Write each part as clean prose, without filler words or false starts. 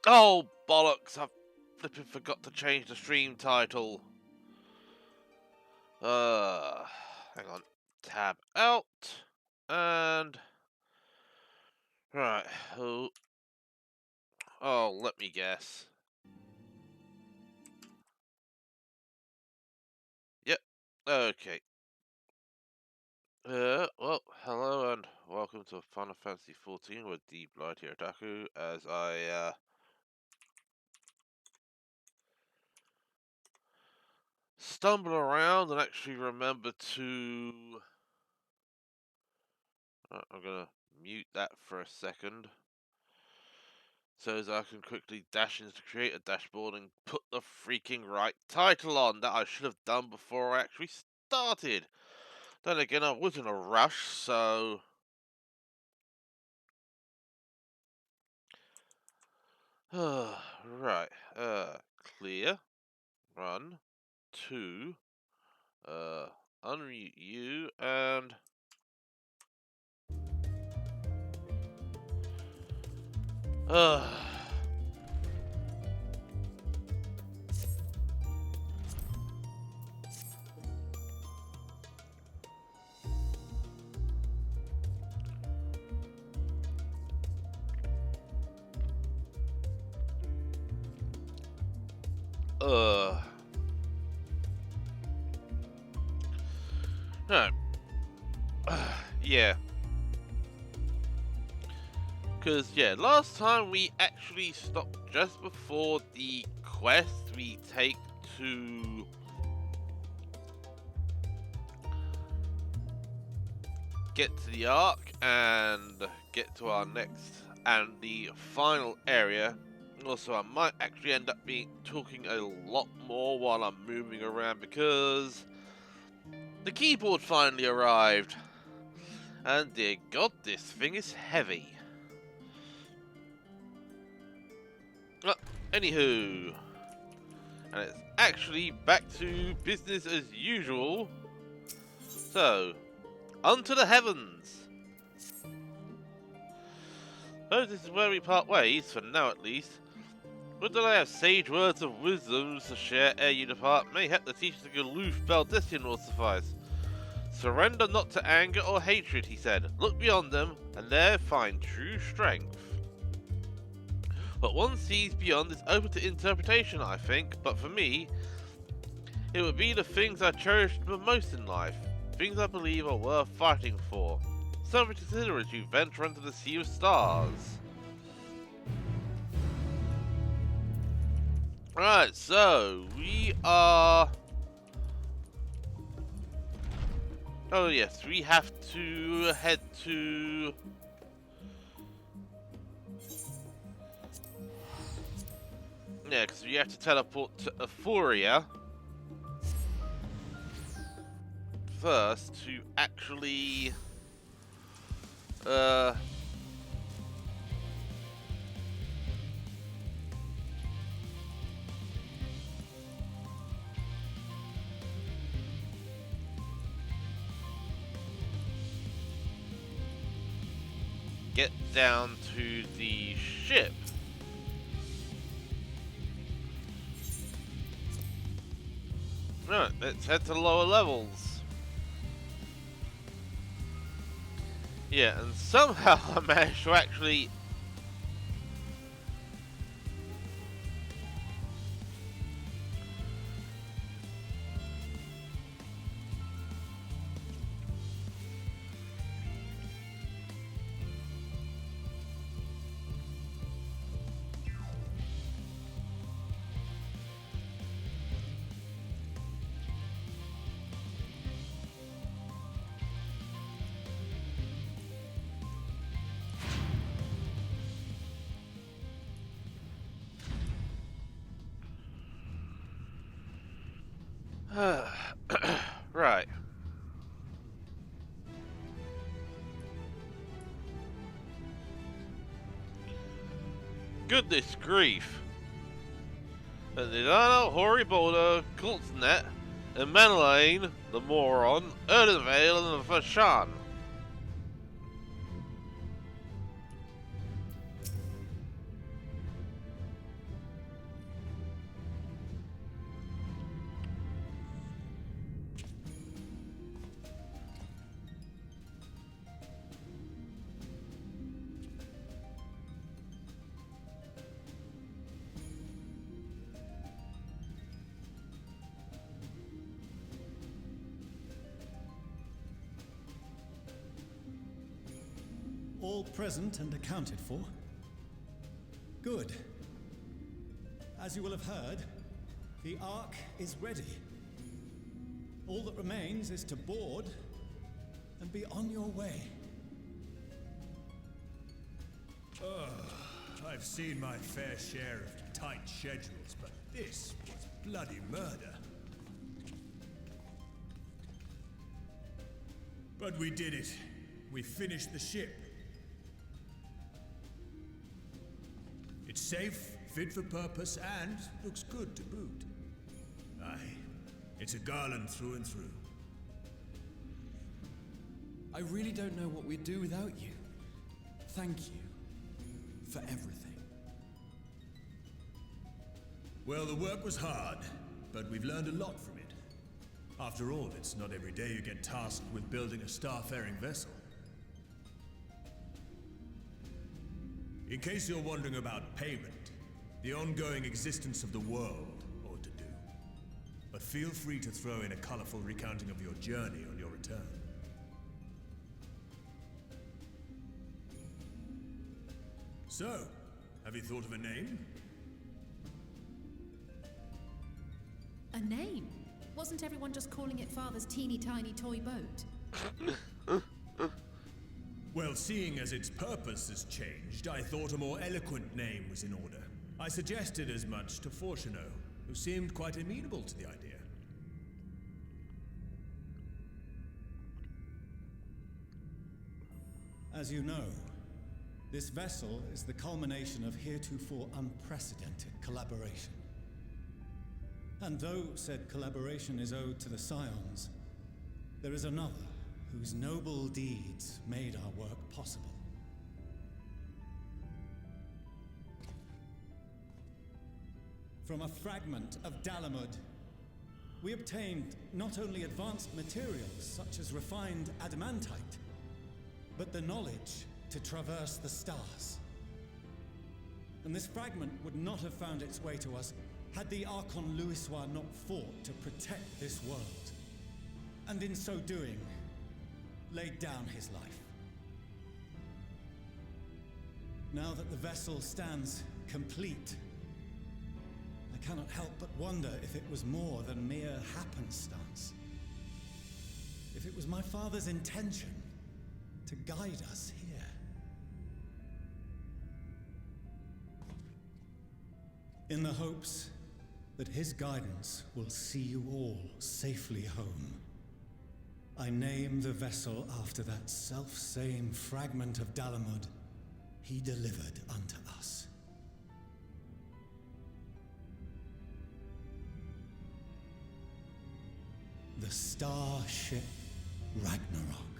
Oh, bollocks! I flipping forgot to change the stream title. Hang on. Tab out. And... Right. Oh, let me guess. Yep. Okay. Well, hello and welcome to Final Fantasy 14 with the Blight here, Otaku, as I, stumble around and actually remember to... I'm gonna mute that for a second, so as I can quickly dash into Create a Dashboard and put the freaking right title on that I should have done before I actually started. Then again, I was in a rush, so... Right, clear, run, 2, unmute you, and... Uh, uh... No. Yeah. Because, yeah, last time we actually stopped just before the quest we take to... get to the Ark and get to our next and the final area. Also, I might actually end up talking a lot more while I'm moving around because the keyboard finally arrived. And dear God, this thing is heavy. Anywho, and it's actually back to business as usual. So, onto the heavens. So this is where we part ways, for now at least. Would that I have sage words of wisdom to share ere you depart? Mayhap the teachings of Galoof Baldessian will suffice. Surrender not to anger or hatred, he said. Look beyond them, and there find true strength. What one sees beyond is open to interpretation, I think, but for me, it would be the things I cherish the most in life. Things I believe are worth fighting for. Something to consider as you venture into the sea of stars. Right, so we are... Oh yes, we have to head to... Yeah, because we have to teleport to Euphoria first to actually... get down to the ship. Right, let's head to lower levels. Yeah, and somehow I managed to actually... Right. Goodness grief. Nidana, Horiboda, Kultnet, and Manelaine, the moron, Erdenvale, and Fashan. all present and accounted for? Good. As you will have heard, the Ark is ready. All that remains is to board and be on your way. I've seen my fair share of tight schedules, but this was bloody murder. But we did it. We finished the ship. It's safe, fit for purpose, and looks good to boot. Aye, it's a Garland through and through. I really don't know what we'd do without you. Thank you for everything. Well, the work was hard, but we've learned a lot from it. After all, it's not every day you get tasked with building a starfaring vessel. In case you're wondering about payment, the ongoing existence of the world ought to do. But feel free to throw in a colorful recounting of your journey on your return. So, have you thought of a name? A name? Wasn't everyone just calling it Father's teeny tiny toy boat? Well, seeing as its purpose has changed, I thought a more eloquent name was in order. I suggested as much to Fortuno, who seemed quite amenable to the idea. As you know, this vessel is the culmination of heretofore unprecedented collaboration. And though said collaboration is owed to the Scions, there is another whose noble deeds made our work possible. From a fragment of Dalamud, we obtained not only advanced materials such as refined adamantite, but the knowledge to traverse the stars. And this fragment would not have found its way to us had the Archon Louisois not fought to protect this world, and in so doing, laid down his life. Now that the vessel stands complete, I cannot help but wonder if it was more than mere happenstance. If it was my father's intention to guide us here. In the hopes that his guidance will see you all safely home, I name the vessel after that self-same fragment of Dalamud he delivered unto us. The starship Ragnarok.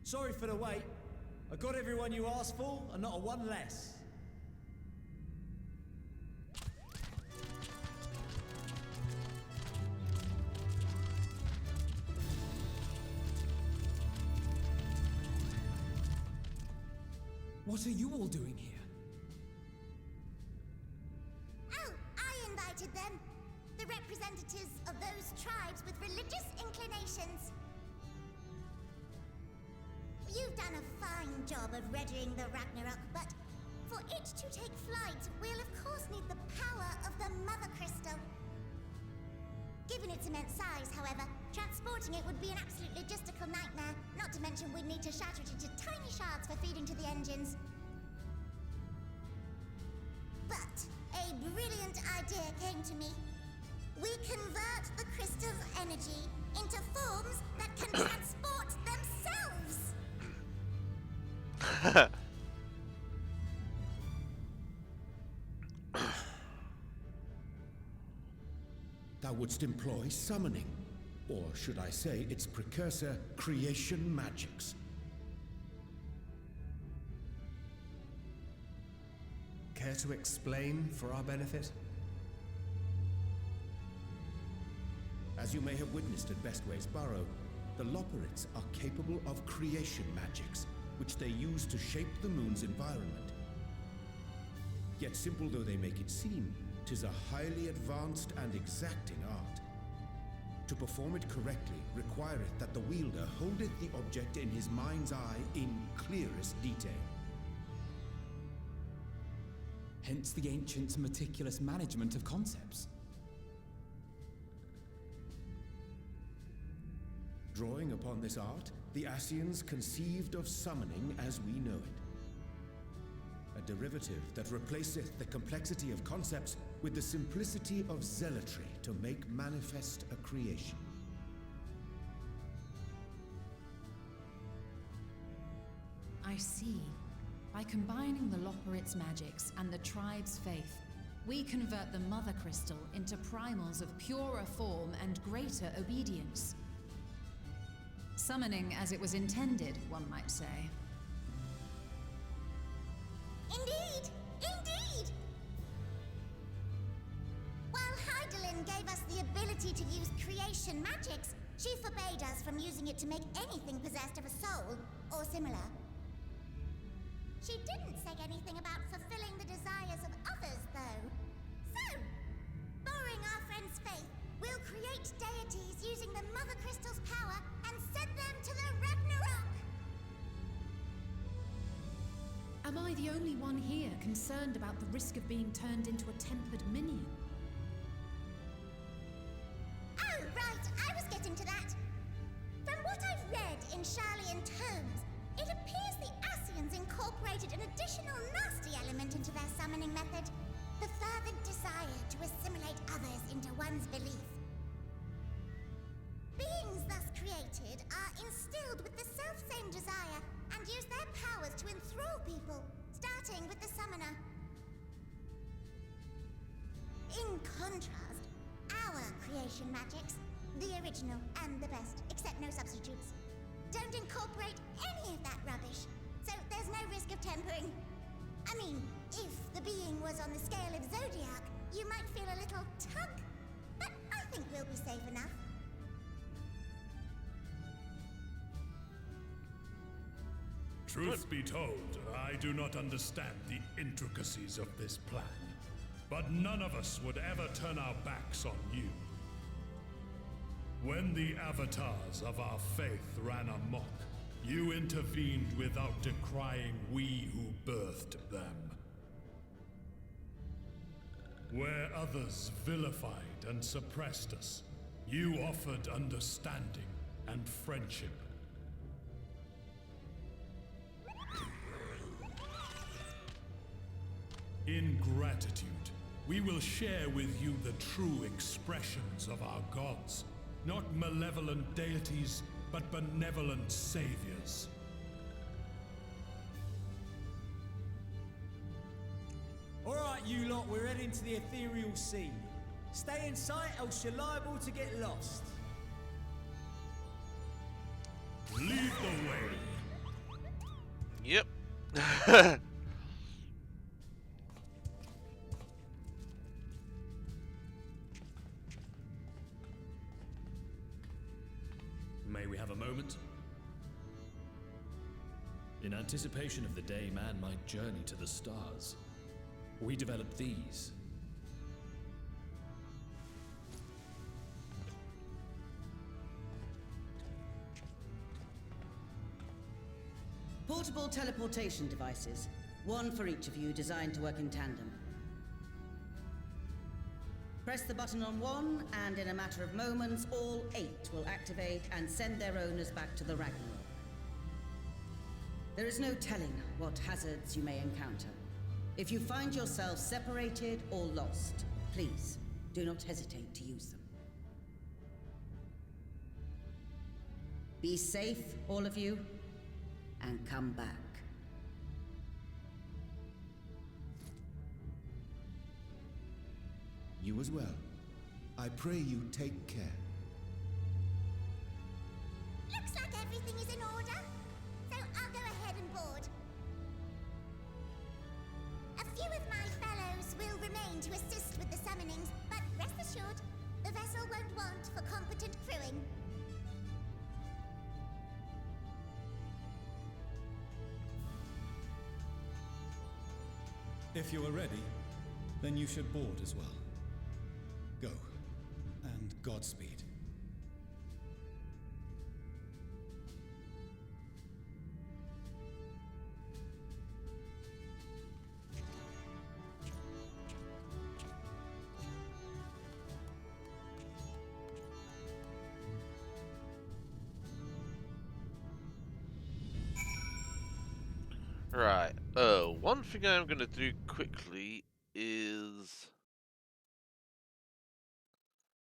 Sorry for the wait. I got everyone you asked for, and not a one less. What are you all doing here? Oh, I invited them. The representatives of those tribes with religious inclinations. You've done a fine job of readying the Ragnarok, but for it to take flight, we'll of course need the power of the Mother Crystal. Given its immense size, however, transporting it would be an absolute logistical nightmare, not to mention we'd need to shatter it into tiny shards for feeding to the engines. But a brilliant idea came to me. We convert the crystal's energy into forms that can transport themselves! Thou wouldst employ summoning, or should I say its precursor, creation magics. Care to explain for our benefit? As you may have witnessed at Bestway's Burrow, the Loporrits are capable of creation magics, which they use to shape the moon's environment. Yet simple though they make it seem, 'tis a highly advanced and exacting art. To perform it correctly requireth that the wielder holdeth the object in his mind's eye in clearest detail. Hence the ancients' meticulous management of concepts. Drawing upon this art, the Ascians conceived of summoning as we know it. A derivative that replaceth the complexity of concepts with the simplicity of zealotry to make manifest a creation. I see. By combining the Loporrit's magics and the tribe's faith, we convert the Mother Crystal into primals of purer form and greater obedience. Summoning as it was intended, one might say. Indeed! Indeed! While Heidelin gave us the ability to use creation magics, she forbade us from using it to make anything possessed of a soul, or similar. She didn't say anything about fulfilling the desires of others, though. So, borrowing our friend's faith, we'll create deities using the Mother Crystal's power and send them to the Ragnarok! Am I the only one here concerned about the risk of being turned into a tempered minion? Oh, right, I was getting to that. From what I've read in Sharlayan tomes, it appears the Ascians incorporated an additional nasty element into their summoning method. The fervent desire to assimilate others into one's belief. Beings thus created are instilled with the self-same desire and use their powers to enthrall people, starting with the summoner. In contrast, our creation magics, the original and the best, except no substitutes, don't incorporate any of that rubbish, so there's no risk of tempering. I mean, if the being was on the scale of Zodiac, you might feel a little tug, but I think we'll be safe enough. Truth be told, I do not understand the intricacies of this plan. But none of us would ever turn our backs on you. When the avatars of our faith ran amok, you intervened without decrying we who birthed them. Where others vilified and suppressed us, you offered understanding and friendship. In gratitude, we will share with you the true expressions of our gods. Not malevolent deities, but benevolent saviors. Alright, you lot, we're heading to the ethereal sea. Stay in sight, else you're liable to get lost. Lead the way. Yep. May we have a moment? In anticipation of the day man might journey to the stars, we developed these. Portable teleportation devices, one for each of you designed to work in tandem. Press the button on one, and in a matter of moments, all 8 will activate and send their owners back to the Ragnarok. There is no telling what hazards you may encounter. If you find yourself separated or lost, please do not hesitate to use them. Be safe, all of you, and come back. You as well. I pray you take care. Looks like everything is in order, so I'll go ahead and board. A few of my fellows will remain to assist with the summonings, but rest assured, the vessel won't want for competent crewing. If you are ready, then you should board as well. Go, and Godspeed. Right. One thing I'm gonna do quickly is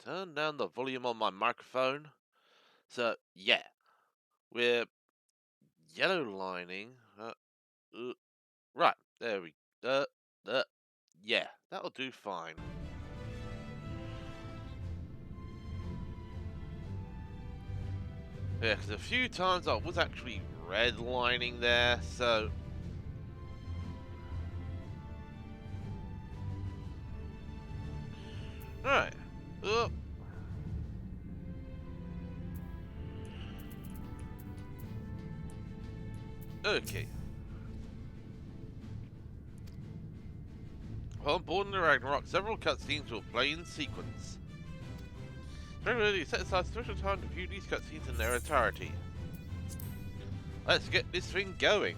turn down the volume on my microphone. So yeah, we're yellow lining. Right, there we. Yeah, that'll do fine. Yeah, because a few times I was actually redlining there, so. Alright. Okay. While on board in the Ragnarok, several cutscenes will play in sequence. Regularly set aside special time to view these cutscenes in their entirety. Let's get this thing going.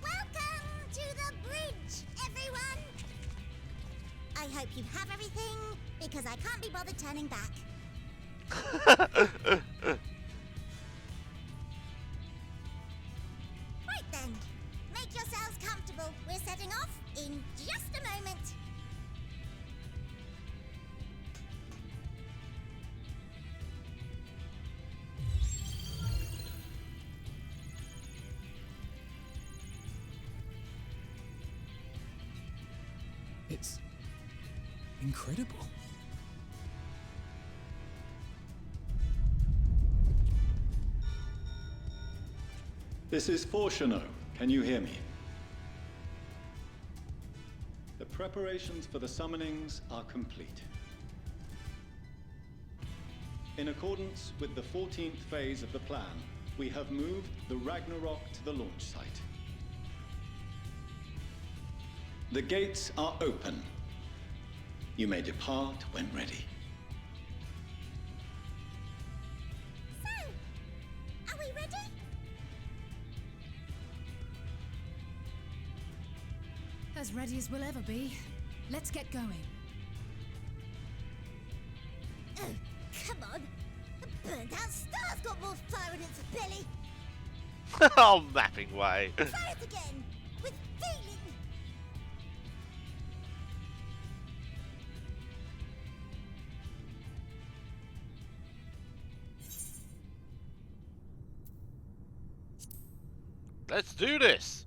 Welcome to the bridge, everyone! I hope you have everything, because I can't be bothered turning back. Right then, make yourselves comfortable. We're setting off in just a moment. It's incredible. This is Fortuno. Can you hear me? The preparations for the summonings are complete. In accordance with the 14th phase of the plan, we have moved the Ragnarok to the launch site. The gates are open. You may depart when ready. So, are we ready? As ready as we'll ever be. Let's get going. Oh, come on. The burnt-out star's got more fire in its belly. Oh, mapping way. Try it again, with feeling. Let's do this.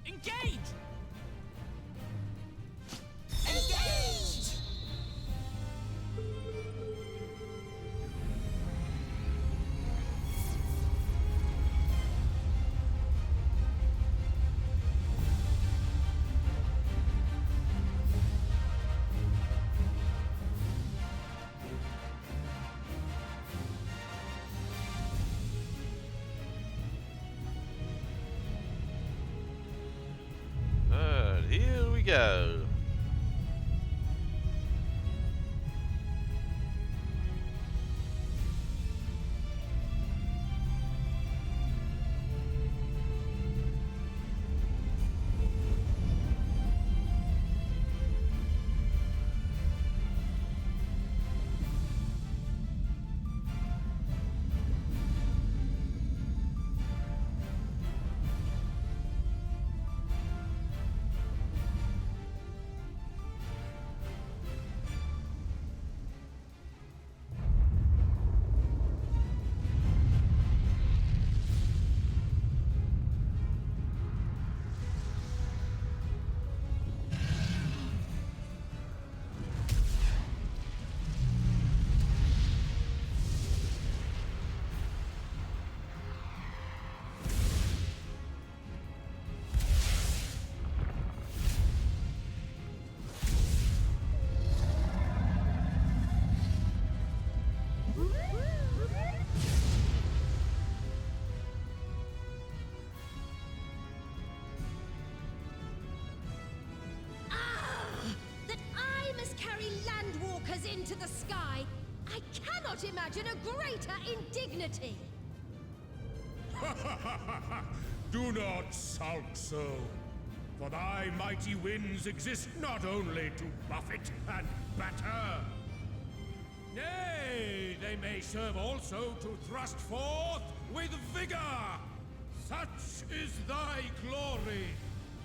Engage! Engage! Here we go. cannot imagine a greater indignity. Do not sulk so, for thy mighty winds exist not only to buffet and batter. Nay, they may serve also to thrust forth with vigor. Such is thy glory,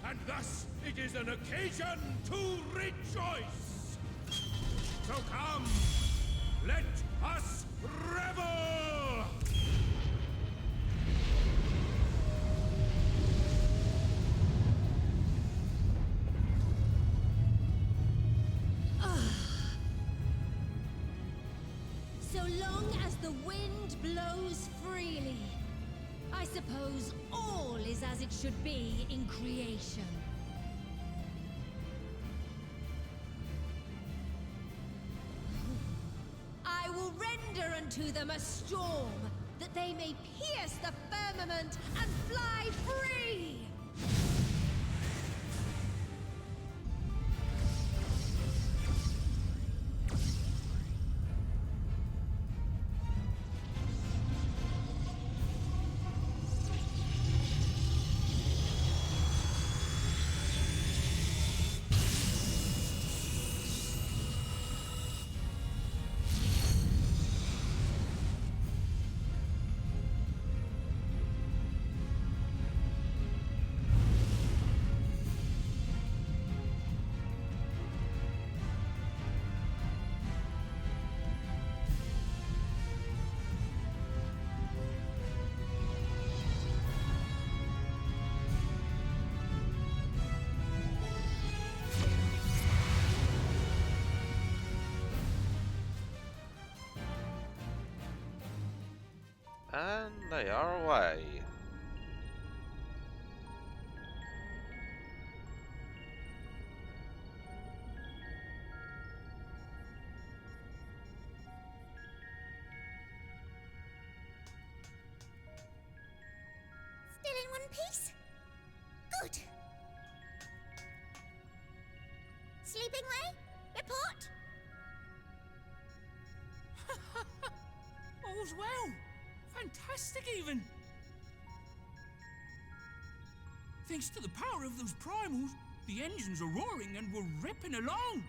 and thus it is an occasion to rejoice. So come, let us revel! So long as the wind blows freely, I suppose all is as it should be in creation. I will render unto them a storm, that they may pierce the firmament and fly free! And they are away. Still in one piece? Good. Sleeping way? Report? All's well. Fantastic, even. Thanks to the power of those primals, the engines are roaring and we're ripping along.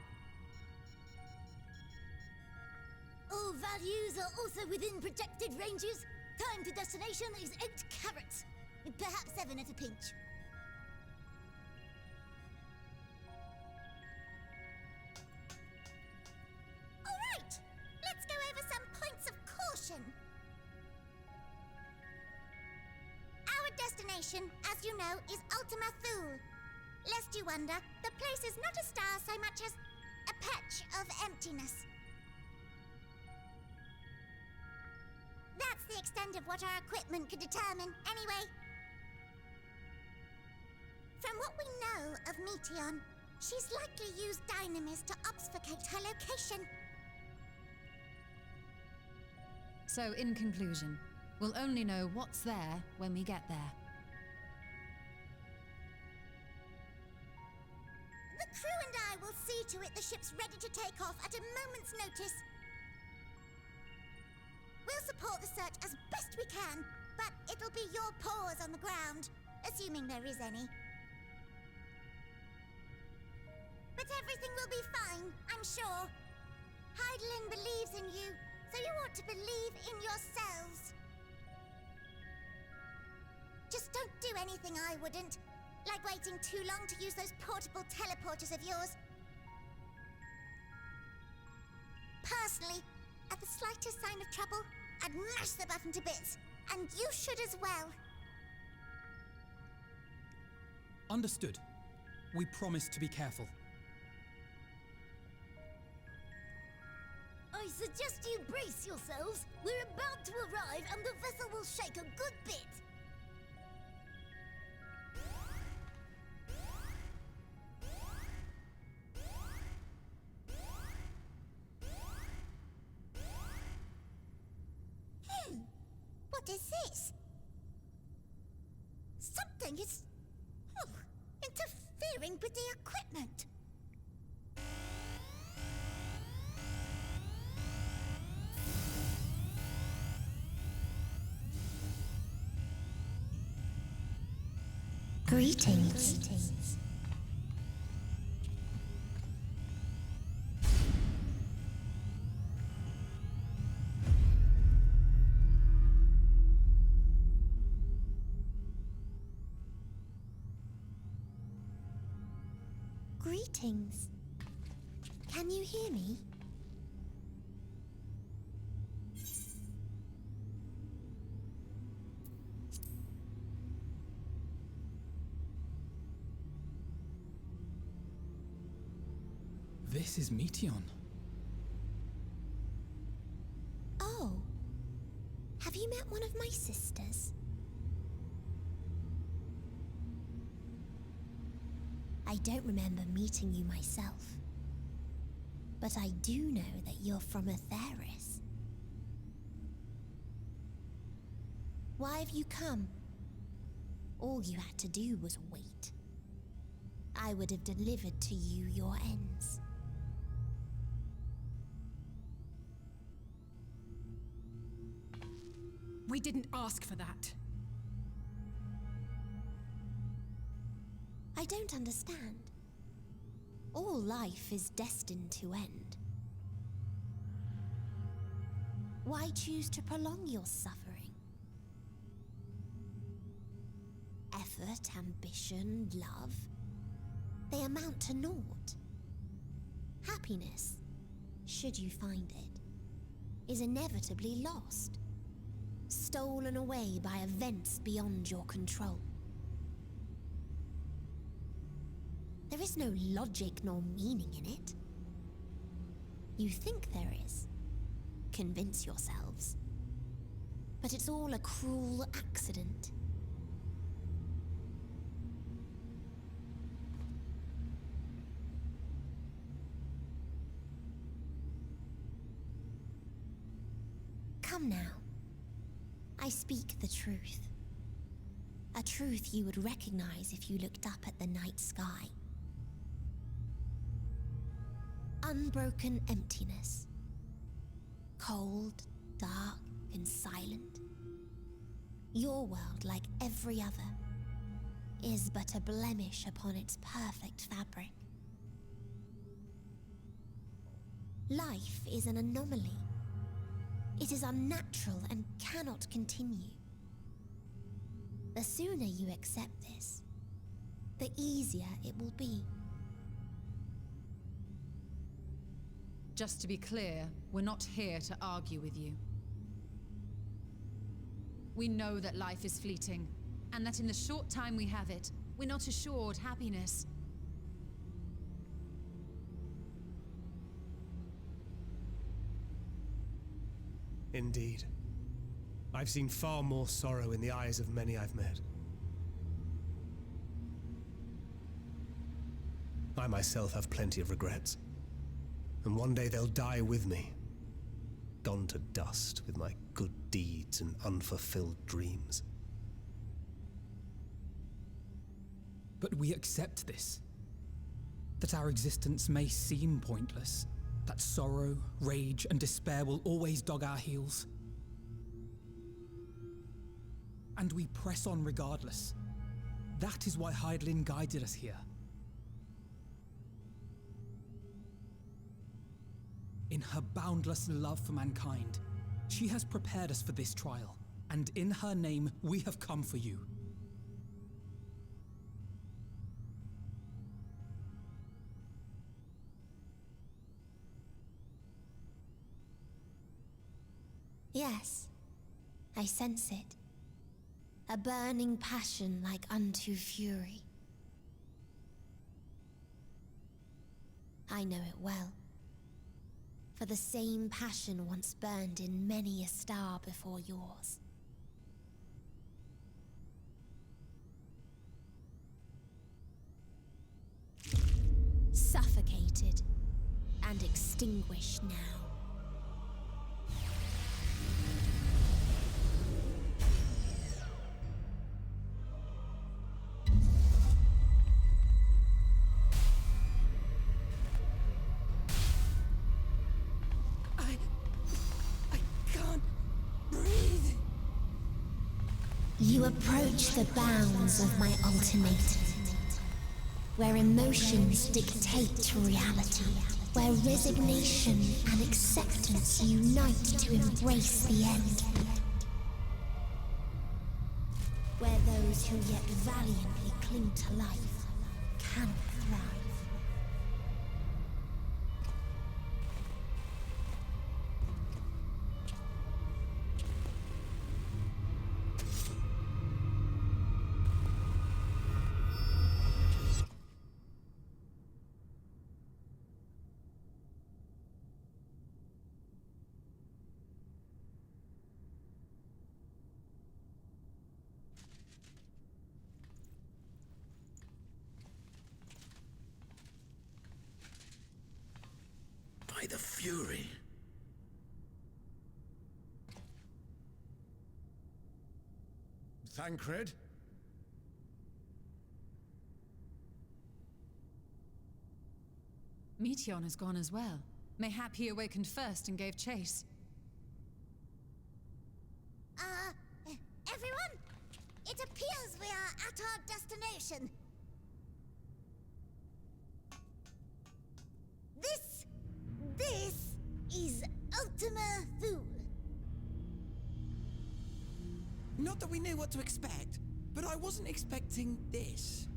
All values are also within protected ranges. Time to destination is 8 carats. Perhaps 7 at a pinch. All right, let's go over some points of caution. Our destination, as you know, is Ultima Thule. Lest you wonder, the place is not a star so much as a patch of emptiness. That's the extent of what our equipment could determine, anyway. From what we know of Meteon, she's likely used dynamis to obfuscate her location. So, in conclusion, we'll only know what's there when we get there. The crew and I will see to it the ship's ready to take off at a moment's notice. We'll support the search as best we can, but it'll be your paws on the ground, assuming there is any. But everything will be fine, I'm sure. Heidelin believes in you, so you ought to believe in yourselves. Just don't do anything I wouldn't, like waiting too long to use those portable teleporters of yours. Personally, at the slightest sign of trouble, I'd mash the button to bits, and you should as well. Understood. We promise to be careful. I suggest you brace yourselves. We're about to arrive, and the vessel will shake a good bit. What is this? Something is interfering with the equipment. Greetings. Greetings. Can you hear me? This is Meteon. Oh. Have you met one of my sisters? I don't remember meeting you myself. But I do know that you're from Atheris. Why have you come? All you had to do was wait. I would have delivered to you your ends. We didn't ask for that. I don't understand. All life is destined to end. Why choose to prolong your suffering? Effort, ambition, love, they amount to naught. Happiness, should you find it, is inevitably lost, stolen away by events beyond your control. There is no logic nor meaning in it. You think there is. Convince yourselves. But it's all a cruel accident. Come now. I speak the truth. A truth you would recognize if you looked up at the night sky. Unbroken emptiness. Cold, dark, and silent. Your world, like every other, is but a blemish upon its perfect fabric. Life is an anomaly. It is unnatural and cannot continue. The sooner you accept this, the easier it will be. Just to be clear, we're not here to argue with you. We know that life is fleeting, and that in the short time we have it, we're not assured happiness. Indeed. I've seen far more sorrow in the eyes of many I've met. I myself have plenty of regrets. And one day they'll die with me, gone to dust with my good deeds and unfulfilled dreams. But we accept this. That our existence may seem pointless. That sorrow, rage, and despair will always dog our heels. And we press on regardless. That is why Hydaelyn guided us here. In her boundless love for mankind, she has prepared us for this trial, and in her name, we have come for you. Yes, I sense it. A burning passion like unto fury. I know it well. For the same passion once burned in many a star before yours. Suffocated and extinguished now. You approach the bounds of my ultimatum, where emotions dictate reality, where resignation and acceptance unite to embrace the end, where those who yet valiantly cling to life can thrive. By the Fury. Thancred? Meteon has gone as well. Mayhap he awakened first and gave chase. Everyone? It appears we are at our destination. This is Ultima Thule. Not that we knew what to expect, but I wasn't expecting this.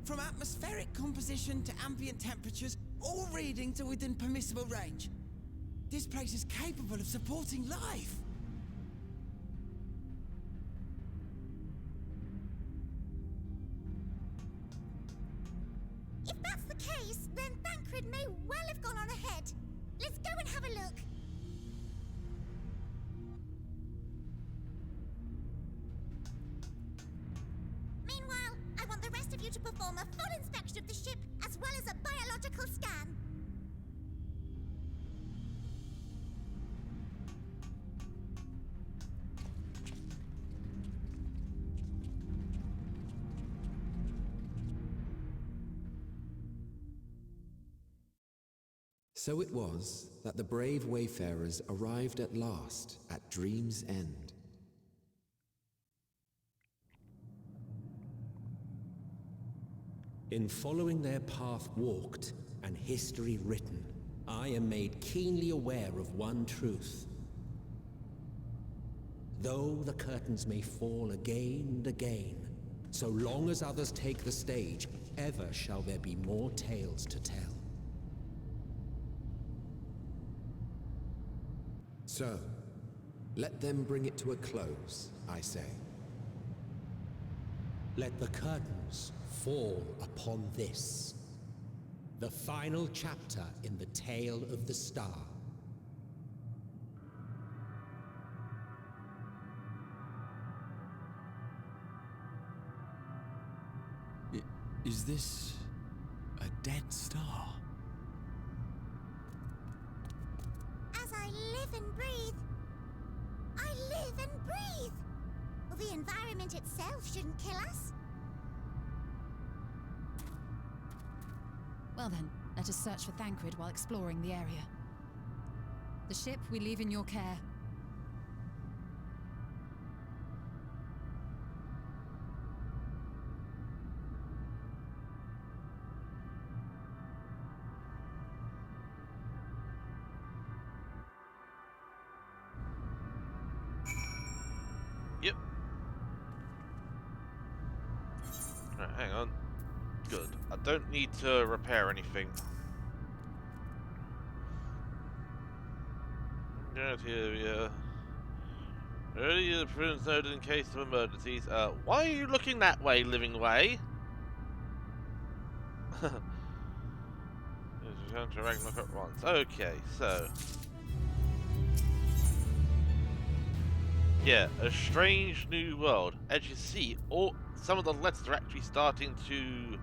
From atmospheric composition to ambient temperatures, all reading to within permissible range. This place is capable of supporting life. If that's the case, then Thancred may well have gone on ahead. Let's go and have a look. Meanwhile, I want the rest of you to perform a full inspection of the ship, as well as a biological scan. So it was that the brave wayfarers arrived at last at Dream's End. In following their path walked and history written, I am made keenly aware of one truth. Though the curtains may fall again and again, so long as others take the stage, ever shall there be more tales to tell. So, let them bring it to a close, I say. Let the curtains fall upon this, the final chapter in the tale of the star. Is this a dead star? As I live and breathe, I live and breathe. Well, the environment itself shouldn't kill us. Well then, let us search for Thancred while exploring the area. The ship we leave in your care. Yep. Right, hang on. Good. I don't need to repair anything. Here. Earlier, the prudence noted in case of emergencies. Why are you looking that way, living way? Return to Ragnarok at once. Okay, so. Yeah, a strange new world. As you see, some of the letters are actually starting to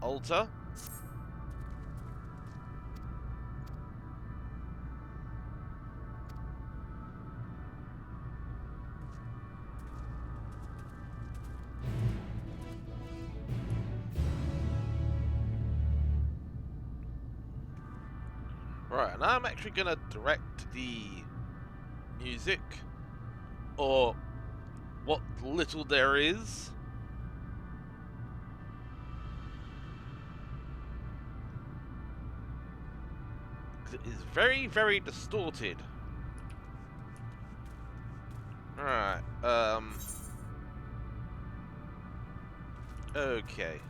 alter. Right, and I'm actually going to direct the music or what little there is. It is very, very distorted. Alright, okay.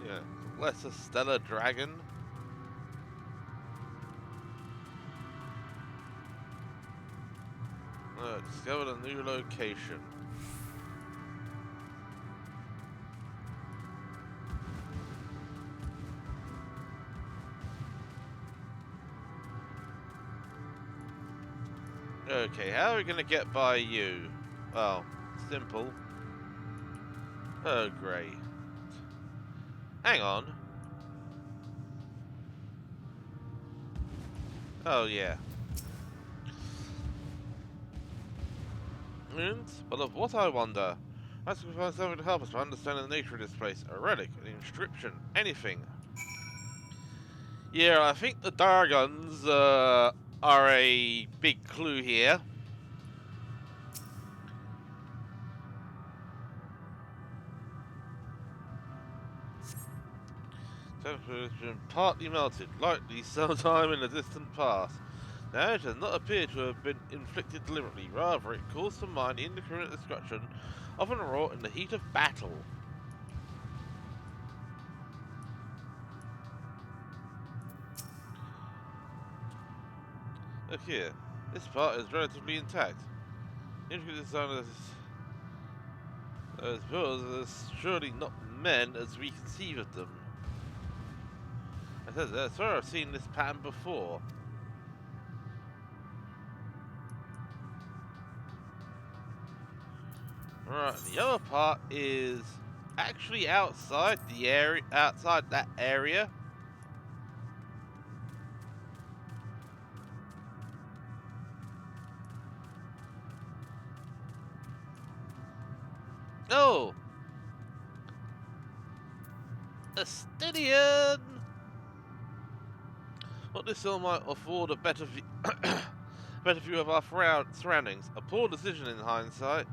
Yeah, Lesser Stellar Dragon. Discovered a new location. Okay, how are we gonna get by you? Well, simple. Oh, great. Hang on. Oh, yeah. But of what I wonder? I can find something to help us to understand the nature of this place. A relic, an inscription, anything. Yeah, I think the Dargons are a big clue here. Temperature has been partly melted, likely sometime in the distant past. Now it does not appear to have been inflicted deliberately, rather it calls to mind the indiscriminate destruction often wrought in the heat of battle. Look here, this part is relatively intact. The intricate design of those buildings is surely not men as we conceive of them. I swear I've seen this pattern before. Right, the other part is actually outside the area, outside that area. Oh, Astidian! What this hill might afford a better view, better view of our surroundings. A poor decision in hindsight.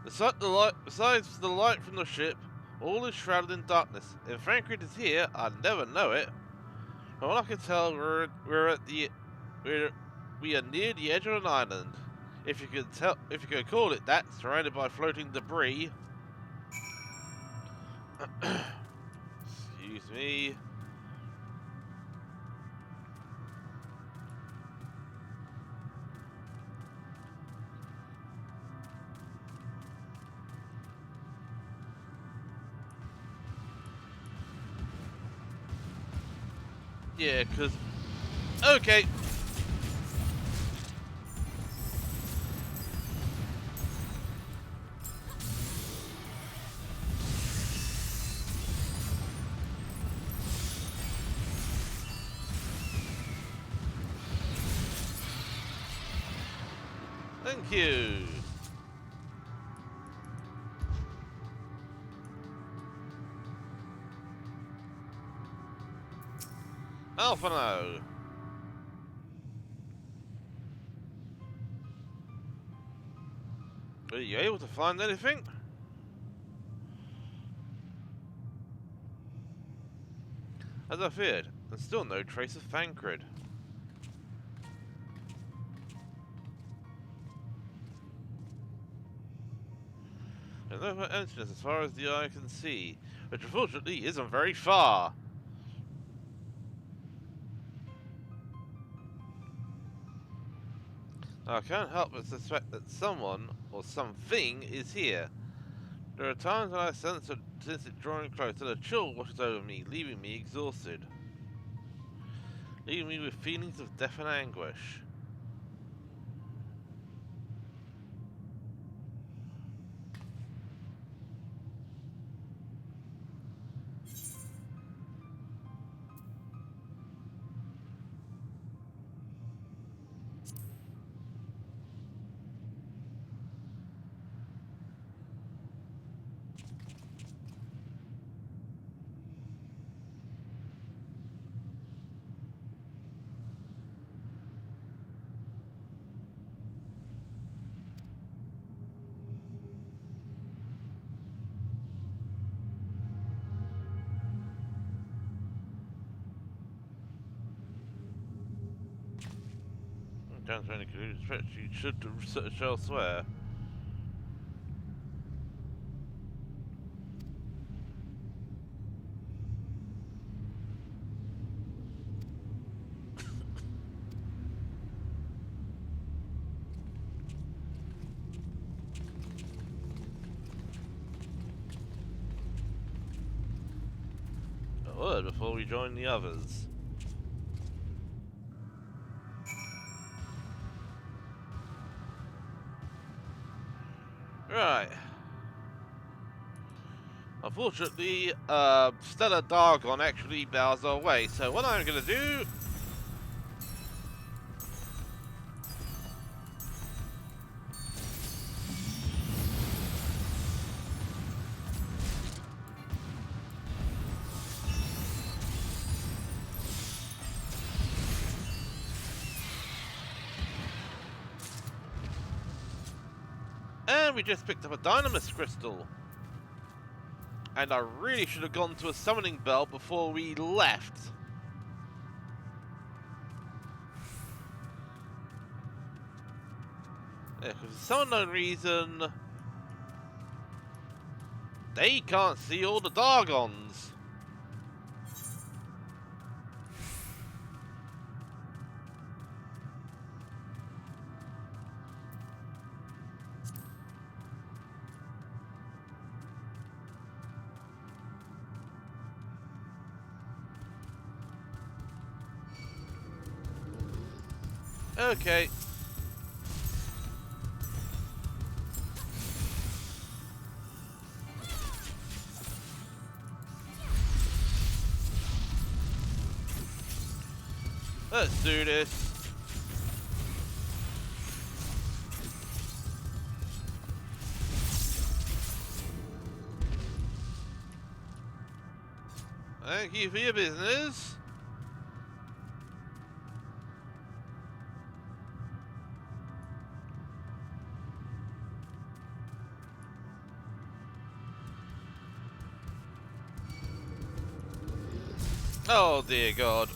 Besides the light from the ship, all is shrouded in darkness. If Frankfurt is here, I'd never know it. From what I can tell, we are near the edge of an island. If you could call it that, surrounded by floating debris. Excuse me. Yeah, cause okay. Thank you. Alphano. Are you able to find anything? As I feared, and still no trace of Thancred. There's no entrance as far as the eye can see, which unfortunately isn't very far. I can't help but suspect that someone or something is here. There are times when I sense it drawing closer, the chill washes over me, leaving me exhausted. Leaving me with feelings of death and anguish. Can't find any conclusions. You should research elsewhere. A word before we join the others. Right. Unfortunately, Stellar Dargon actually bows our way, so what I'm gonna do... And we just picked up a Dynamis Crystal. And I really should have gone to a Summoning Bell before we left. Yeah, because for some unknown reason, they can't see all the Dargons. Okay. Let's do this. Thank you for your business. Oh dear God.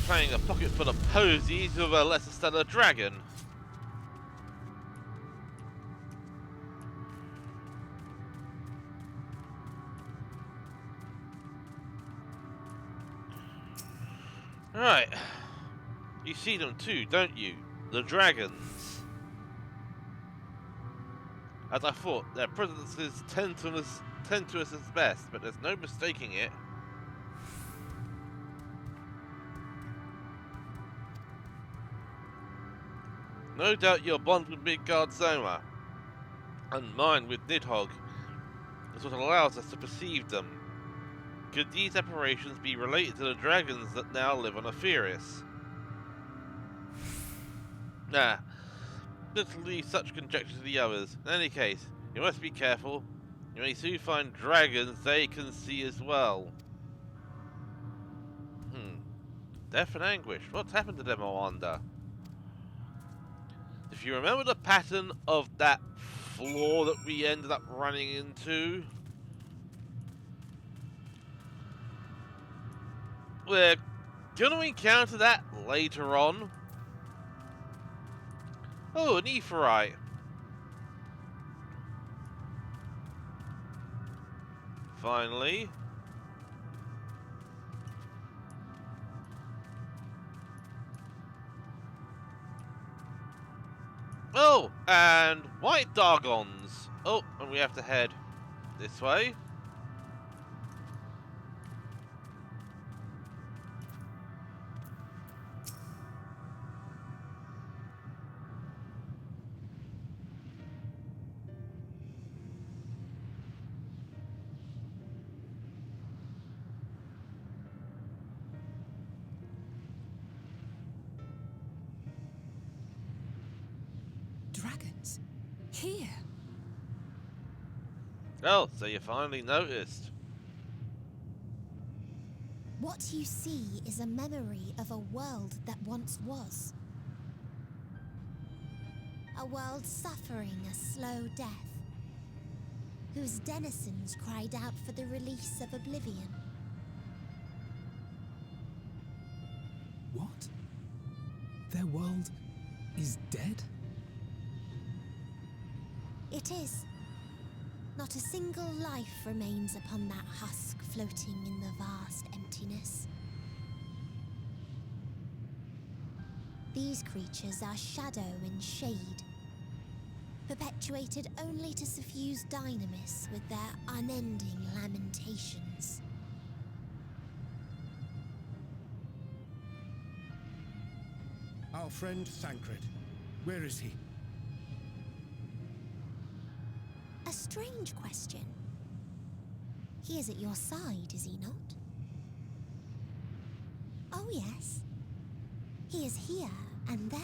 Playing a pocket full of posies with a lesser stellar dragon. Right. You see them too, don't you? The dragons. As I thought, their presence is tenuous as best, but there's no mistaking it. No doubt your bond with Midgard Zoma, and mine with Nidhogg, is what allows us to perceive them. Could these apparitions be related to the dragons that now live on Etheirys? Nah, let's leave such conjecture to the others. In any case, you must be careful. You may soon find dragons they can see as well. Death and anguish. What's happened to them, I wonder? If you remember the pattern of that floor that we ended up running into, we're going to encounter that later on. Oh, an Aetheryte. Finally. Oh, and white Dargons. Oh, and we have to head this way. Dragons? Here? Oh, so you finally noticed. What you see is a memory of a world that once was. A world suffering a slow death, whose denizens cried out for the release of oblivion. What? Their world is dead? It is. Not a single life remains upon that husk floating in the vast emptiness. These creatures are shadow and shade, perpetuated only to suffuse dynamis with their unending lamentations. Our friend Thancred, where is he? A strange question. He is at your side, is he not? Oh yes. He is here and there,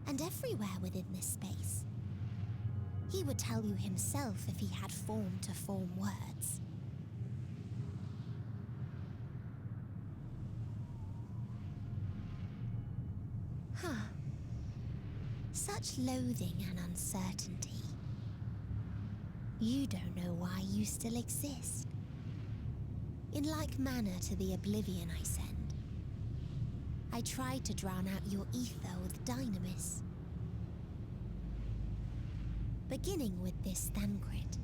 and everywhere within this space. He would tell you himself if he had form to form words. Huh. Such loathing and uncertainty. You don't know why you still exist. In like manner to the oblivion I send, I tried to drown out your ether with dynamis. Beginning with this Thancred,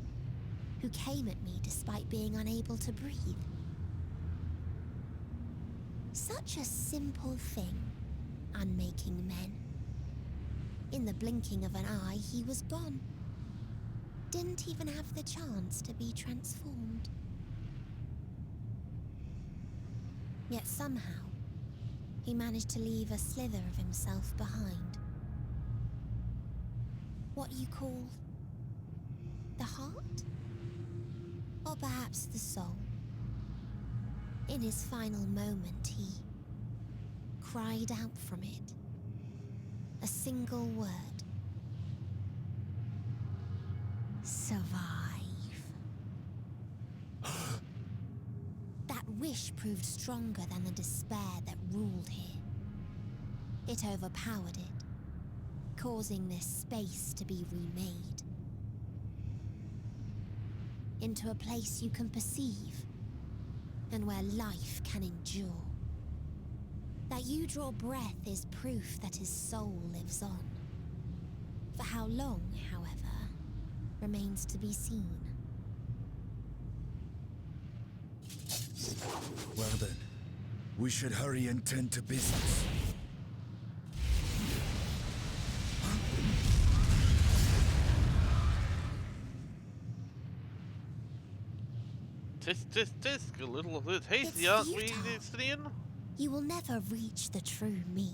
who came at me despite being unable to breathe. Such a simple thing, unmaking men. In the blinking of an eye, he was gone. Didn't even have the chance to be transformed. Yet somehow, he managed to leave a slither of himself behind. What you call the heart? Or perhaps the soul. In his final moment, he cried out from it. A single word. Survive. That wish proved stronger than the despair that ruled here. It overpowered it, causing this space to be remade. Into a place you can perceive, and where life can endure. That you draw breath is proof that his soul lives on. For how long, however, remains to be seen. Well then, we should hurry and tend to business. Tisk, a little bit hasty, aren't we, Destinian? You will never reach the true me.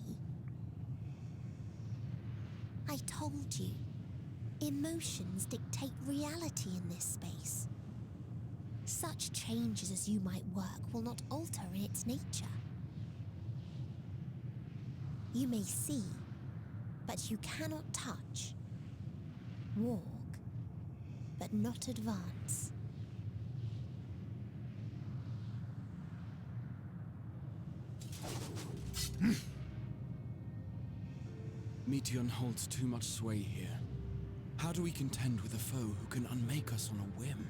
I told you, emotions dictate reality in this space. Such changes as you might work will not alter in its nature. You may see, but you cannot touch. Walk, but not advance. Meteon holds too much sway here. How do we contend with a foe who can unmake us on a whim?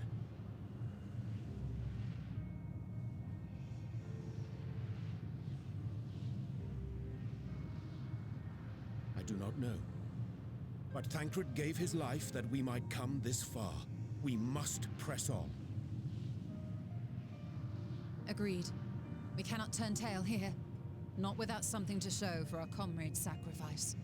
I do not know. But Thancred gave his life that we might come this far. We must press on. Agreed. We cannot turn tail here. Not without something to show for our comrade's sacrifice.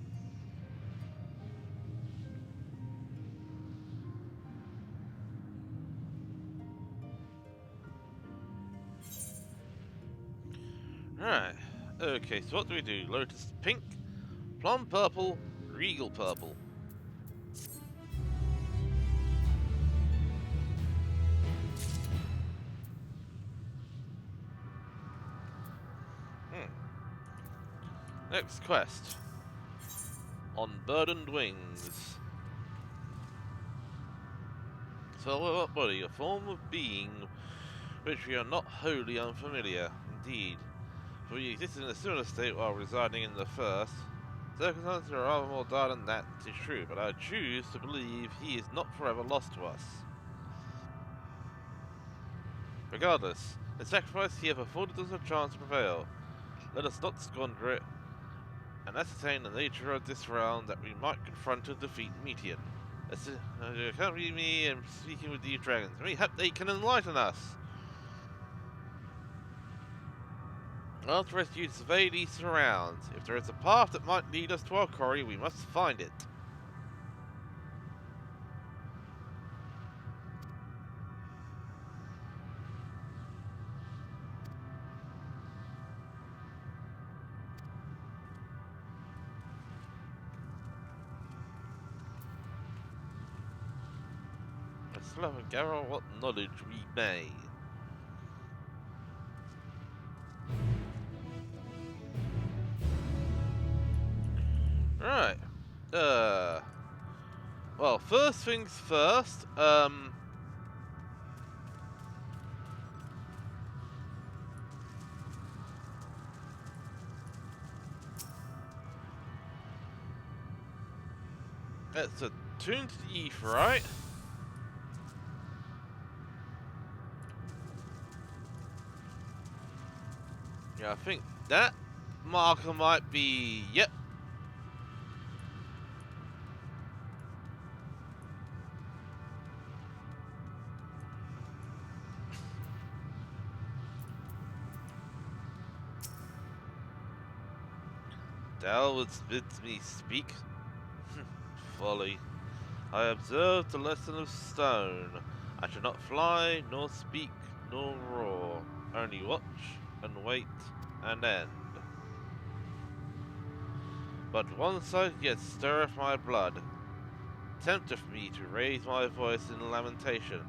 Right. Okay, so what do we do? Lotus pink, plum purple, regal purple. Next quest. Unburdened Wings. So, body, a form of being which we are not wholly unfamiliar. Indeed, for we exist in a similar state while residing in the first. Circumstances are rather more dire than that, it is true, but I choose to believe he is not forever lost to us. Regardless, the sacrifice he hath afforded us a chance to prevail. Let us not squander it, and ascertain the nature of this round that we might confront and defeat Meteon. Accompany me in speaking with these dragons. Mayhap they can enlighten us. I'll trust you to survey these surrounds. If there is a path that might lead us to our quarry, we must find it. Let's love and gather what knowledge we may. Right. Well, first things first, it's a tune to the Eve, right? Yeah, I think that marker might be, yep. Dalwood bids me speak. Folly. I observed the lesson of stone. I shall not fly, nor speak, nor roar. Only watch, and wait, and end. But one sight yet stirreth my blood, tempteth me to raise my voice in lamentation.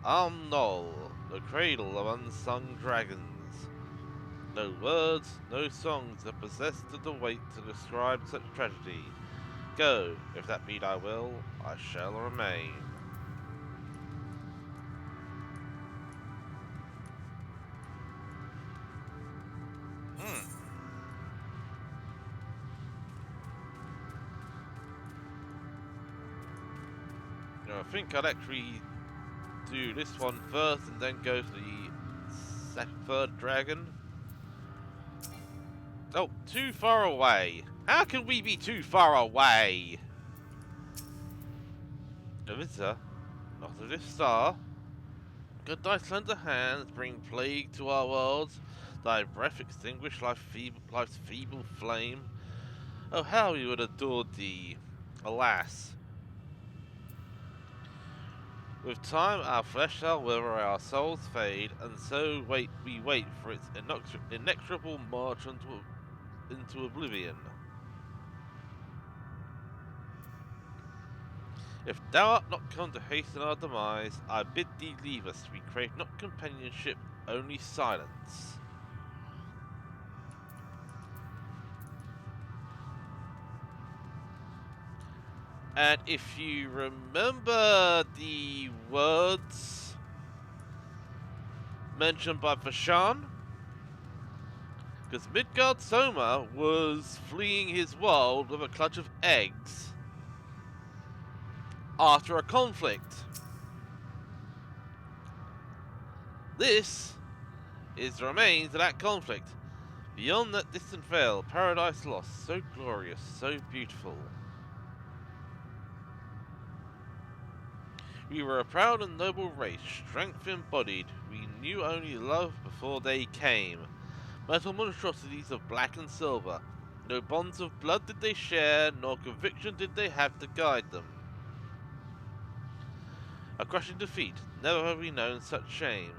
Null, the cradle of unsung dragons. No words, no songs are possessed of the weight to describe such tragedy. Go, if that be thy will, I shall remain. I think I'd actually do this one first and then go to the third dragon. Oh, too far away. How can we be too far away? A visitor, not of this star. Could thy slender hands bring plague to our worlds? Thy breath extinguish life's feeble flame? Oh, how we would adore thee! Alas! With time our flesh shall wither, our souls fade, and so we wait for its inexorable march into oblivion. If thou art not come to hasten our demise, I bid thee leave us. We crave not companionship, only silence. And if you remember the words mentioned by Vashan, because Midgard Soma was fleeing his world with a clutch of eggs after a conflict. This is the remains of that conflict. Beyond that distant veil, paradise lost, so glorious, so beautiful. We were a proud and noble race, strength embodied. We knew only love before they came. Metal monstrosities of black and silver. No bonds of blood did they share, nor conviction did they have to guide them. A crushing defeat, never have we known such shame.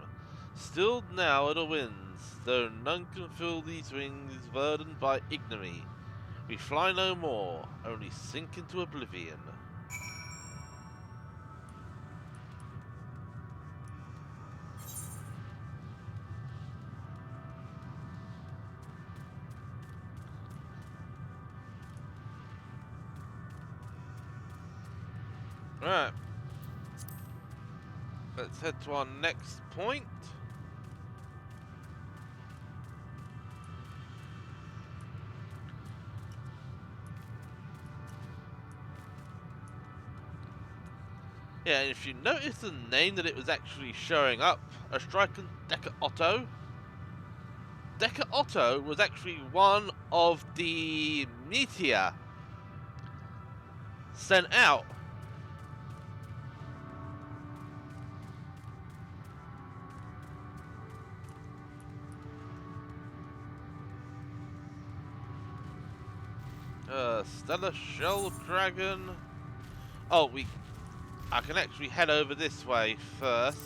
Stilled now are the winds, though none can fill these wings burdened by ignominy. We fly no more, only sink into oblivion. Right. Let's head to our next point. Yeah, and if you notice the name that it was actually showing up, a striker Decker Otto. Decker Otto was actually one of the meteor sent out. Stellar Shell Dragon. Oh, I can actually head over this way first.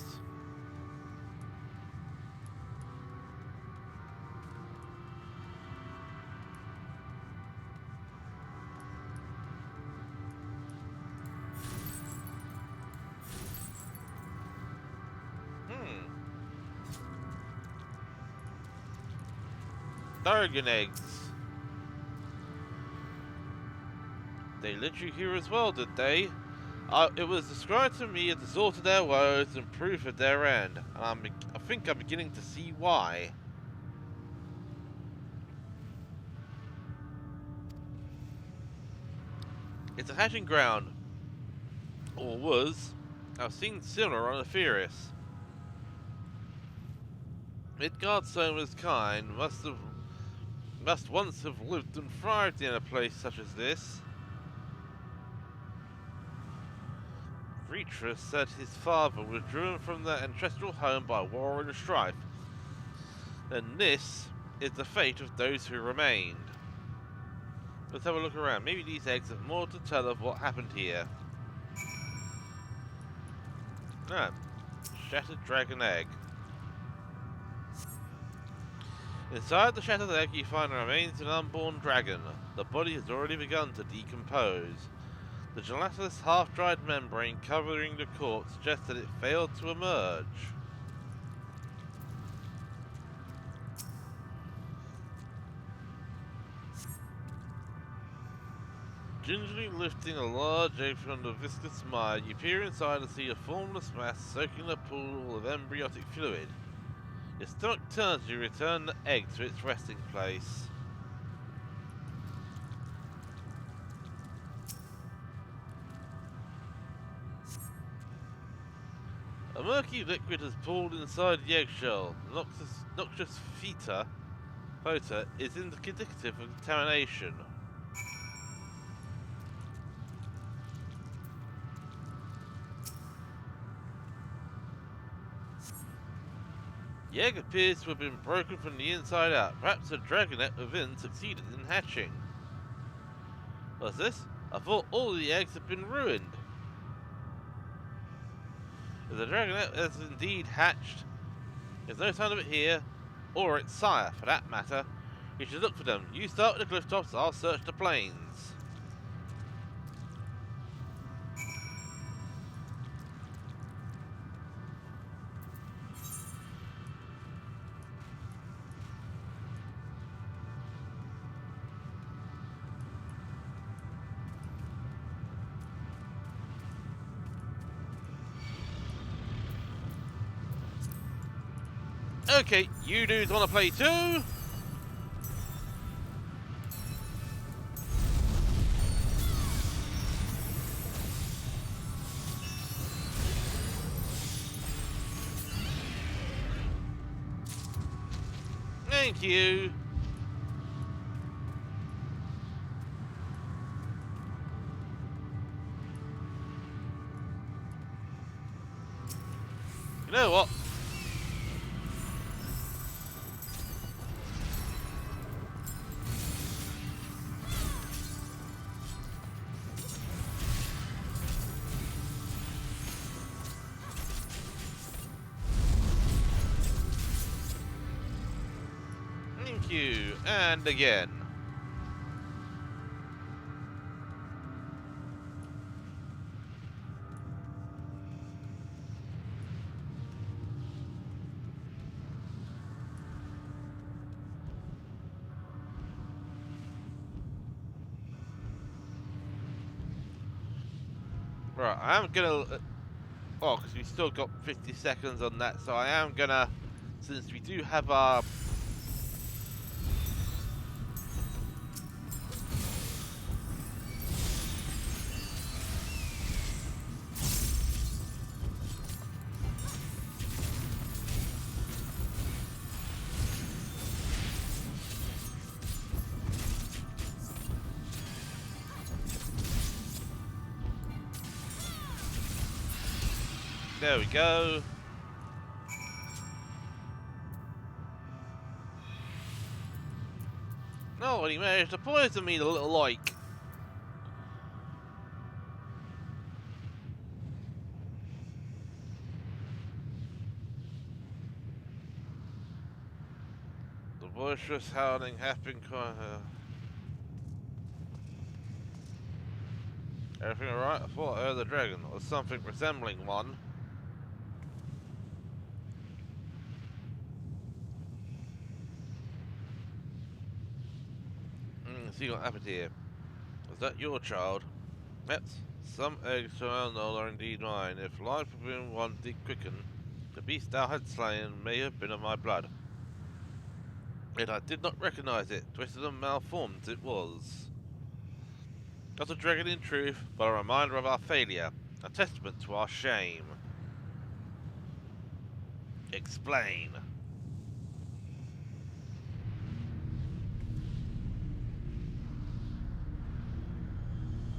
Dragon eggs. They led you here as well, did they? It was described to me as the sort of their woes and proof of their end, and I think I'm beginning to see why. It's a hatching ground, or was. I've seen similar on Ethereus. Midgard's so his kind must once have lived and thrived in a place such as this. Retras said his father was driven from their ancestral home by war and strife, and this is the fate of those who remained. Let's have a look around. Maybe these eggs have more to tell of what happened here. Ah, shattered dragon egg. Inside the shattered egg you find the remains of an unborn dragon. The body has already begun to decompose. The gelatinous half-dried membrane covering the corpse suggests that it failed to emerge. Gingerly lifting a large egg from the viscous mire, you peer inside and see a formless mass soaking a pool of embryonic fluid. Your stomach turns as you return the egg to its resting place. A murky liquid has pooled inside the eggshell. The noxious feta is indicative of contamination. The egg appears to have been broken from the inside out. Perhaps a dragonet within succeeded in hatching. What's this? I thought all the eggs had been ruined. If the dragonet has indeed hatched, there's no sign of it here, or its sire, for that matter. You should look for them. You start with the cliff tops, I'll search the plains. Okay, you dudes want to play too? Thank you. You know what? You and again. Right, I am gonna. Oh, because we still got 50 seconds on that, so I am gonna. Since we do have our. there we go. Oh, and he managed to poison me, the little like. The boisterous howling hath been Everything alright? I thought I heard the dragon, or something resembling one. See what happened here. Was that your child? Yes. Some eggs from our knoll are indeed mine. If life within one did quicken, the beast thou had slain may have been of my blood. Yet I did not recognize it. Twisted and malformed it was. Not a dragon in truth, but a reminder of our failure. A testament to our shame. Explain.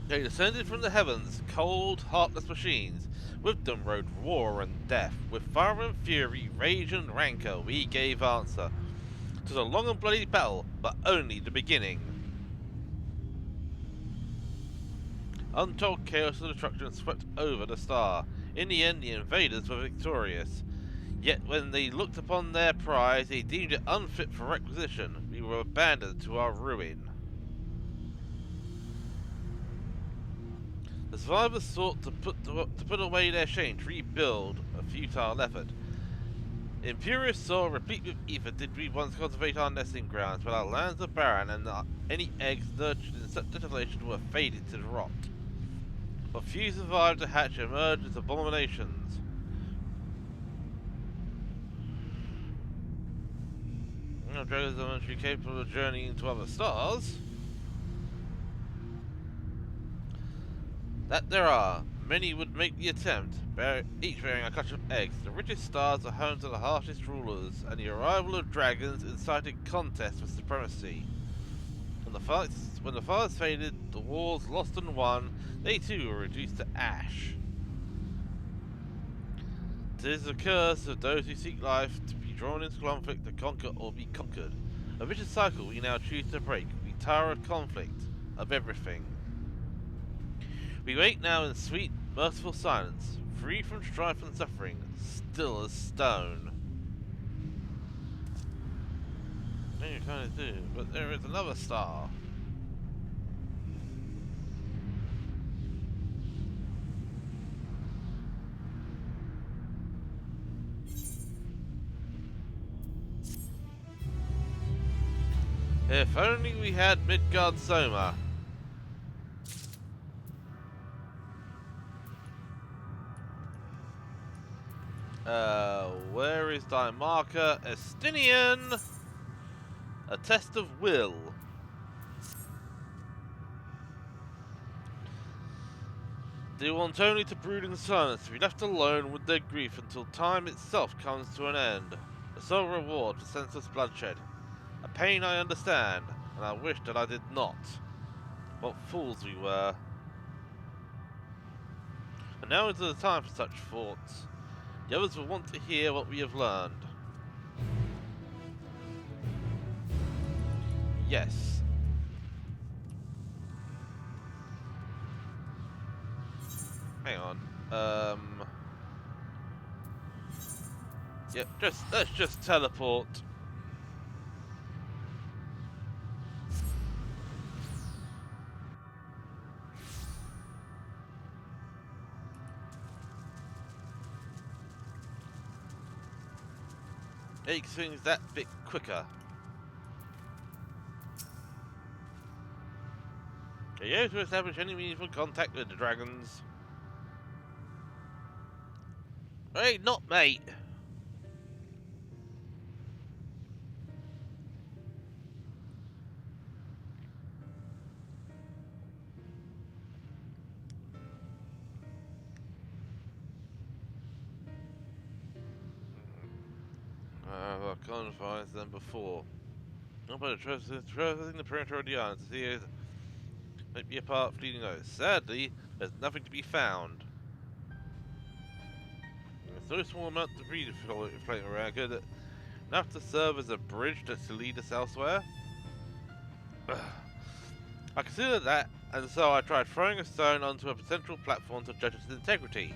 They descended from the heavens, cold, heartless machines. With them rode war and death. With fire and fury, rage and rancor, we gave answer. 'Twas a long and bloody battle, but only the beginning. Untold chaos and destruction swept over the star. In the end, the invaders were victorious. Yet when they looked upon their prize, they deemed it unfit for requisition. We were abandoned to our ruin. The survivors sought to put away their shame, to rebuild, a futile effort. Imperious soil, replete with ether, did we once cultivate our nesting grounds, but our lands are barren, and any eggs nurtured in such desolation were faded to rot. But few survived to hatch and emerge as abominations. Dragons are eventually capable of journeying to other stars. That there are. Many would make the attempt, each bearing a clutch of eggs. The richest stars are home to the harshest rulers, and the arrival of dragons incited contests for supremacy. When the fires faded, the wars lost and won, they too were reduced to ash. It is the curse of those who seek life, to be drawn into conflict, to conquer or be conquered. A vicious cycle we now choose to break. We tire of conflict, of everything. We wait now in sweet, merciful silence, free from strife and suffering, still as stone. I think you kind of do, but there is another star. If only we had Midgard Soma. Where is thy marker? Estinian! A test of will. They want only to brood in silence, to be left alone with their grief until time itself comes to an end. A sole reward for senseless bloodshed. A pain I understand, and I wish that I did not. What fools we were. And now is the time for such thoughts. The others will want to hear what we have learned. Yes. Hang on. Yep, let's just teleport. Makes things that bit quicker. Are you able to establish any meaningful contact with the dragons? Hey, not mate. I can't find them before. Not by traversing the perimeter of the island to see if might be a path leading out. Sadly, there's nothing to be found. There's no small amount of debris floating around, good enough to serve as a bridge to lead us elsewhere. I considered that, and so I tried throwing a stone onto a potential platform to judge its integrity.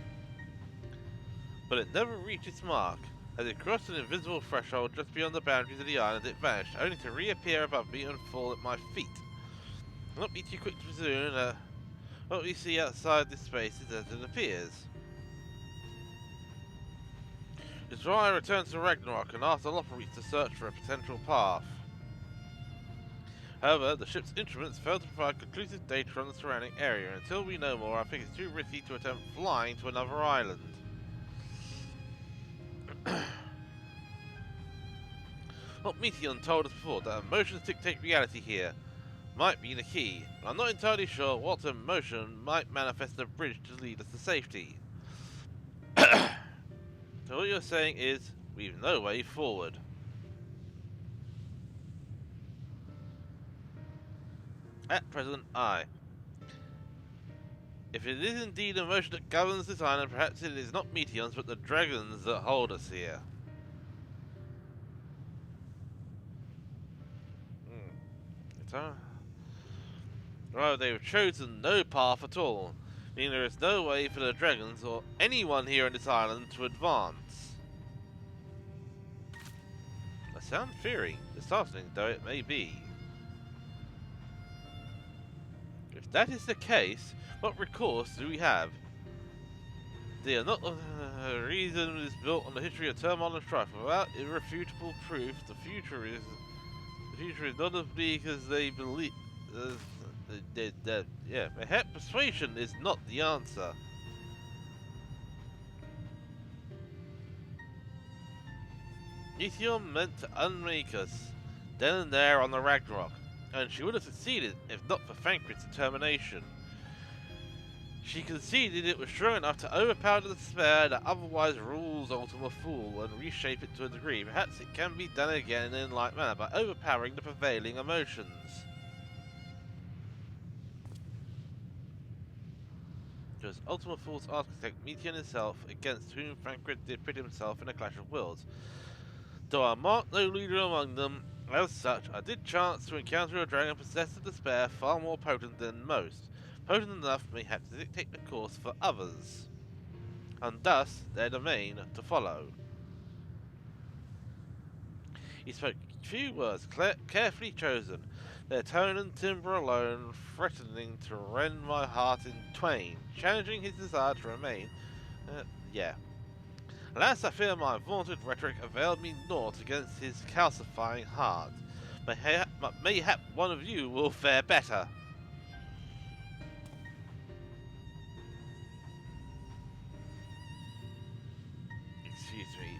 But it never reached its mark. As it crossed an invisible threshold just beyond the boundaries of the island, it vanished, only to reappear above me and fall at my feet. Not be too quick to presume that what we see outside this space is as it appears. It's why I returned to Ragnarok and asked the Loporetes to search for a potential path. However, the ship's instruments failed to provide conclusive data on the surrounding area. Until we know more, I think it's too risky to attempt flying to another island. What Meteon told us before, that emotions dictate reality here, might be the key. I'm not entirely sure what emotion might manifest a bridge to lead us to safety. So what you're saying is, we've no way forward. At present, aye. If it is indeed emotion that governs this island, perhaps it is not Meteons, but the dragons that hold us here. Right, they've chosen no path at all, meaning there is no way for the dragons or anyone here on this island to advance. A sound theory, disheartening though it may be. If that is the case, what recourse do we have? They are not the reason is built on the history of turmoil and strife. Without irrefutable proof, the future is not as bleak as they believe. Yeah, perhaps persuasion is not the answer. Meteor meant to unmake us, then and there on the Ragnarok, and she would have succeeded if not for Thancred's determination. She conceded it was strong enough to overpower the despair that otherwise rules Ultima Thule and reshape it to a degree. Perhaps it can be done again in like manner by overpowering the prevailing emotions. It was Ultima Thule's architect, Meteon himself, against whom Thancred did pit himself in a clash of wills. Though I marked no leader among them, as such, I did chance to encounter a dragon possessed of despair far more potent than most. Potent enough, mayhap, to dictate the course for others, and thus their domain to follow. He spoke few words, carefully chosen, their tone and timbre alone threatening to rend my heart in twain, challenging his desire to remain. Alas, I fear my vaunted rhetoric availed me naught against his calcifying heart. Mayhap one of you will fare better. Excuse me.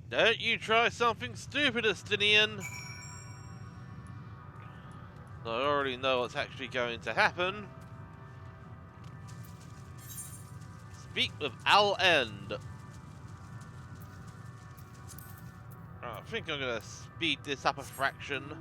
Don't you try something stupid, Estinian! I already know what's actually going to happen. Speak with Al End. I think I'm gonna speed this up a fraction.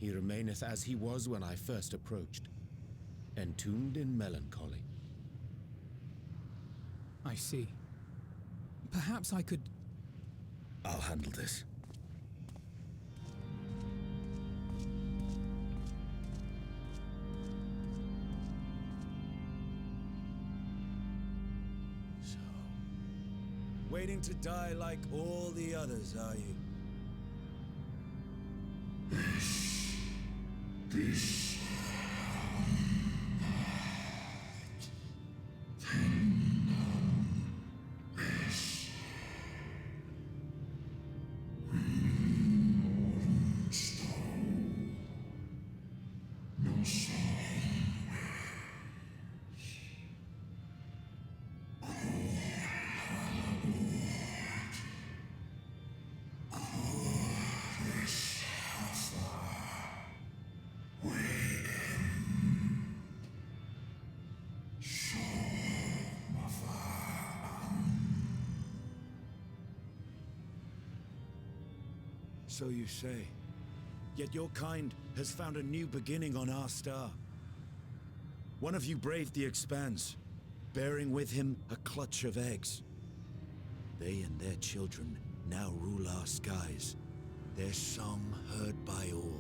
He remaineth as he was when I first approached, entombed in melancholy. I see. Perhaps I could... I'll handle this. So, waiting to die like all the others, are you? This. So you say. Yet your kind has found a new beginning on our star. One of you braved the Expanse, bearing with him a clutch of eggs. They and their children now rule our skies, their song heard by all.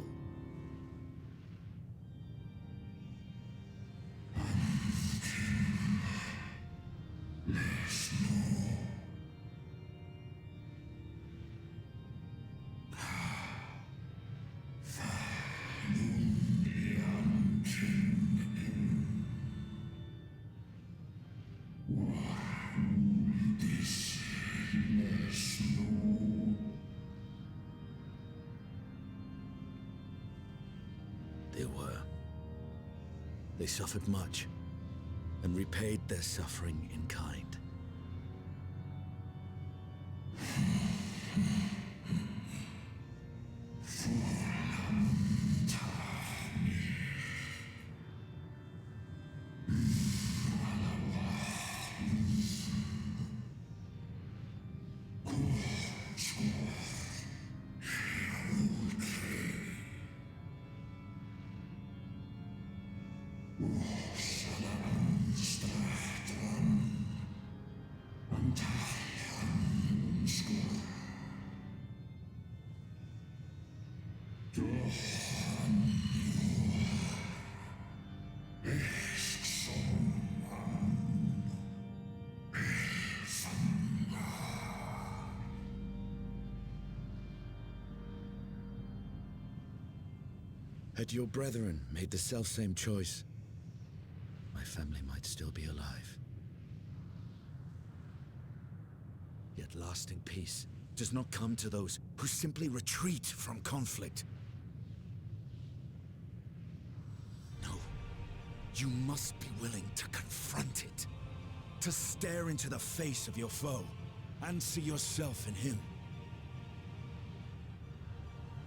They were. They suffered much, and repaid their suffering in kind. Had your brethren made the selfsame choice, my family might still be alive. Yet lasting peace does not come to those who simply retreat from conflict. No, you must be willing to confront it, to stare into the face of your foe, and see yourself in him.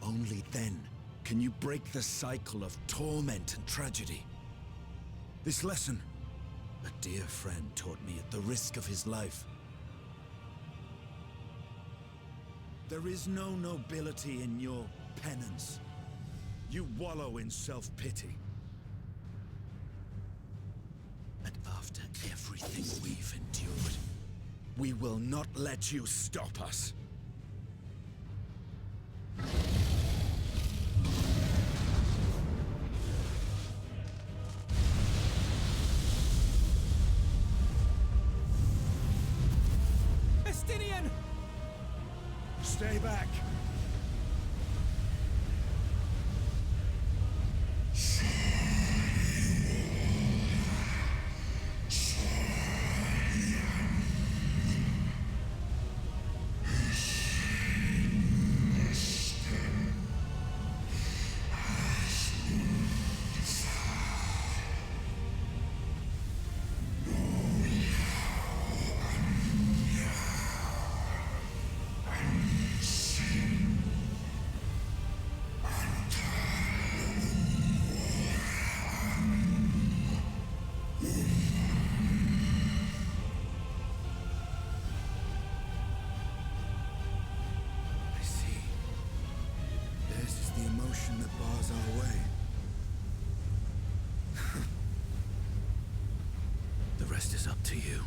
Only then can you break the cycle of torment and tragedy. This lesson, a dear friend taught me at the risk of his life. There is no nobility in your penance. You wallow in self-pity. And after everything we've endured, we will not let you stop us. Stay back! is up to you.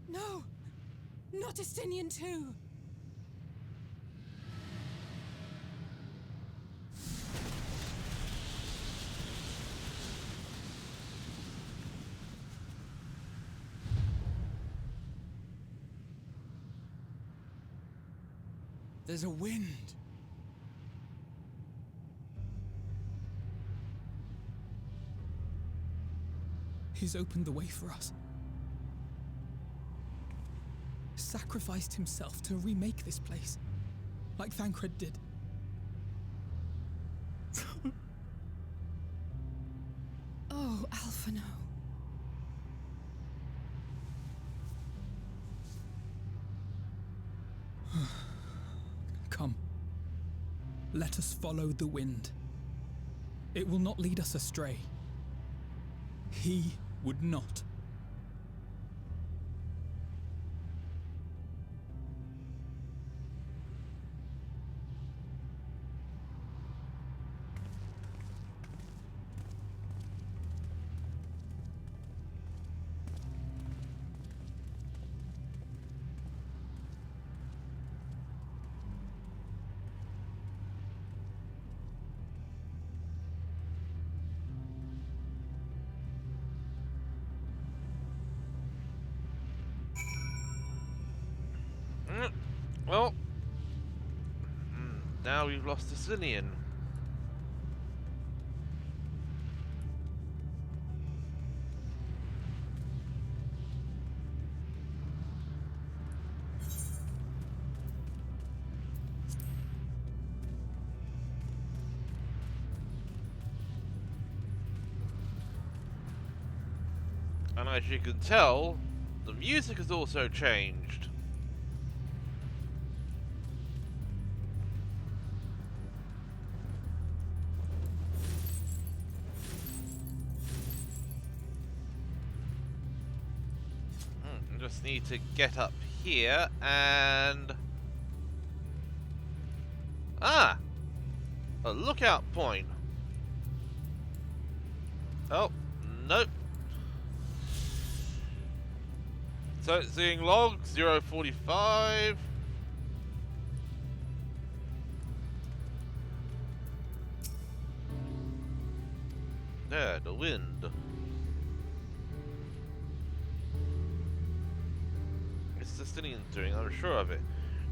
No! Not Estinian too! There's a wind. He's opened the way for us. Sacrificed himself to remake this place, like Thancred did. Oh, Alphino. Come. Let us follow the wind. It will not lead us astray. He would not. Well, now we've lost Estinian. And as you can tell, the music has also changed. Just need to get up here and... Ah! A lookout point. Oh, nope. Sightseeing log 045. There, the wind. It's Estinian doing, I'm sure of it.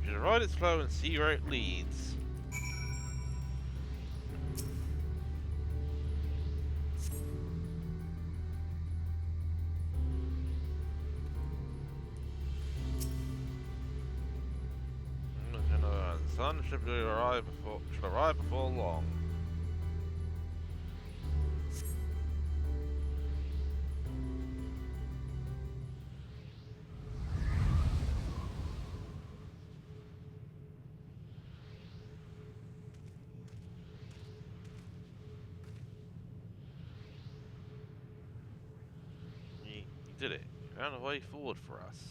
You should ride its flow and see where it leads. Sun should arrive before long. You did it. You found a way forward for us.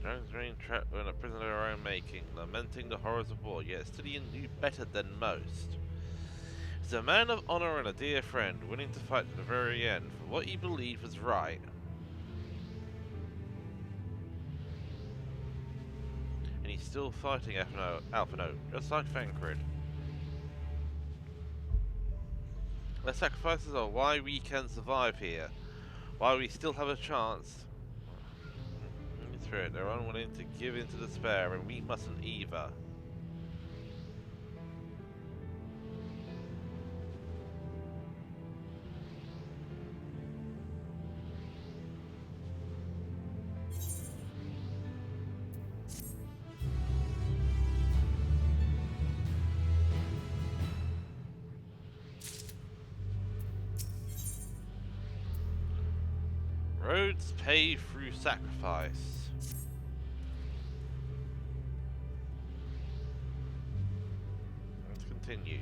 Dragons remain trapped in a prison of their own making, lamenting the horrors of war, yet Estinian knew better than most. He's a man of honor and a dear friend, willing to fight to the very end for what he believed was right. And he's still fighting Alphino, just like Thancred. Their sacrifices are why we can survive here, why we still have a chance. They're unwilling to give in to despair, and we mustn't either. Roads paved through sacrifice. Continue.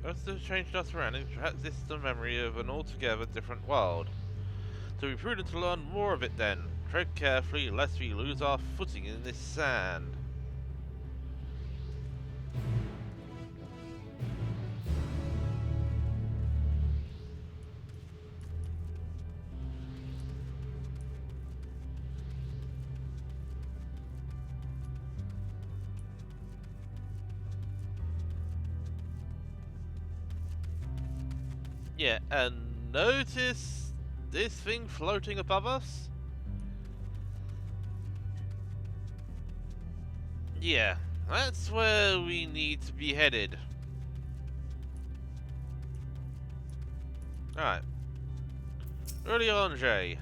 As the change our surroundings, perhaps this is the memory of an altogether different world. So be prudent to learn more of it then. Tread carefully, lest we lose our footing in this sand. Yeah, and notice this thing floating above us? Yeah, that's where we need to be headed. Alright. Early on, Jay.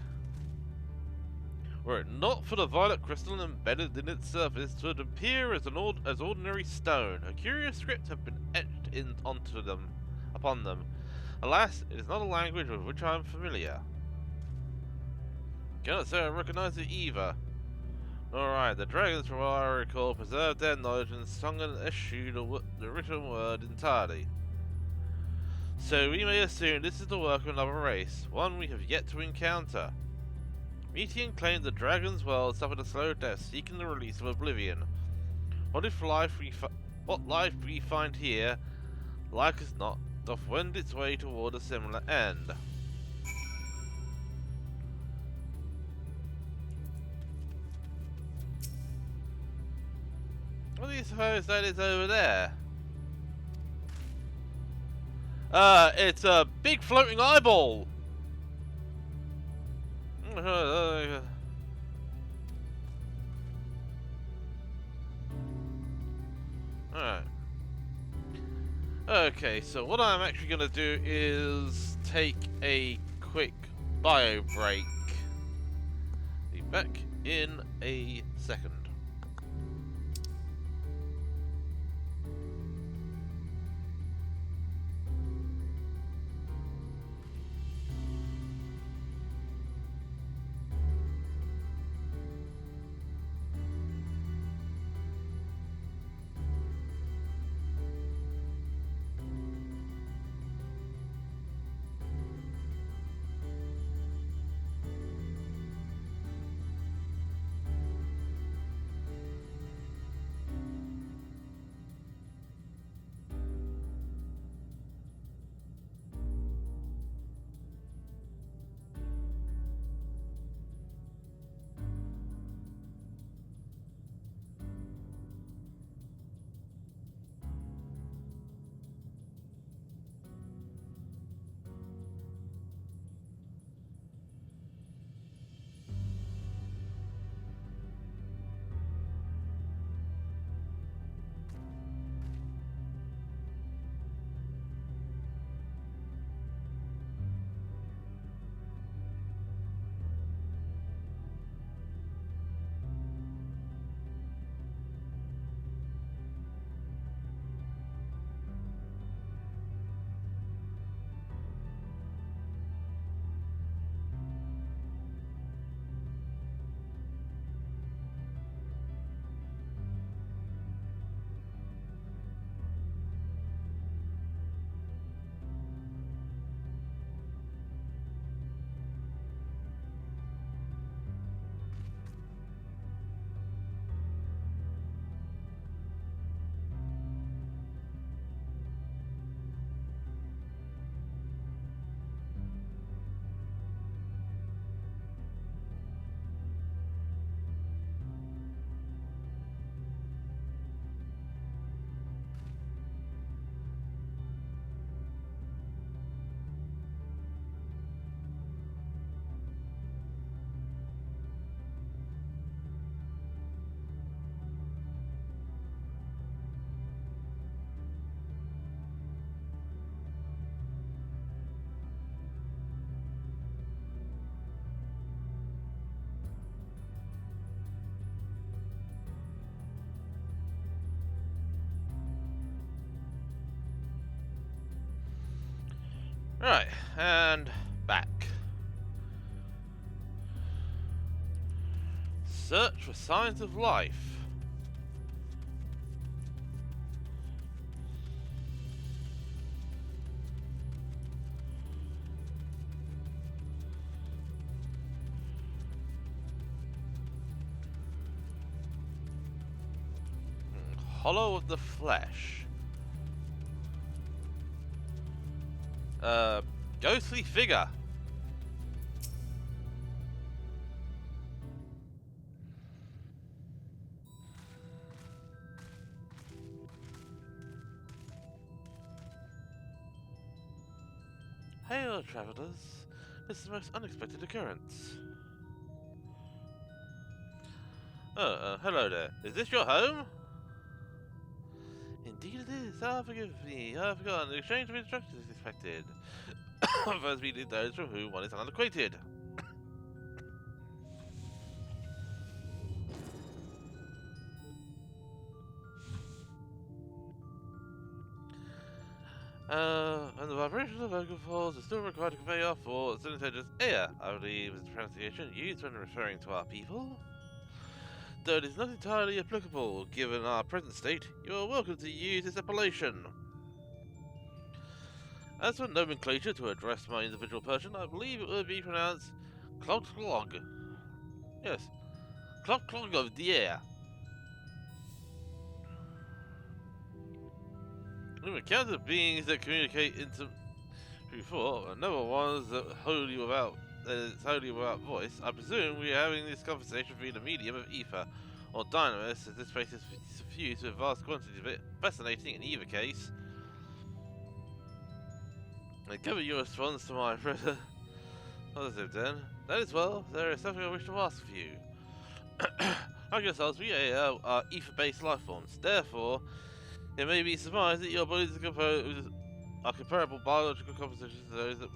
Were it not for the violet crystal embedded in its surface, it would appear as ordinary stone. A curious script have been etched upon them. Alas, it is not a language with which I am familiar. Cannot say I recognize it either. Alright, the dragons, from what I recall, preserved their knowledge and sung and eschewed the written word entirely. So we may assume this is the work of another race, one we have yet to encounter. Metean claimed the dragon's world suffered a slow death, seeking the release of oblivion. What life we find here, like as not, doth wend its way toward a similar end. What do you suppose that is over there? It's a big floating eyeball! Alright. Okay, so what I'm actually going to do is take a quick bio break. Be back in a second. Right, and back. Search for signs of life. Hollow of the Flesh. Ghostly figure. Hail, travelers. This is a most unexpected occurrence. Oh, hello there. Is this your home? Indeed it is. Ah, forgive me. I forgot. The exchange of instructions is expected. First meeting those from whom one is unacquainted. And the vibration of vocal folds is still required to convey our thoughts and intelligence. Air, I believe, is the pronunciation used when referring to our people. Though it is not entirely applicable given our present state, you are welcome to use this appellation. As for nomenclature to address my individual person, I believe it would be pronounced Clog. Yes, Clog of the air. We encounter beings that communicate through thought, and never ones that wholly without voice. I presume we are having this conversation via the medium of ether, or dynamis, as this space is suffused with vast quantities of it. Fascinating in either case. I gather your response to my prayer. Positive then. That is well, there is something I wish to ask of you. Like yourselves, we are ether-based life forms. Therefore, it may be surmised that your bodies are comparable biological compositions to those that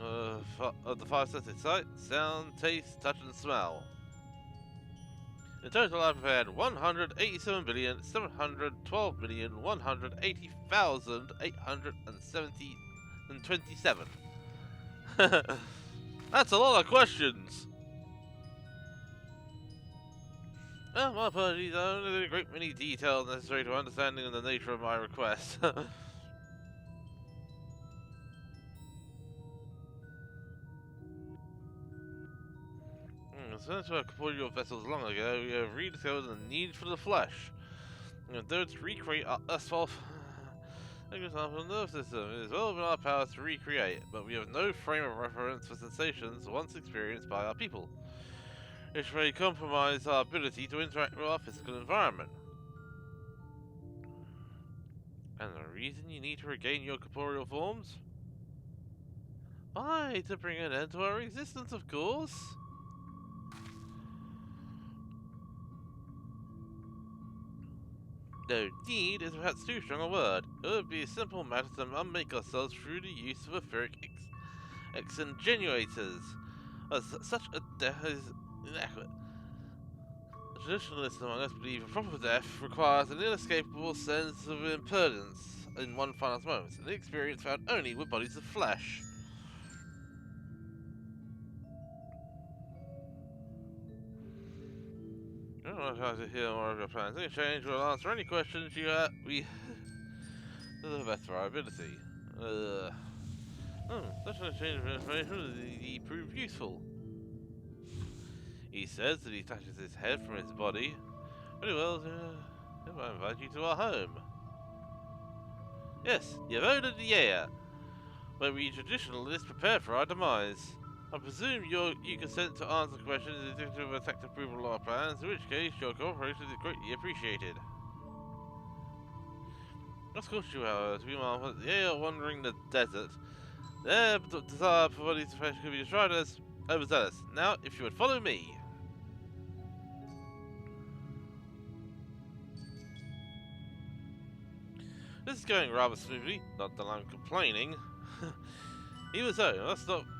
of the five senses: sight, sound, taste, touch, and smell. In total, I prepared 187,112,180,827. That's a lot of questions. Oh, my apologies, I only did a great many details necessary to understanding the nature of my request. Since we corporeal vessels long ago, we have rediscovered the need for the flesh. And though to recreate our asphalt, for example, nerve system, it is well within our power to recreate, but we have no frame of reference for sensations once experienced by our people, which may compromise our ability to interact with our physical environment. And the reason you need to regain your corporeal forms? Why, to bring an end to our existence, of course. No, need is perhaps too strong a word. It would be a simple matter to unmake ourselves through the use of etheric extenuators. As such a death is inadequate. The traditionalists among us believe a proper death requires an inescapable sense of impermanence in one finite moment, an experience found only with bodies of flesh. I don't want to try to hear more of your plans. In exchange, we'll answer any questions you have. To the best of our ability. Such an exchange of information will prove useful. He says that he touches his head from his body. Very well, I invite you to our home. Yes, the abode of the air, where we traditionalists prepare for our demise. I presume you consent to answer questions indicative of attack approval of our plans, in which case your cooperation is greatly appreciated. Of course you have, meanwhile, the air wandering the desert. Their desire for bodies of flesh could be described as overzealous. Now, if you would follow me. This is going rather smoothly, not that I'm complaining. Even so,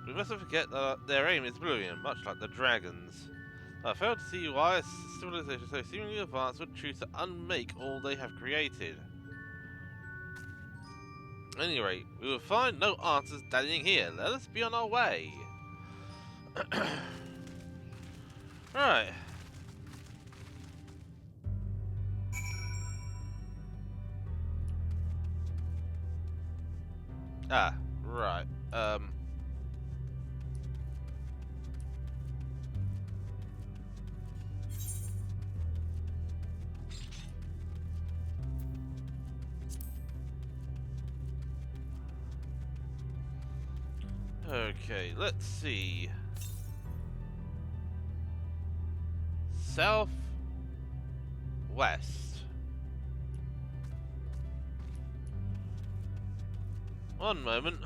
we must not forget that their aim is brilliant, much like the dragons. I fail to see why a civilization so seemingly advanced would choose to unmake all they have created. At any rate, we will find no answers dallying here. Let us be on our way. Right. Ah, right. Okay, let's see. South west. One moment.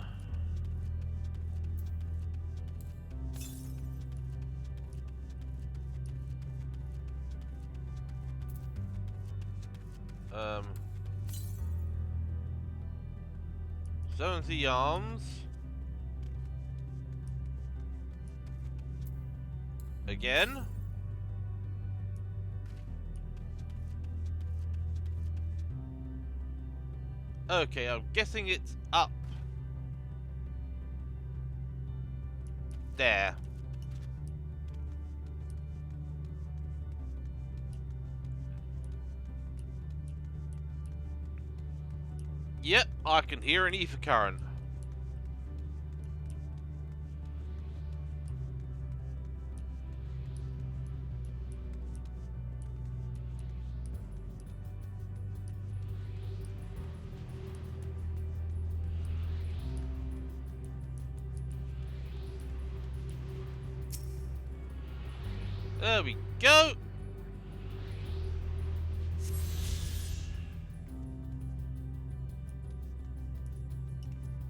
Um 70 arms. Again? Okay, I'm guessing it's up there. Yep, I can hear an ether current. There we go.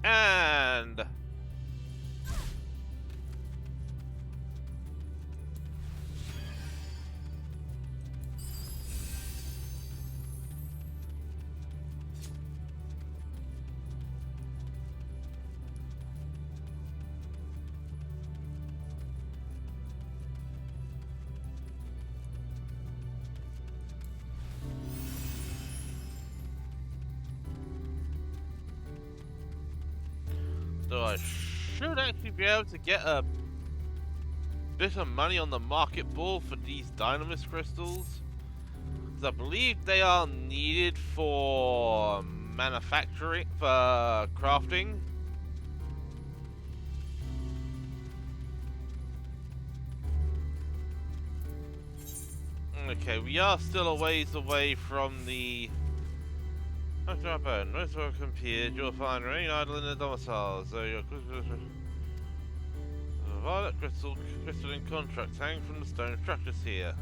And so I should actually be able to get a bit of money on the market ball for these dynamis crystals, because I believe they are needed for manufacturing, for crafting. Okay, we are still a ways away from the most welcome peers. You'll find rain idle in the domicile, so your violet crystalline contracts hang from the stone structures here.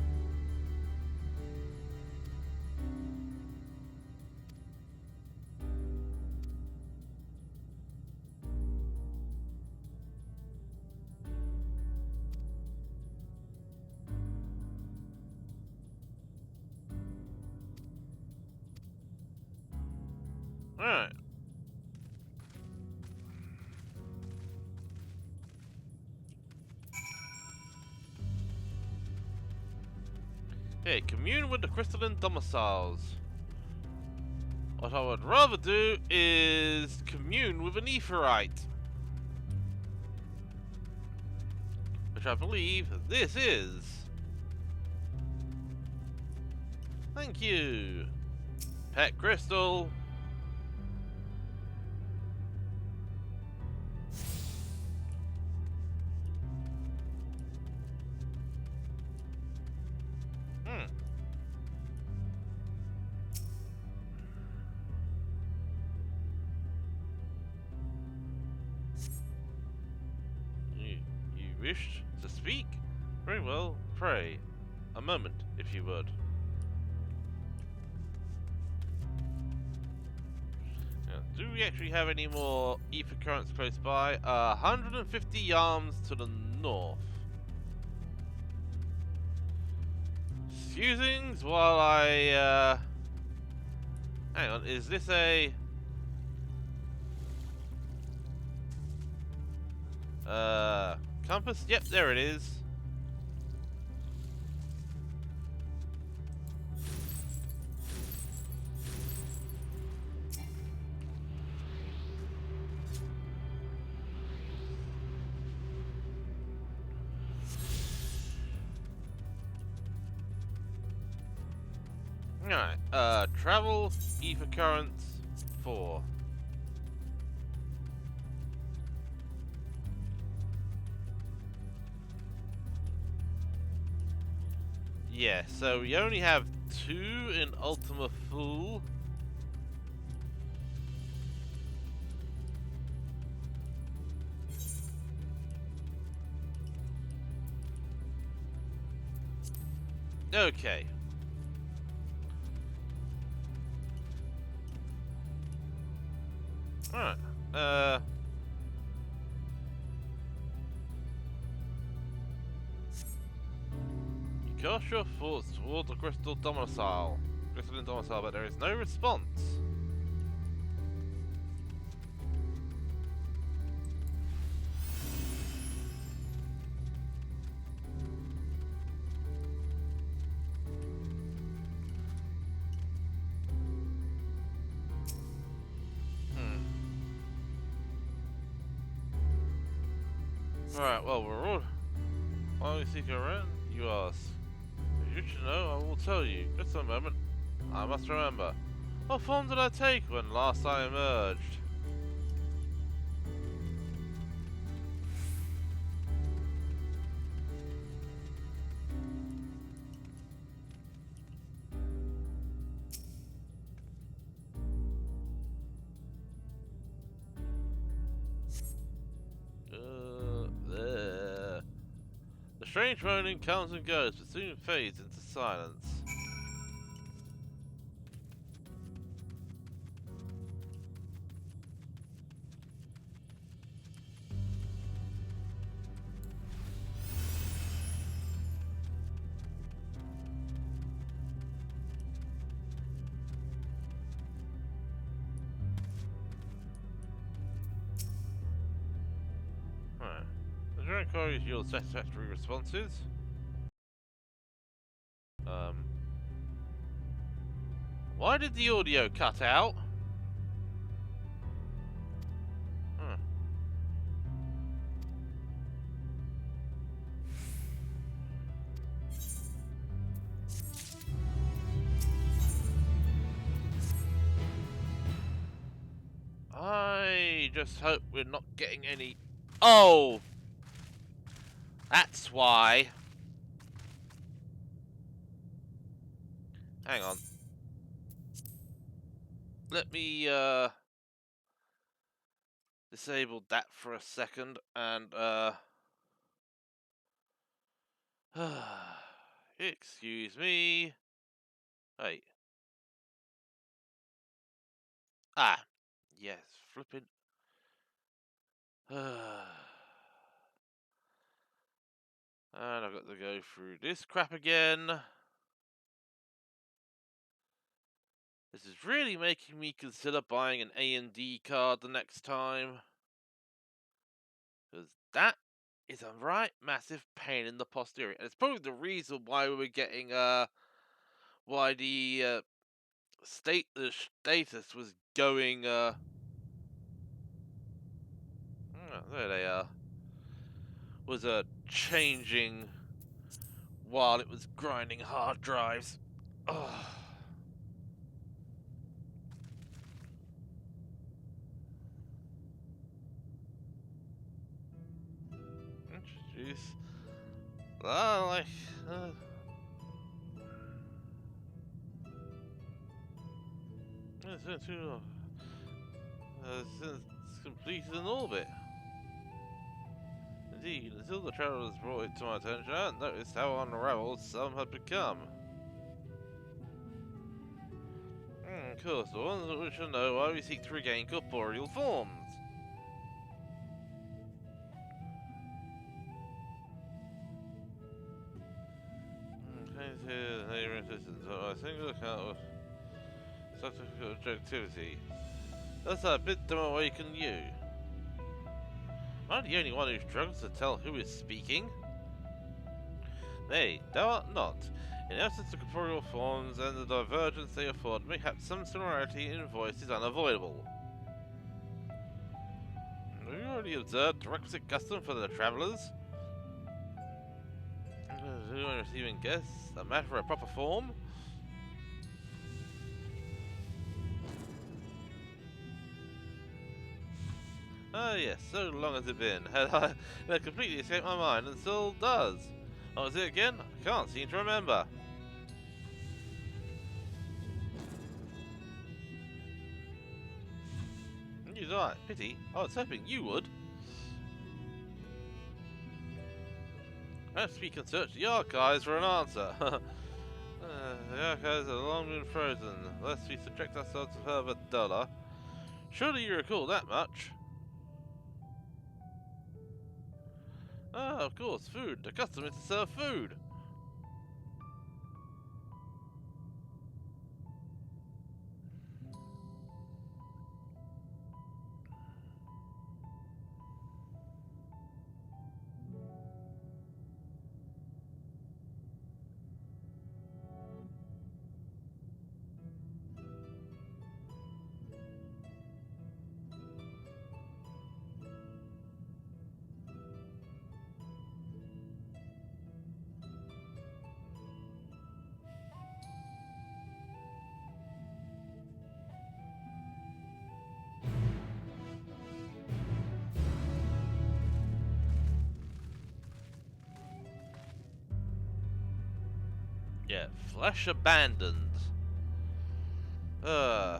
Alright. Hey, commune with the crystalline domiciles. What I would rather do is commune with an etherite, which I believe this is. Thank you. Pet crystal. You wished to speak? Very well, pray. A moment, if you would. Now, do we actually have any more ether currents close by? 150 yards to the north. Excusing while I, hang on, is this a... compass? Yep, there it is. Alright, travel, ether currents, 4. Yeah, so we only have 2 in Ultima Fool. Okay. Alright. You cast your thoughts toward the crystalline domicile, but there is no response. Right, well, we're all... While we seek around, you ask. If you should know, I will tell you. Just a moment. I must remember. What form did I take when last I emerged? The strange moaning comes and goes, but soon fades into silence. Right. The drone queries yield satisfactory responses. Why did the audio cut out? I just hope we're not getting any... Oh! That's why. Hang on. Let me, disable that for a second, and, excuse me. Wait. Ah. Yes, flipping. And I've got to go through this crap again. This is really making me consider buying an A&D card the next time. Because that is a right massive pain in the posterior. And it's probably the reason why we were getting, why the, status was going, oh, there they are. Was, changing while it was grinding hard drives. Ugh. Jeez. Like, it's completed in orbit. Indeed, until the travelers brought it to my attention, I hadn't noticed how unraveled some had become. Of course, the ones that we shall know why we seek to regain corporeal forms. Neighboring systems are a single account of such objectivity. That's a bit to awaken you. Am I the only one who struggles to tell who is speaking? Nay, thou art not. In essence, of corporeal forms and the divergence they afford, mayhap some similarity in voice is unavoidable. Have you already observed the requisite custom for the travellers? When receiving guests, a matter for a proper form? Ah yes, so long has it been. Had completely escaped my mind and still does. What was it again? I can't seem to remember. You're right, pity. I was hoping you would. Perhaps we can search the archives for an answer. The archives have long been frozen, lest we subject ourselves to further dollar. Surely you recall that much? Ah, of course, food. The custom is to serve food. Yeah, flesh abandoned. Ah.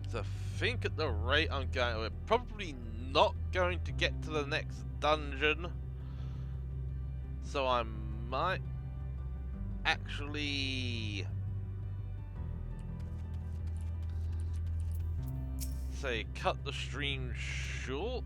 So I think at the rate I'm going, we're probably not going to get to the next dungeon. So I might actually say cut the stream short.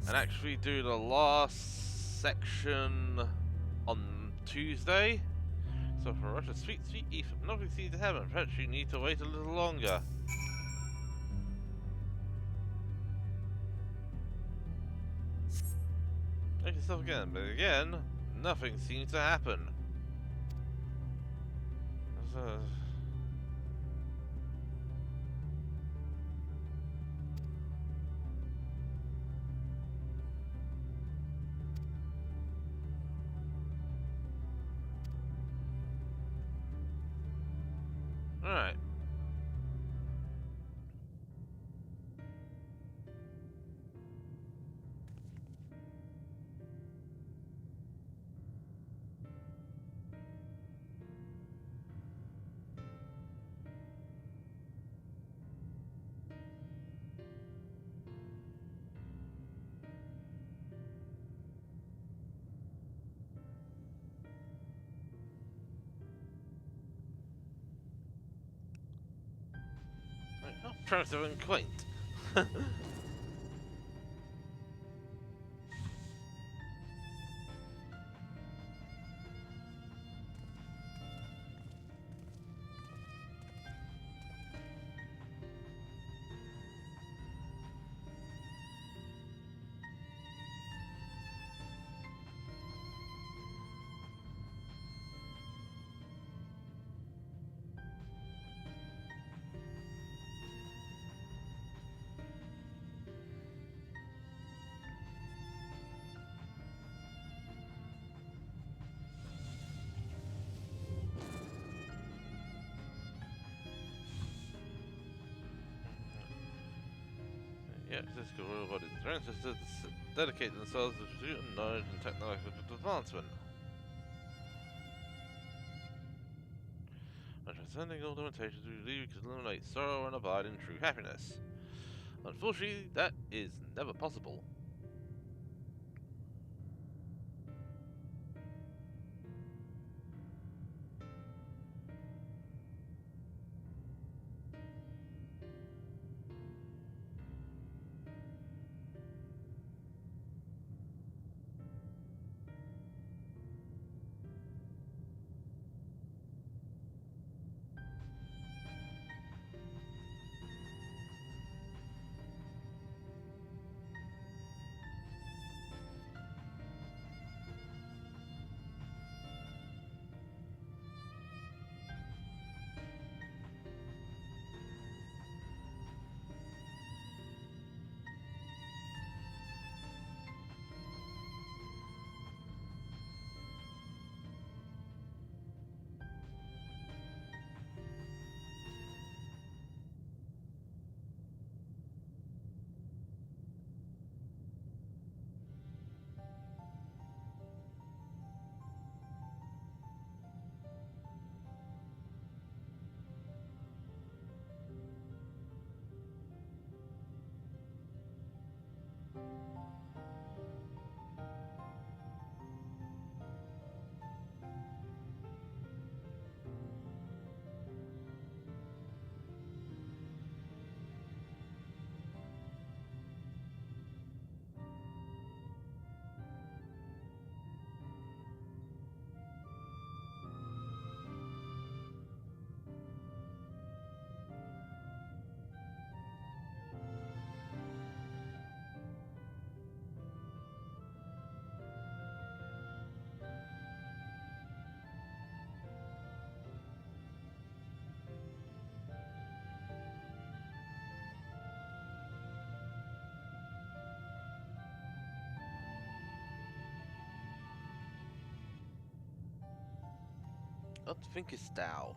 And actually do the last section on Tuesday. So for Russia, sweet Ethan, nothing seems to happen. Perhaps you need to wait a little longer. Make yourself again, but again, nothing seems to happen. Alright. How primitive and quaint. Yeah, physical royal bodies. Their ancestors dedicate themselves to pursuit of knowledge and technological advancement. By transcending all limitations, we believe we can eliminate sorrow and abide in true happiness. Unfortunately, that is never possible. I think it's Tao.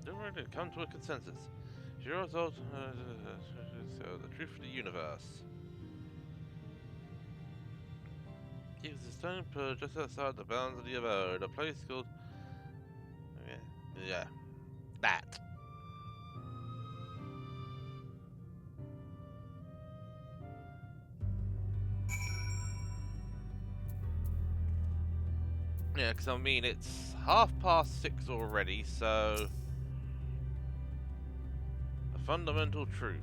Don't worry, come to a consensus. Zero thought, the truth of the universe. Keeps the stone pillar just outside the bounds of the abode, a place called... Yeah, that. Yeah, because I mean, it's 6:30 already, so... A fundamental truth.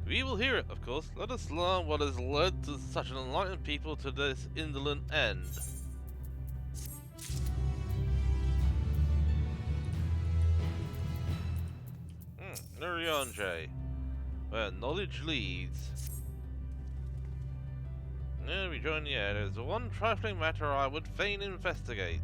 We will hear it, of course. Let us learn what has led to such an enlightened people to this indolent end. Nurionje, where knowledge leads. Now we join the air. There's one trifling matter I would fain investigate.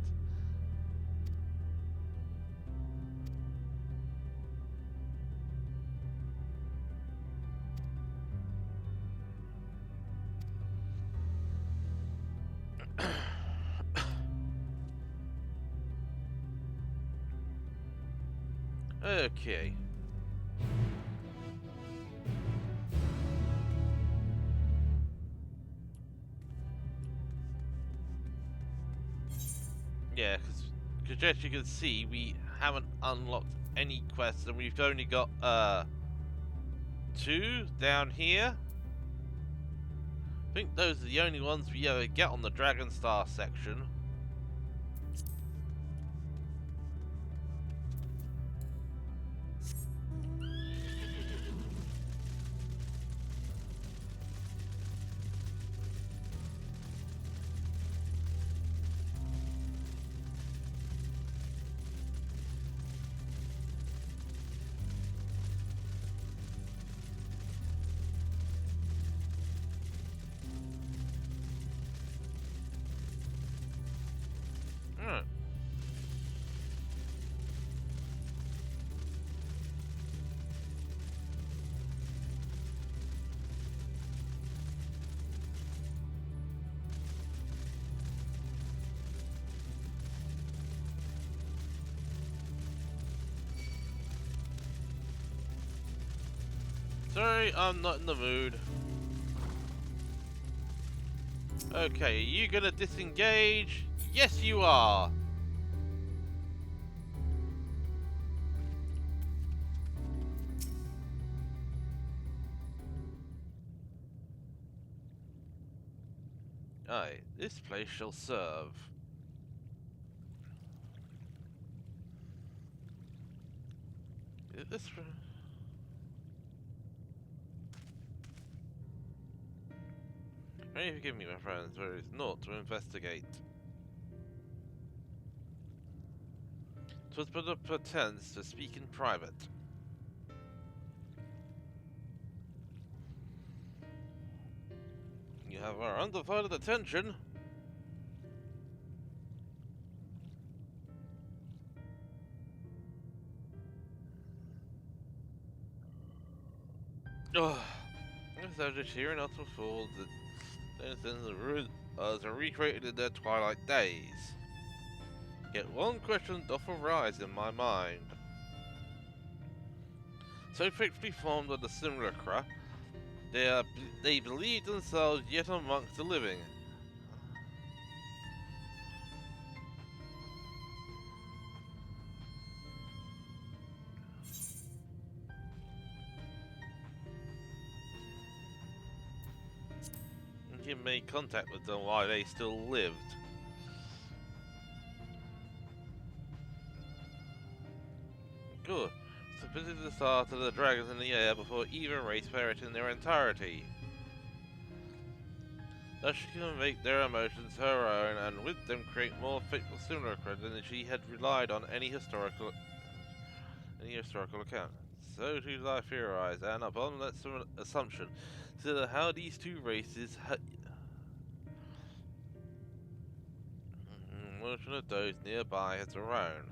Okay. Yeah, because as you can see, we haven't unlocked any quests, and we've only got 2 down here. I think those are the only ones we ever get on the Dragon Star section. Sorry, I'm not in the mood. Okay, are you gonna disengage? Yes, you are! Aye, this place shall serve. Is this... May you forgive me, my friends, there is naught to investigate. 'Twas but a pretense to speak in private. You have our undivided attention. Oh, I was just hearing out of fools that are recreated in their twilight days. Yet one question doth arise in my mind. So fixedly formed are the simulacra, they believe themselves yet amongst the living. And he made contact with them while they still lived. Good. So visit the start of the dragons in the air before either race perish in their entirety. Thus she can make their emotions her own, and with them create more fateful simulacra than she had relied on any historical account. So do I theorize, and upon that assumption, consider how these two races emotion of those nearby as her own.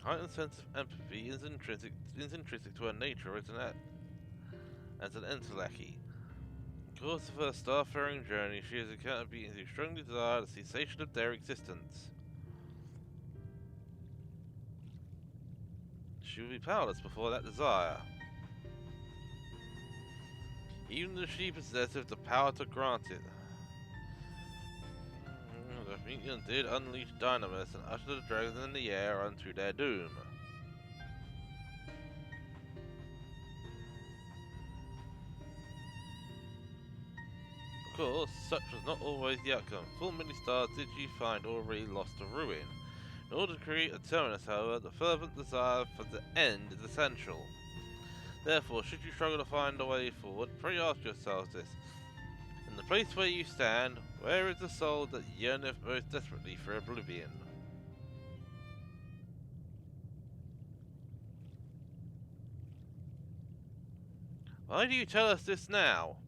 Heightened sense of empathy is intrinsic to her nature as an Endwalker. In the course of her starfaring journey, she has encountered beings who strongly desire the cessation of their existence. She will be powerless before that desire, even if she possesses the power to grant it. The Promethean did unleash dynamis and usher the dragons in the air unto their doom. Of course, such was not always the outcome. Full many stars did she find already lost to ruin. In order to create a terminus, however, the fervent desire for the end is essential. Therefore, should you struggle to find a way forward, pray ask yourselves this. In the place where you stand, where is the soul that yearneth most desperately for oblivion? Why do you tell us this now?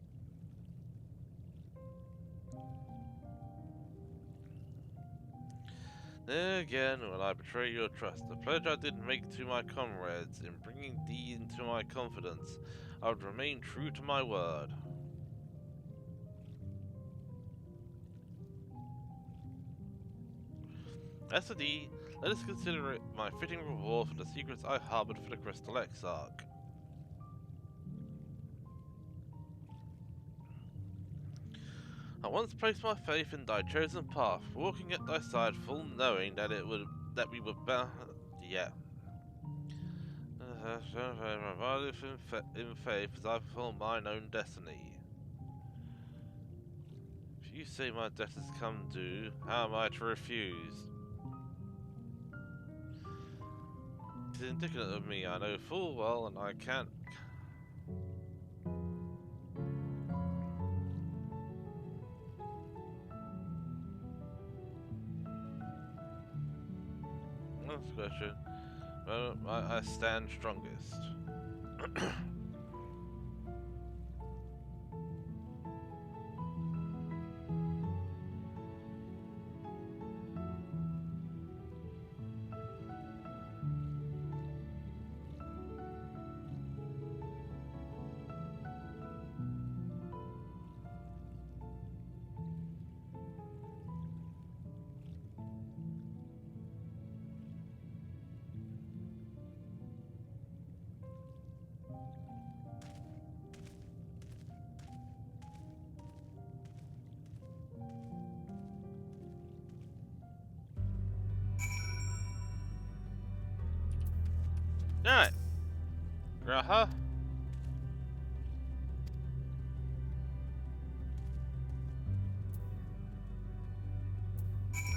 There again will I betray your trust. The pledge I did make to my comrades in bringing thee into my confidence, I would remain true to my word. As for thee, let us consider it my fitting reward for the secrets I harbored for the Crystal Exarch. I once placed my faith in thy chosen path, walking at thy side, full knowing that we were bound. Yeah. In faith as I fulfill mine own destiny. If you say my death has come due, how am I to refuse? It is indicative of me, I know full well, and I can't. Next question. Well, I stand strongest. Alright. Graha.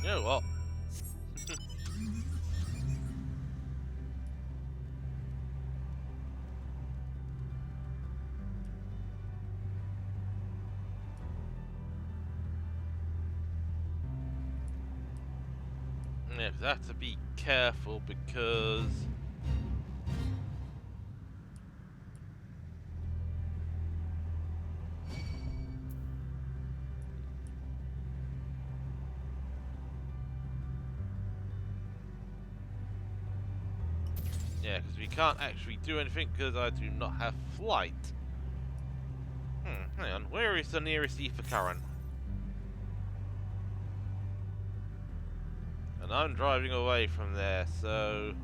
You know what? Yeah, 'cause I have to be careful because we can't actually do anything because I do not have flight. Hang on, where is the nearest ether current? And I'm driving away from there, so...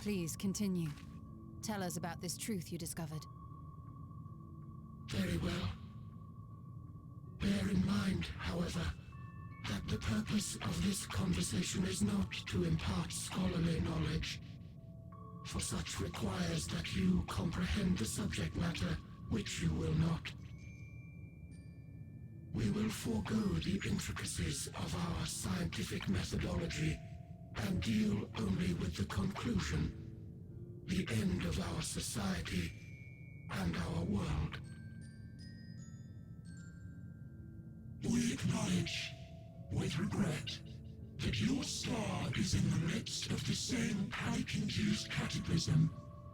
Please continue. Tell us about this truth you discovered. Very well. Bear in mind, however, that the purpose of this conversation is not to impart scholarly knowledge, for such requires that you comprehend the subject matter, which you will not. we will forego the intricacies of our scientific methodology and deal only with the conclusion, the end of our society and our world. We acknowledge, with regret, that your star is in the midst of the same panic-induced cataclysm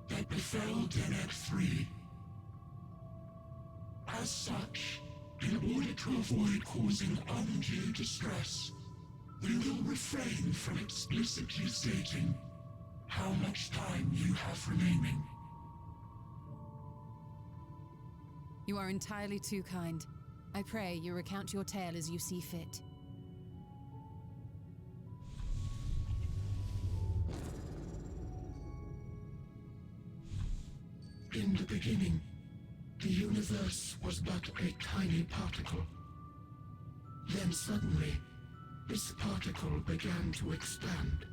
that befell Deneb 3. As such, in order to avoid causing undue distress, we will refrain from explicitly stating how much time you have remaining. You are entirely too kind. I pray you recount your tale as you see fit. In the beginning, the universe was but a tiny particle. Then suddenly, this particle began to expand.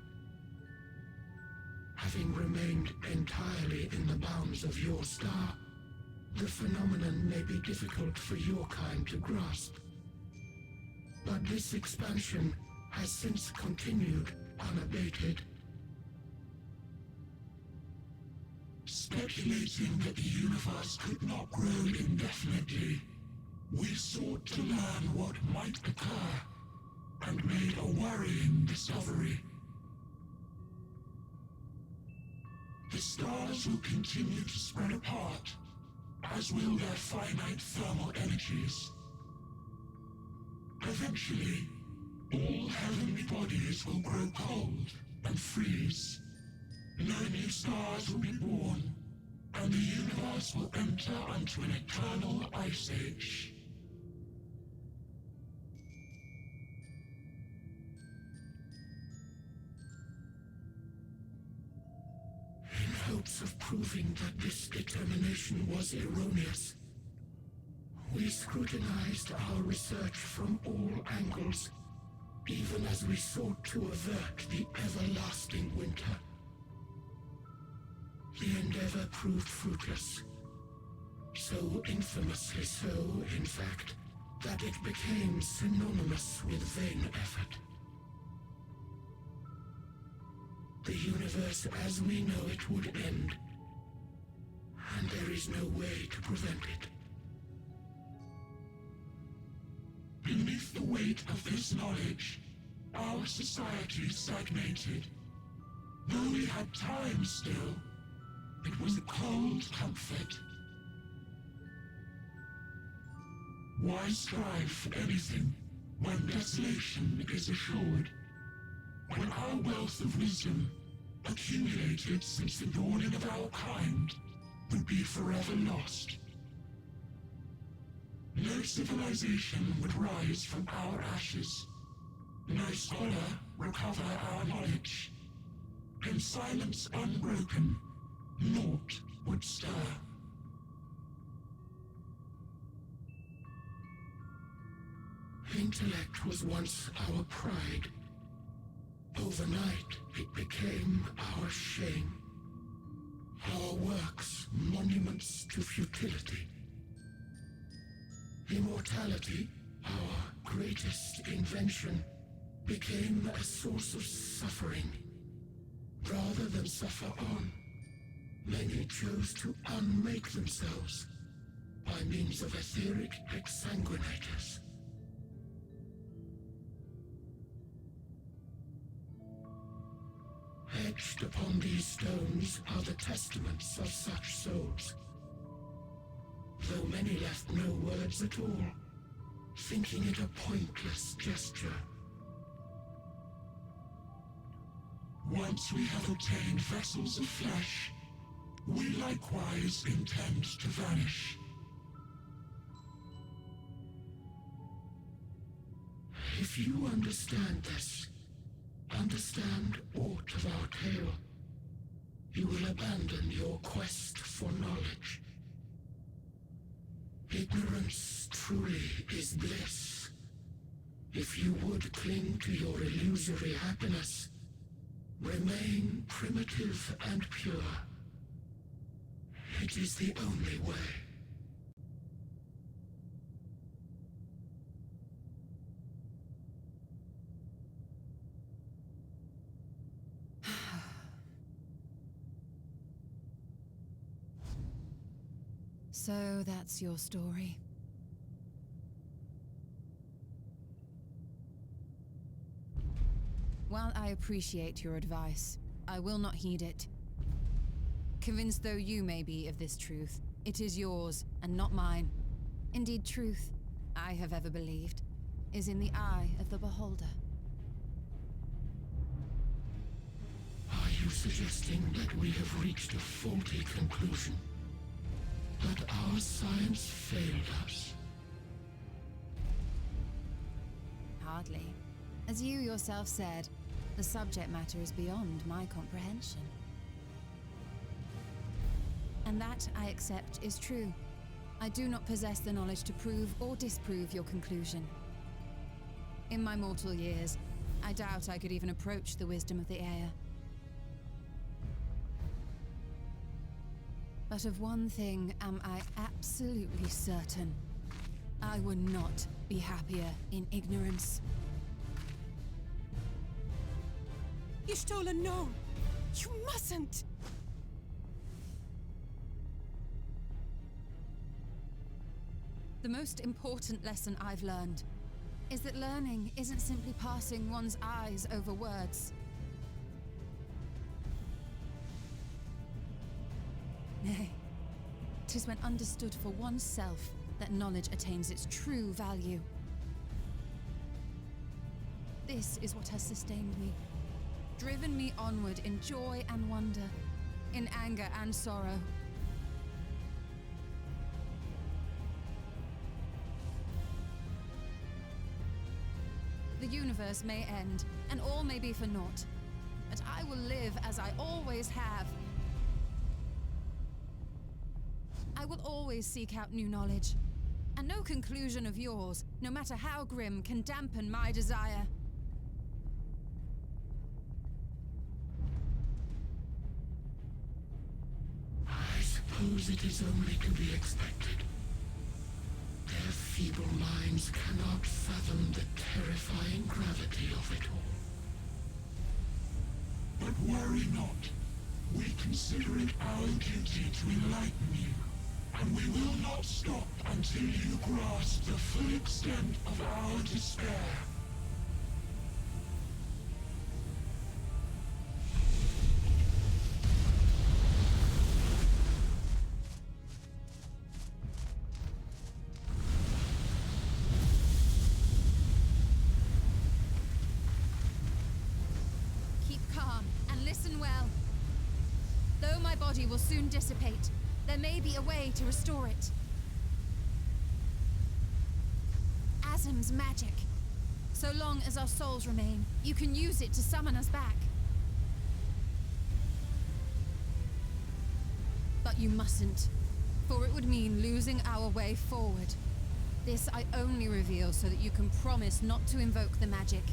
Having remained entirely in the bounds of your star, the phenomenon may be difficult for your kind to grasp. But this expansion has since continued unabated. Speculating that the universe could not grow indefinitely, we sought to learn what might occur, and made a worrying discovery. The stars will continue to spread apart, as will their finite thermal energies. Eventually, all heavenly bodies will grow cold and freeze. No new stars will be born, and the universe will enter into an eternal ice age. In hopes of proving that this determination was erroneous, we scrutinized our research from all angles, even as we sought to avert the everlasting winter. The endeavor proved fruitless. So infamously so, in fact, that it became synonymous with vain effort. The universe as we know it would end, and there is no way to prevent it. Beneath the weight of this knowledge, our society stagnated. Though we had time still, it was a cold comfort. Why strive for anything when desolation is assured? When our wealth of wisdom, accumulated since the dawning of our kind, would be forever lost. No civilization would rise from our ashes. No scholar recover our knowledge. In silence unbroken, naught would stir. Intellect was once our pride. Overnight, it became our shame. Our works, monuments to futility. Immortality, our greatest invention, became a source of suffering. Rather than suffer on, many chose to unmake themselves by means of etheric exsanguinators. Etched upon these stones are the testaments of such souls. Though many left no words at all, thinking it a pointless gesture. Once we have obtained vessels of flesh, we likewise intend to vanish. If you understand this, understand aught of our tale, you will abandon your quest for knowledge. Ignorance truly is bliss. If you would cling to your illusory happiness, remain primitive and pure. It is the only way. So that's your story. While I appreciate your advice, I will not heed it. Convinced though you may be of this truth, it is yours and not mine. Indeed, truth, I have ever believed, is in the eye of the beholder. Are you suggesting that we have reached a faulty conclusion? That our science failed us? Hardly. As you yourself said, the subject matter is beyond my comprehension. And that, I accept, is true. I do not possess the knowledge to prove or disprove your conclusion. In my mortal years, I doubt I could even approach the wisdom of the Air. But of one thing am I absolutely certain. I would not be happier in ignorance. Y'shtola, no! You mustn't! The most important lesson I've learned is that learning isn't simply passing one's eyes over words. Nay, 'tis when understood for oneself that knowledge attains its true value. This is what has sustained me, driven me onward in joy and wonder, in anger and sorrow. The universe may end, and all may be for naught, but I will live as I always have. I will always seek out new knowledge, and no conclusion of yours, no matter how grim, can dampen my desire. I suppose it is only to be expected. Their feeble minds cannot fathom the terrifying gravity of it all. But worry not. We consider it our duty to enlighten you, and we will not stop until you grasp the full extent of our despair. Will soon dissipate. There may be a way to restore it. Azim's magic. So long as our souls remain, you can use it to summon us back. But you mustn't, for it would mean losing our way forward. This I only reveal so that you can promise not to invoke the magic.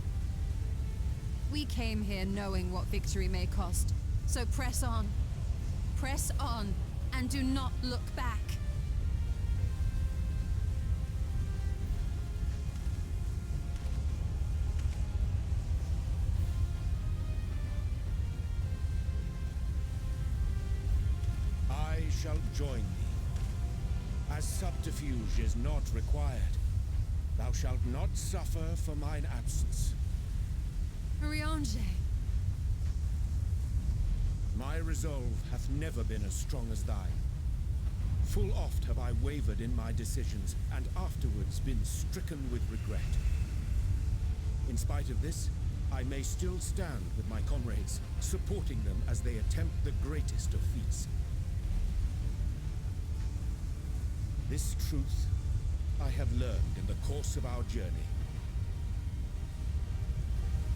We came here knowing what victory may cost, so press on. Press on, and do not look back. I shall join thee. As subterfuge is not required, thou shalt not suffer for mine absence. Riange. My resolve hath never been as strong as thine. Full oft have I wavered in my decisions, and afterwards been stricken with regret. In spite of this, I may still stand with my comrades, supporting them as they attempt the greatest of feats. This truth I have learned in the course of our journey.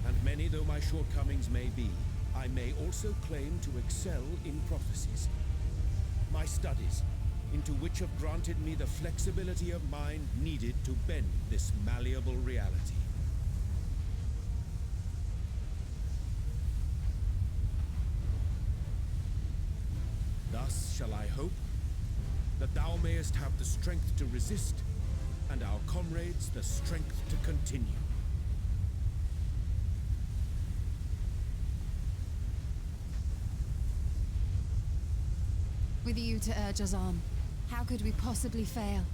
And many though my shortcomings may be, I may also claim to excel in prophecies. My studies, into which have granted me the flexibility of mind needed to bend this malleable reality. Thus shall I hope that thou mayest have the strength to resist, and our comrades the strength to continue. With you to urge us on, How could we possibly fail?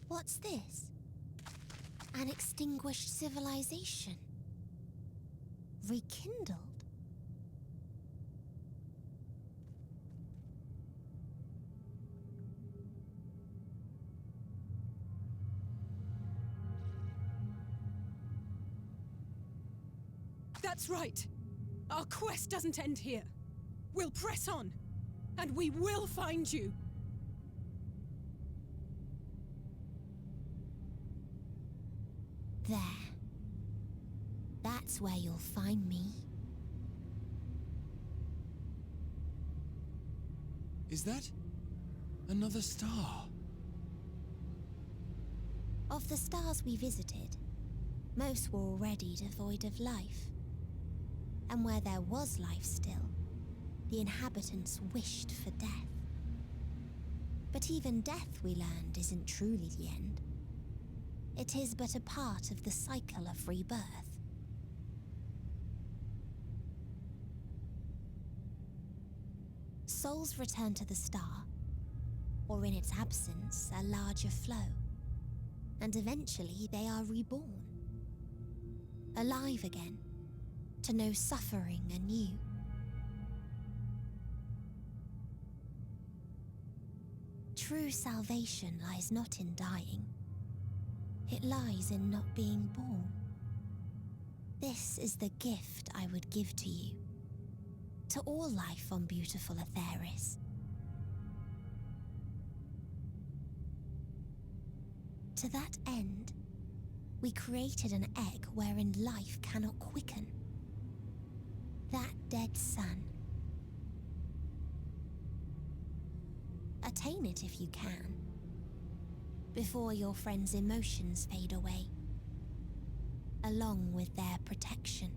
What's this? An extinguished civilization. Rekindled? That's right. Our quest doesn't end here. We'll press on, and we will find you. There. That's where you'll find me. Is that another star? Of the stars we visited, most were already devoid of life. And where there was life still, the inhabitants wished for death. But even death, we learned, isn't truly the end. It is but a part of the cycle of rebirth. Souls return to the star, or in its absence, a larger flow. And eventually they are reborn. Alive again, to know suffering anew. True salvation lies not in dying. It lies in not being born. This is the gift I would give to you. To all life on beautiful Atheris. To that end, we created an egg wherein life cannot quicken. That dead sun. Attain it if you can, before your friends' emotions fade away, along with their protection.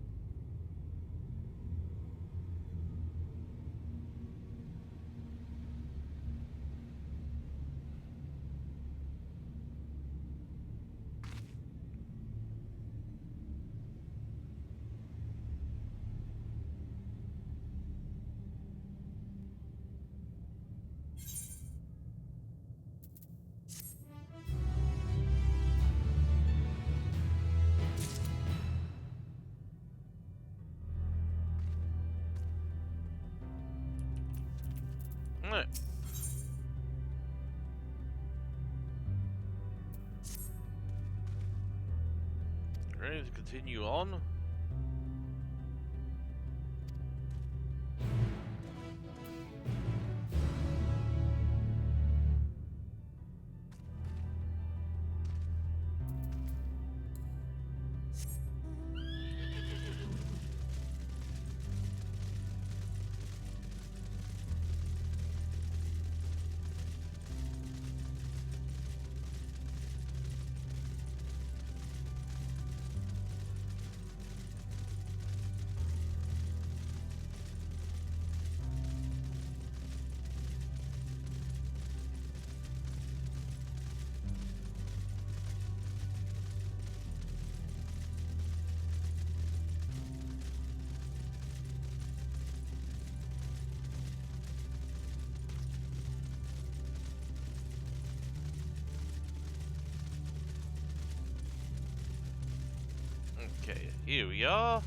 Right. Ready to continue on? Okay, here we are.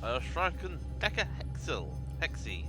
Shrunken Hexy.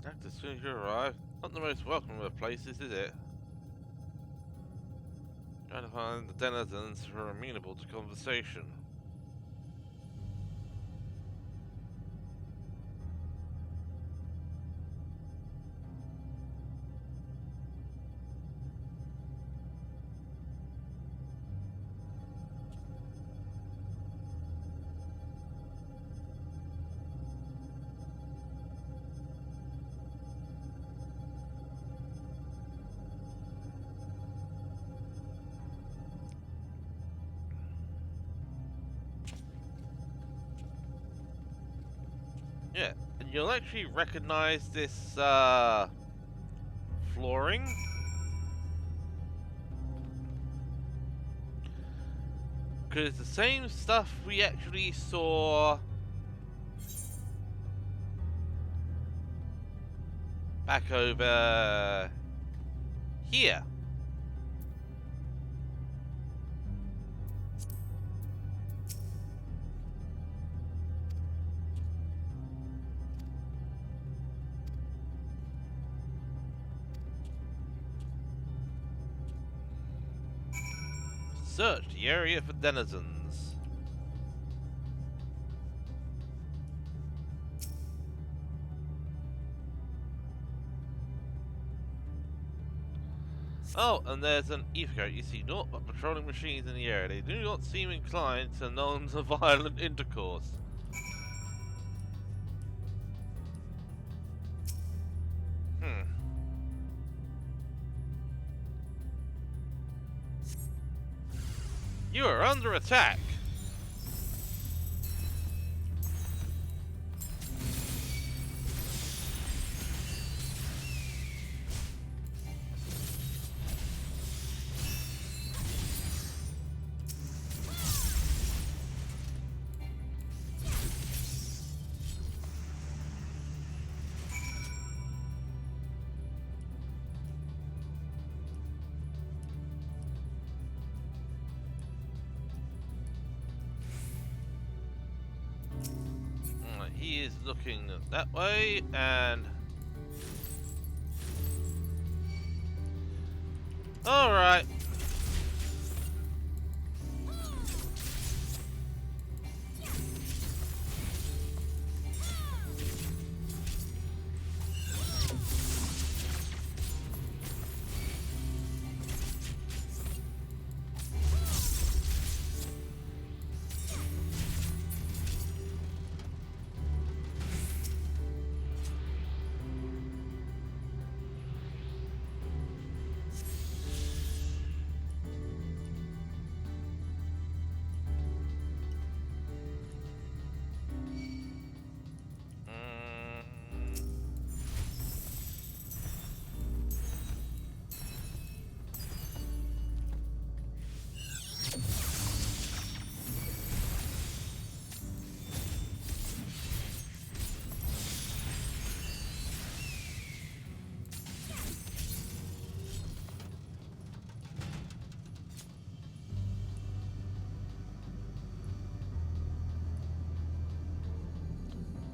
And as soon as you arrive, not the most welcome of places, is it? Trying to find the denizens who are amenable to conversation. Yeah, and you'll actually recognize this flooring. Because it's the same stuff we actually saw back over here. Search the area for denizens. Oh, and there's an ether. You see naught but patrolling machines in the area. They do not seem inclined to non-violent intercourse. You are under attack. He is looking that way, and all right.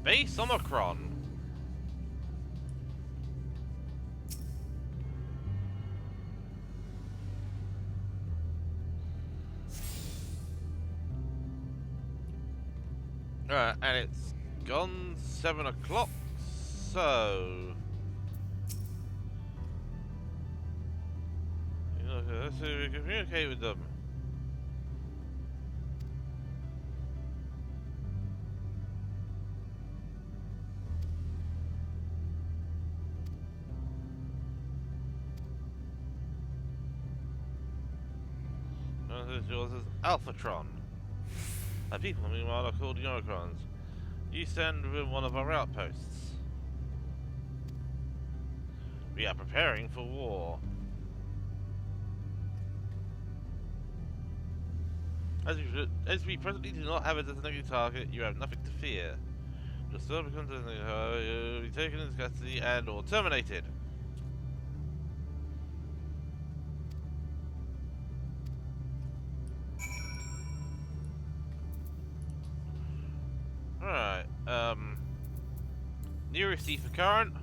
Base Omicron. Alright, and it's gone 7 o'clock, so... Let's see if we can communicate with them. Yours is Alphatron. Our people, meanwhile, are called Unicrons. You stand within one of our outposts. We are preparing for war. As we presently do not have a designated target, you have nothing to fear. Your star becomes designated, however, you will be taken into custody and or terminated. Alright, nearest ether current,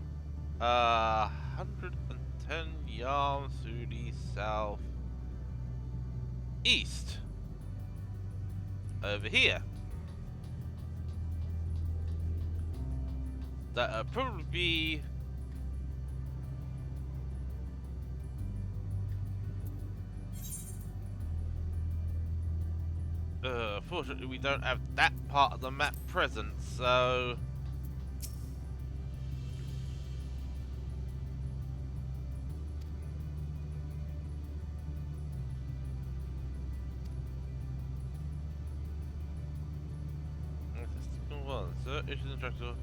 110 yards to the south east. Over here. That'll probably be fortunately we don't have that part of the map present, so issues instructor.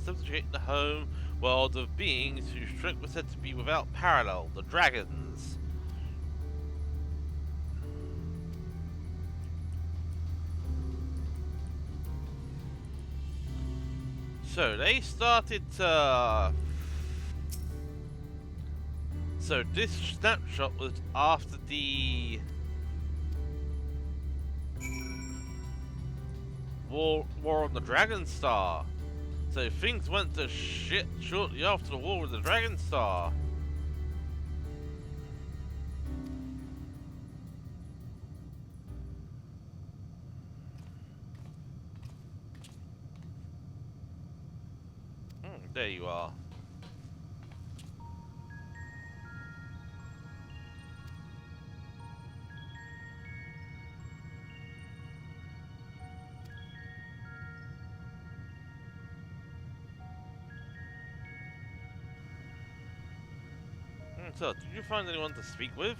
Subjugate the home world of beings whose strength was said to be without parallel, the dragons. So they started to... So this snapshot was after the War on the Dragon Star. So things went to shit shortly after the war with the Dragon Star. There you are. So, did you find anyone to speak with?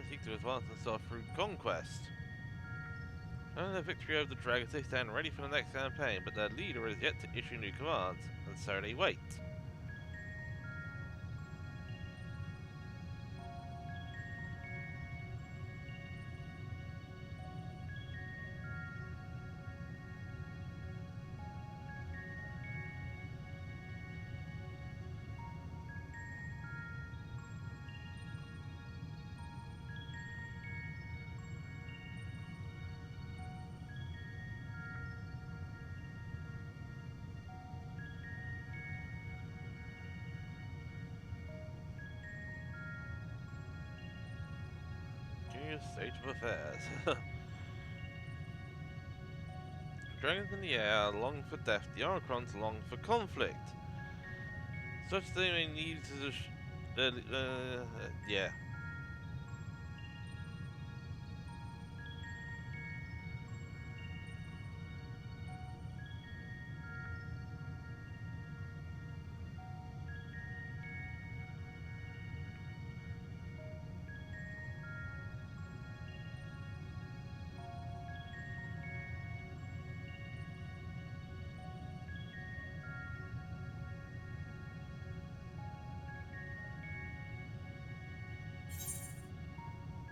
Seek to advance themselves through conquest. Under their victory over the dragons, they stand ready for the next campaign, but their leader is yet to issue new commands, and so they wait. State of affairs. Dragons in the air long for death, the Oricrons long for conflict. Such they may need to... yeah.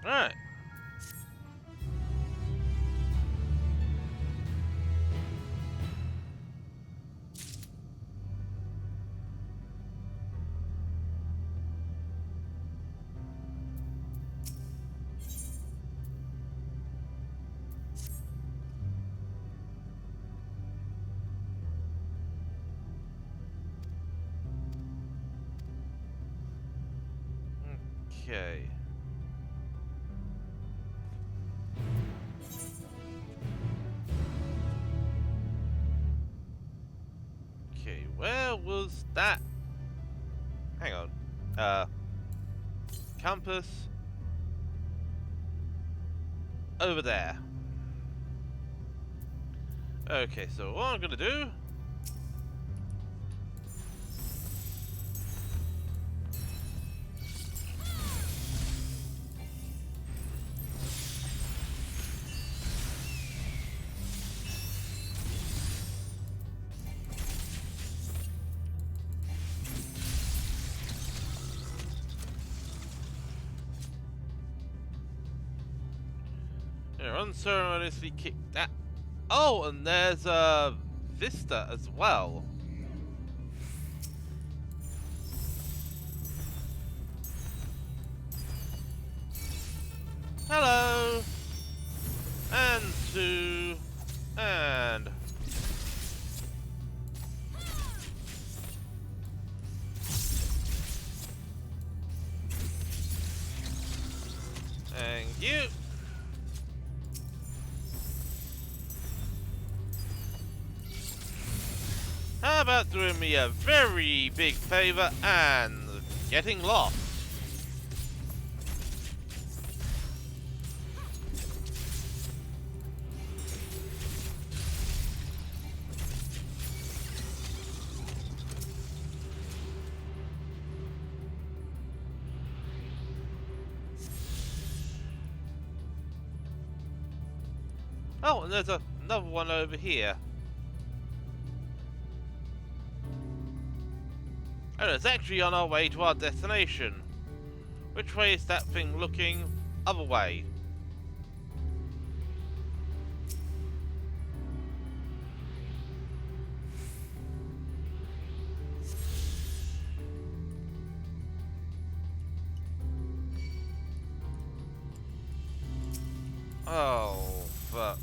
Alright. Okay. Okay, where was that? Hang on. Compass. Over there. Okay, so what I'm gonna do... unceremoniously kick that. Oh, and there's a Vista as well. Hello. And two. And. Thank you. How about doing me a very big favor and getting lost? Oh, and there's another one over here. Oh, it's actually on our way to our destination. Which way is that thing looking? Other way. Oh, fuck.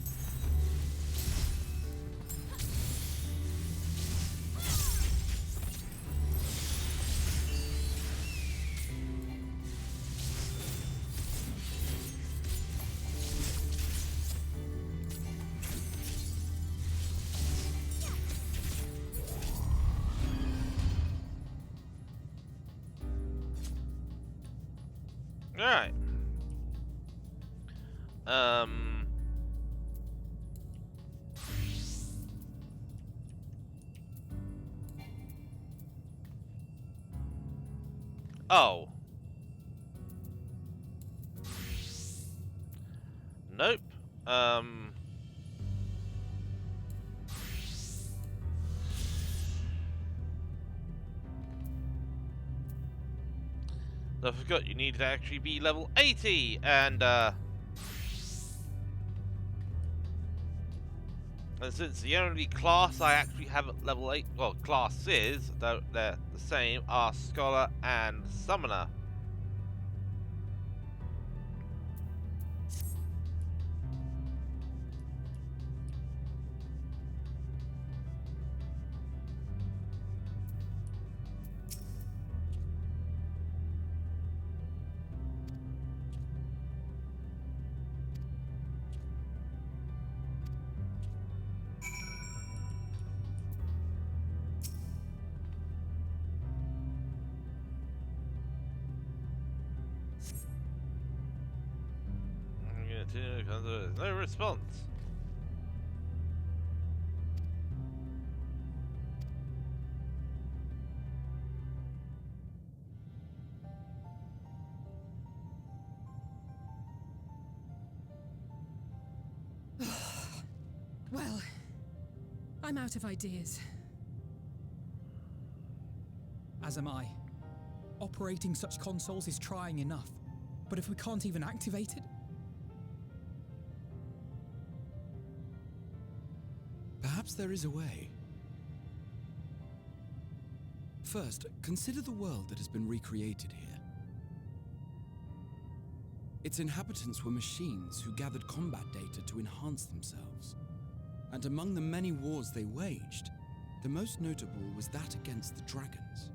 Alright. Oh. Nope. I forgot you needed to actually be level 80, and since the only class I actually have at level 8, well, classes, though they're the same, are Scholar and Summoner. There's no response. Well, I'm out of ideas. As am I. Operating such consoles is trying enough. But if we can't even activate it? Perhaps there is a way. First, consider the world that has been recreated here. Its inhabitants were machines who gathered combat data to enhance themselves. And among the many wars they waged, the most notable was that against the dragons.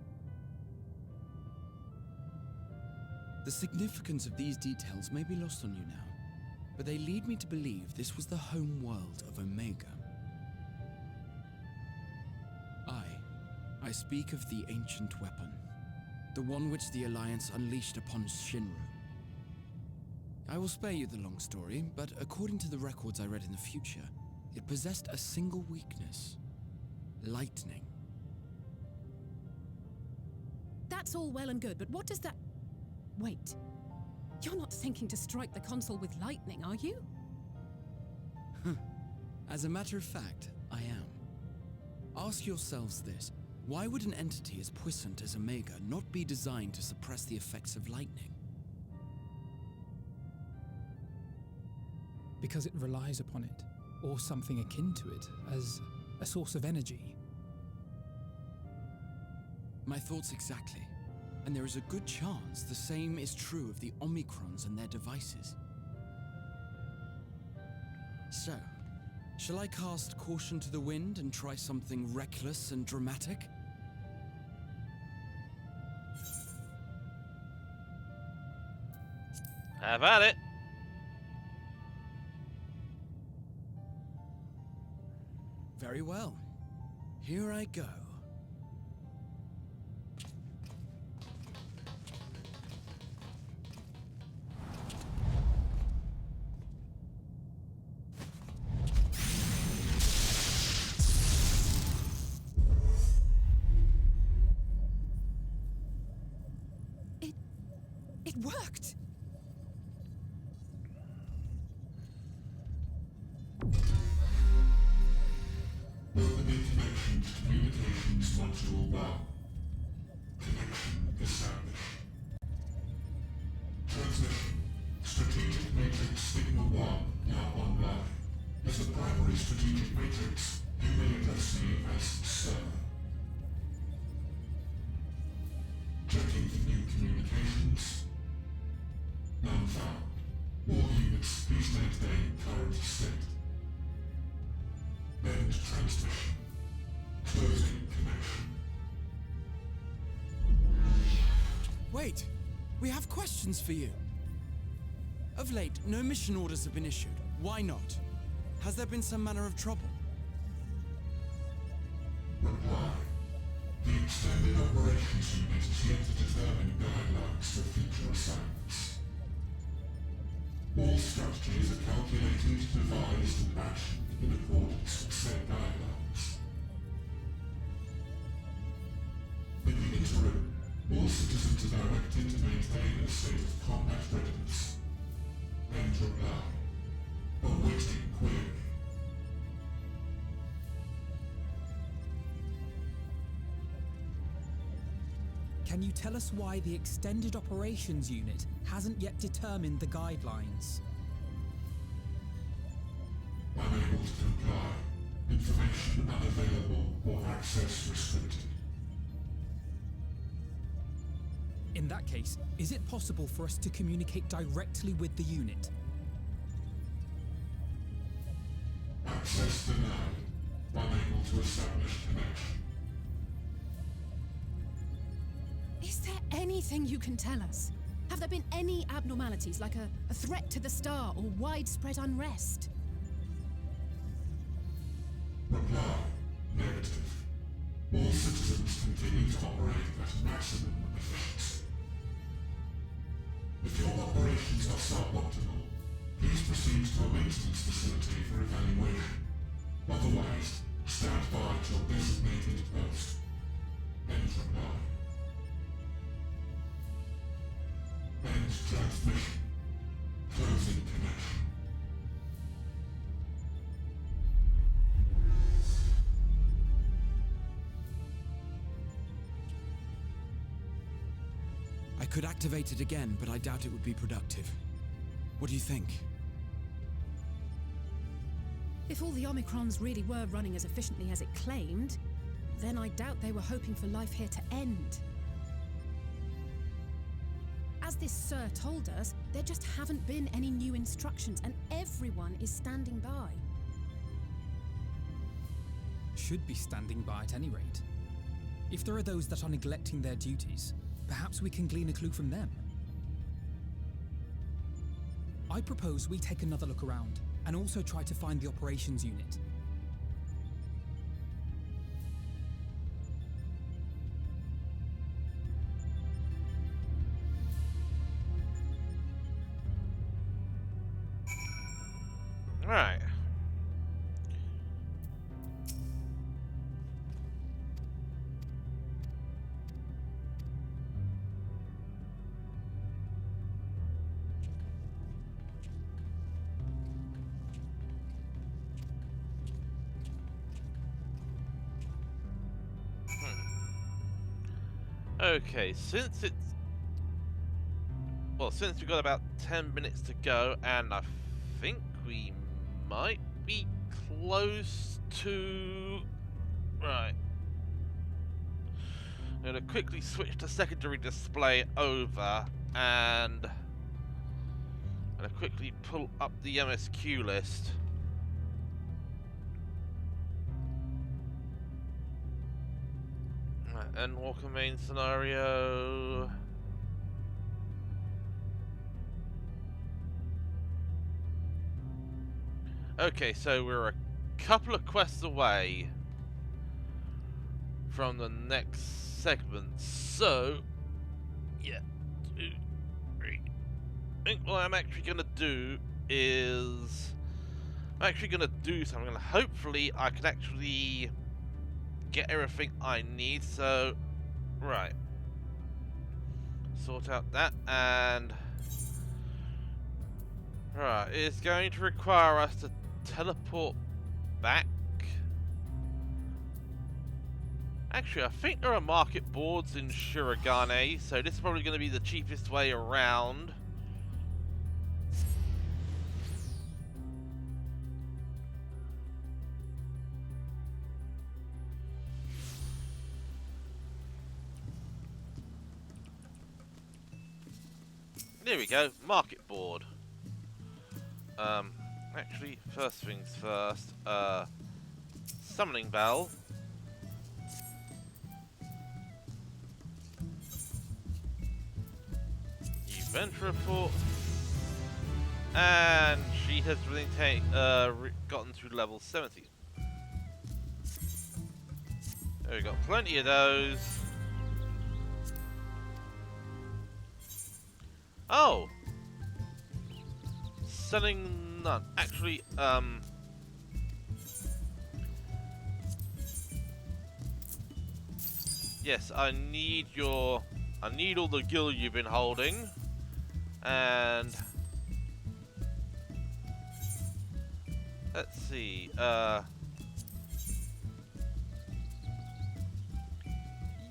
The significance of these details may be lost on you now, but they lead me to believe this was the home world of Omega. I speak of the ancient weapon, the one which the Alliance unleashed upon Shinru. I will spare you the long story, but according to the records I read in the future, it possessed a single weakness: lightning. That's all well and good, but what does that... Wait. You're not thinking to strike the console with lightning, are you? As a matter of fact, I am. Ask yourselves this. Why would an entity as puissant as Omega not be designed to suppress the effects of lightning? Because it relies upon it, or something akin to it, as a source of energy. My thoughts exactly. And there is a good chance the same is true of the Omicrons and their devices. So, shall I cast caution to the wind and try something reckless and dramatic? Have at it. Very well. Here I go. It worked! Opening connection to Communications Module 1. Connection established. Transmission. Strategic Matrix Signal 1 now online. As the primary strategic matrix, you may address me as Sir. Checking for new communications. None found. All units, please maintain current state. End transmission. Closing connection. Wait! We have questions for you. Of late, no mission orders have been issued. Why not? Has there been some manner of trouble? Reply. The Extended Operations Unit is yet to determine guidelines for future assignments. All strategies are calculated, devised, and actioned in accordance with said guidelines. In the interim, all citizens are directed to maintain a state of combat readiness. End reply. Awaiting query. Can you tell us why the Extended Operations Unit hasn't yet determined the guidelines? Unable to comply. Information unavailable or access restricted. In that case, is it possible for us to communicate directly with the unit? Access denied. Unable to establish connection. Is there anything you can tell us? Have there been any abnormalities, like a threat to the star or widespread unrest? Reply. Negative. All citizens continue to operate at maximum efficiency. If your operations are suboptimal, please proceed to a maintenance facility for evaluation. Otherwise, stand by at your designated post. End reply. End transmission. Closing connection. I could activate it again, but I doubt it would be productive. What do you think? If all the Omicrons really were running as efficiently as it claimed, then I doubt they were hoping for life here to end. As this Sir told us, there just haven't been any new instructions, and everyone is standing by. Should be standing by at any rate. If there are those that are neglecting their duties, perhaps we can glean a clue from them. I propose we take another look around, and also try to find the operations unit. Right. Okay, since we've got about 10 minutes to go, and I think we might be close to... Right. I'm going to quickly switch the secondary display over, and I'm going to quickly pull up the MSQ list. Endwalker main scenario. Okay, so we're a couple of quests away from the next segment. So, yeah, 2, 3. I think what I'm actually gonna do is something. Hopefully, I can actually get everything I need. So, right, sort out that, and right, it's going to require us to teleport back. Actually, I think there are market boards in Shirogane, so this is probably going to be the cheapest way around. There we go, market board. Actually, first things first, summoning bell. Event report. And she has gotten to level 70. There we got plenty of those. Oh! Selling none. Actually, yes, I need all the gil you've been holding. And let's see,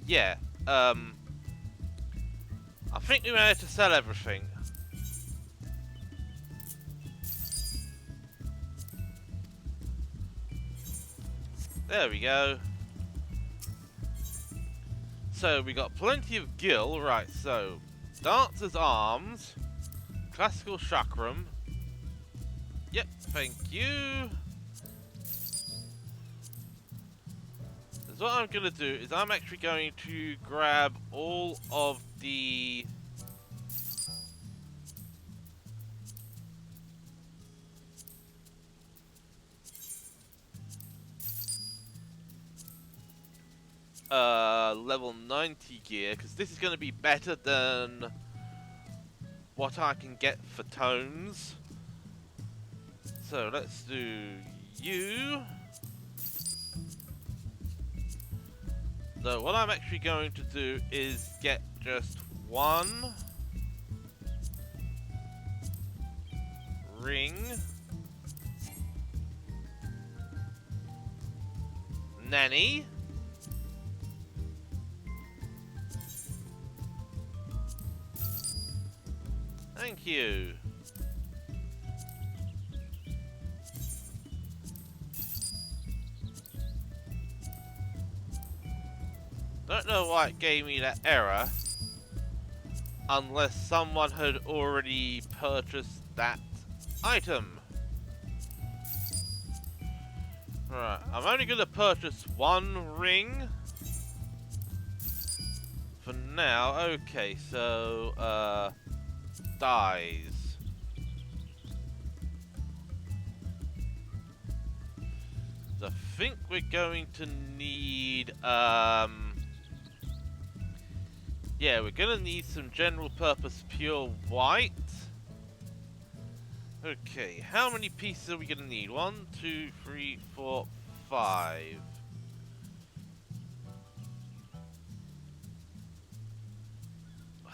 yeah, I think we managed to sell everything. There we go. So we got plenty of gil, right? So Dancer's Arms, Classical Chakram. Yep, thank you. So what I'm gonna do is I'm actually going to grab all of the level 90 gear, because this is going to be better than what I can get for tones. So let's do you. So what I'm actually going to do is get just one ring, nanny, Thank you. Don't know why it gave me that error. Unless someone had already purchased that item. Right, I'm only going to purchase one ring. For now, okay, so, dies. So I think we're going to need, yeah, we're gonna need some general purpose pure white. Okay, how many pieces are we gonna need? 1, 2, 3, 4, 5.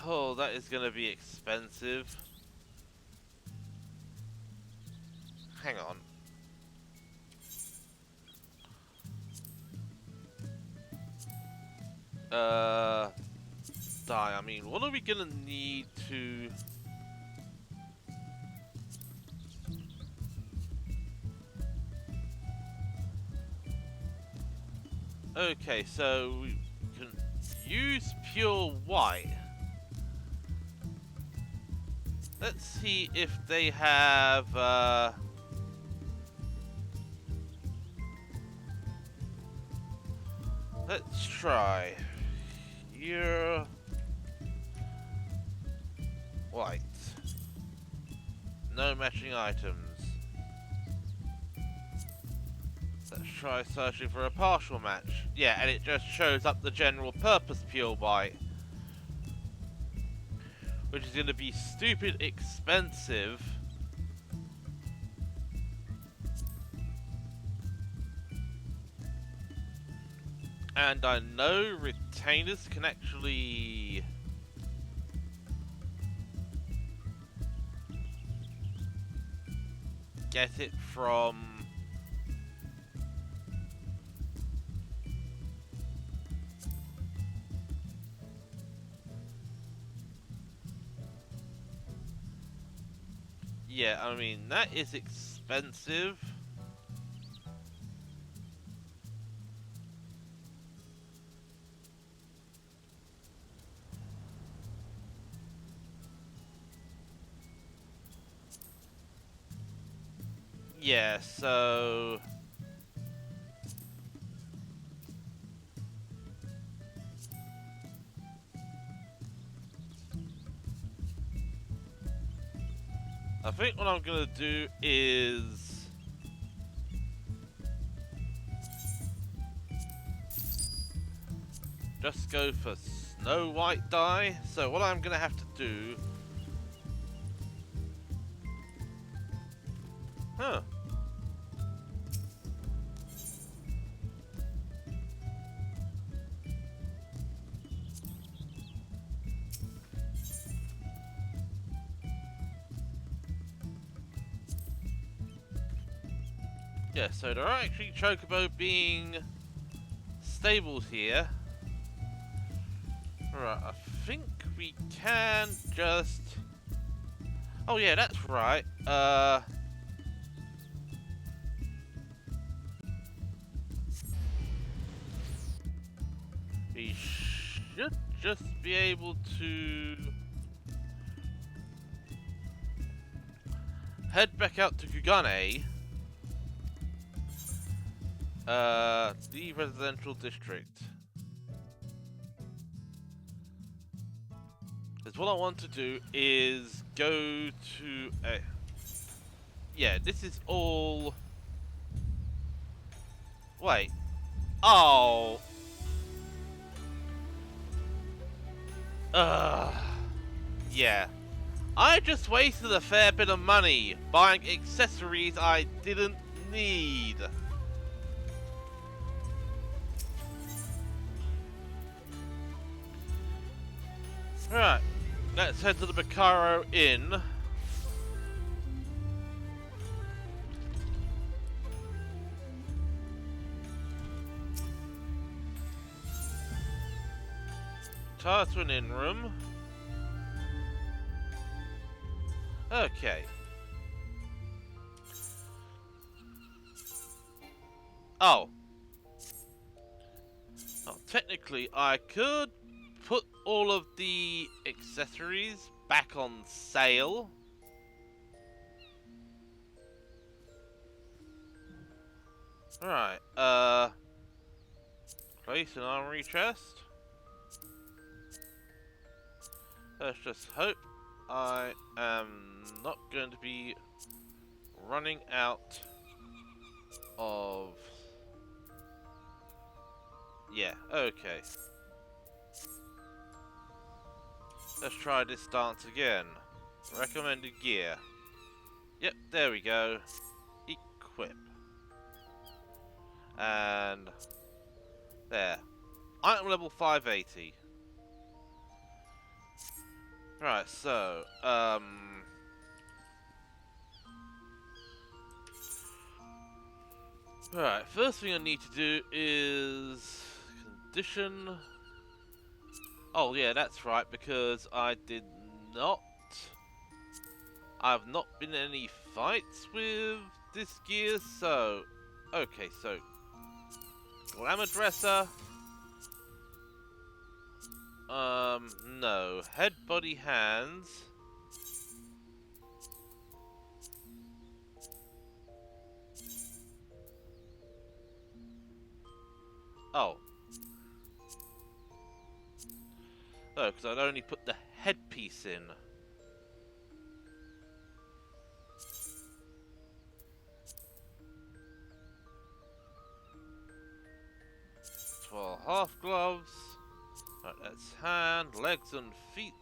Oh, that is gonna be expensive. Hang on. I mean, what are we gonna need to... Okay, so we can use pure white. Let's see if they have, let's try. Pure white. No matching items. Let's try searching for a partial match. Yeah, and it just shows up the general purpose pure white. Which is going to be stupid expensive. And I know retainers can actually... get it from... Yeah, I mean, that is expensive. Yeah, so... I think what I'm gonna do is... just go for Snow White dye. So what I'm gonna have to do... Huh. Yeah, so there are actually chocobo being stabled here. Right, I think we can just... Oh yeah, that's right. We should just be able to head back out to Kugane. The residential district. Because what I want to do is go to a... Yeah, this is all... Wait. Oh. Yeah. I just wasted a fair bit of money buying accessories I didn't need. Right, let's head to the Bacaro Inn. Retire to an inn room. Okay. Oh. Well, technically, I could put all of the accessories back on sale. Right, place an armory chest. Let's just hope I am not going to be running out of... Yeah, okay. Let's try this stance again. Recommended gear. Yep, there we go. Equip. And... there. Item level 580. Right, so, Alright, first thing I need to do is... condition... Oh yeah, that's right, because I did not... I've not been in any fights with this gear, so... Okay, so... Glamour Dresser... no. Head, body, hands... Oh. Oh, because I'd only put the headpiece in. For half gloves. Right, that's hand, legs and feet.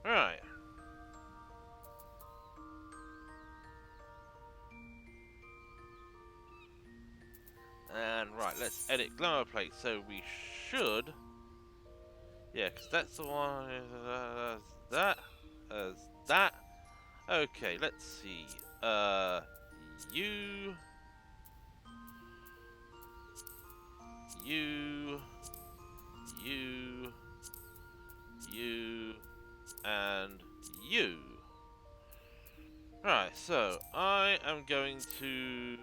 Right. And right, let's edit glamour plate. So we should... Yeah, because that's the one... that. That. Okay, let's see. You... and you. Right, so I am going to...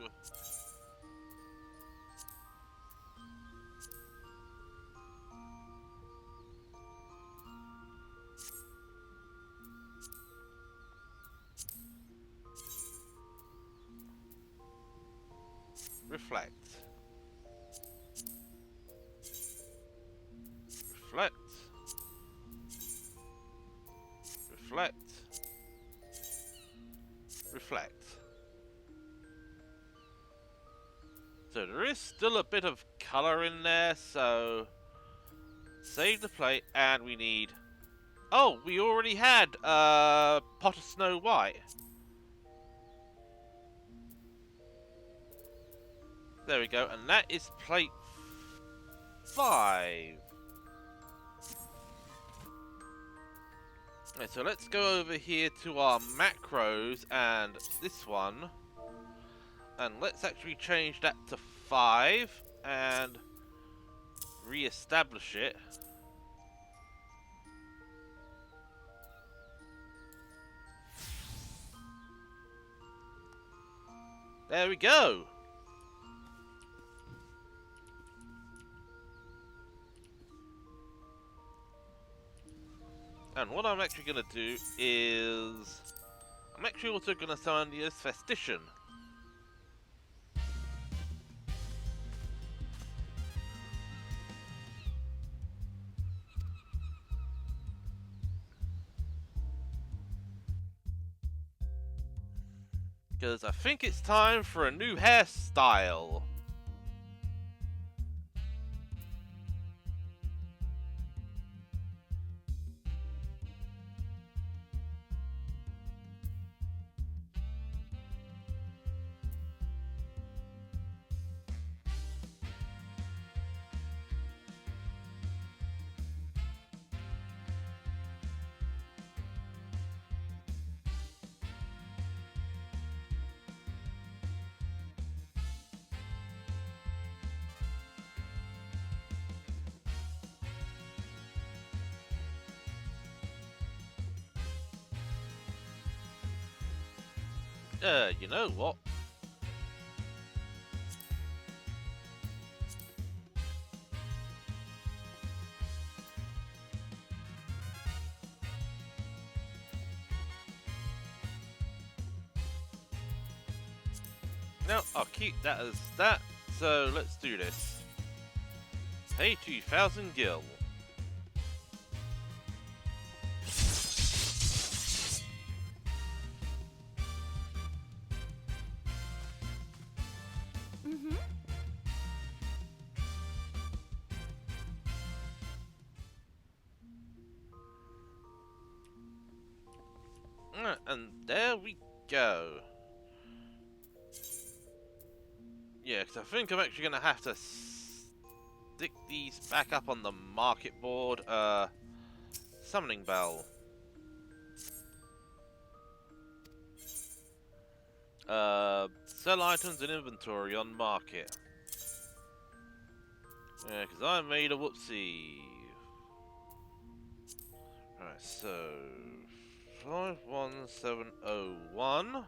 reflect. Reflect. Reflect. Reflect. So there is still a bit of colour in there, so save the plate, and we need... Oh, we already had Pot of Snow White. There we go, and that is plate 5. Okay, so let's go over here to our macros and this one. And let's actually change that to 5 and re-establish it. There we go. And what I'm actually going to do is... I'm actually also going to summon the Festician. Because I think it's time for a new hairstyle. You know what? No, I'll keep that as that. So let's do this. Pay 2,000 gil. Mm-hmm. And there we go. Yeah, because I think I'm actually going to have to stick these back up on the market board. Summoning bell. Sell items in inventory on market. Yeah, because I made a whoopsie. Right, so 51701.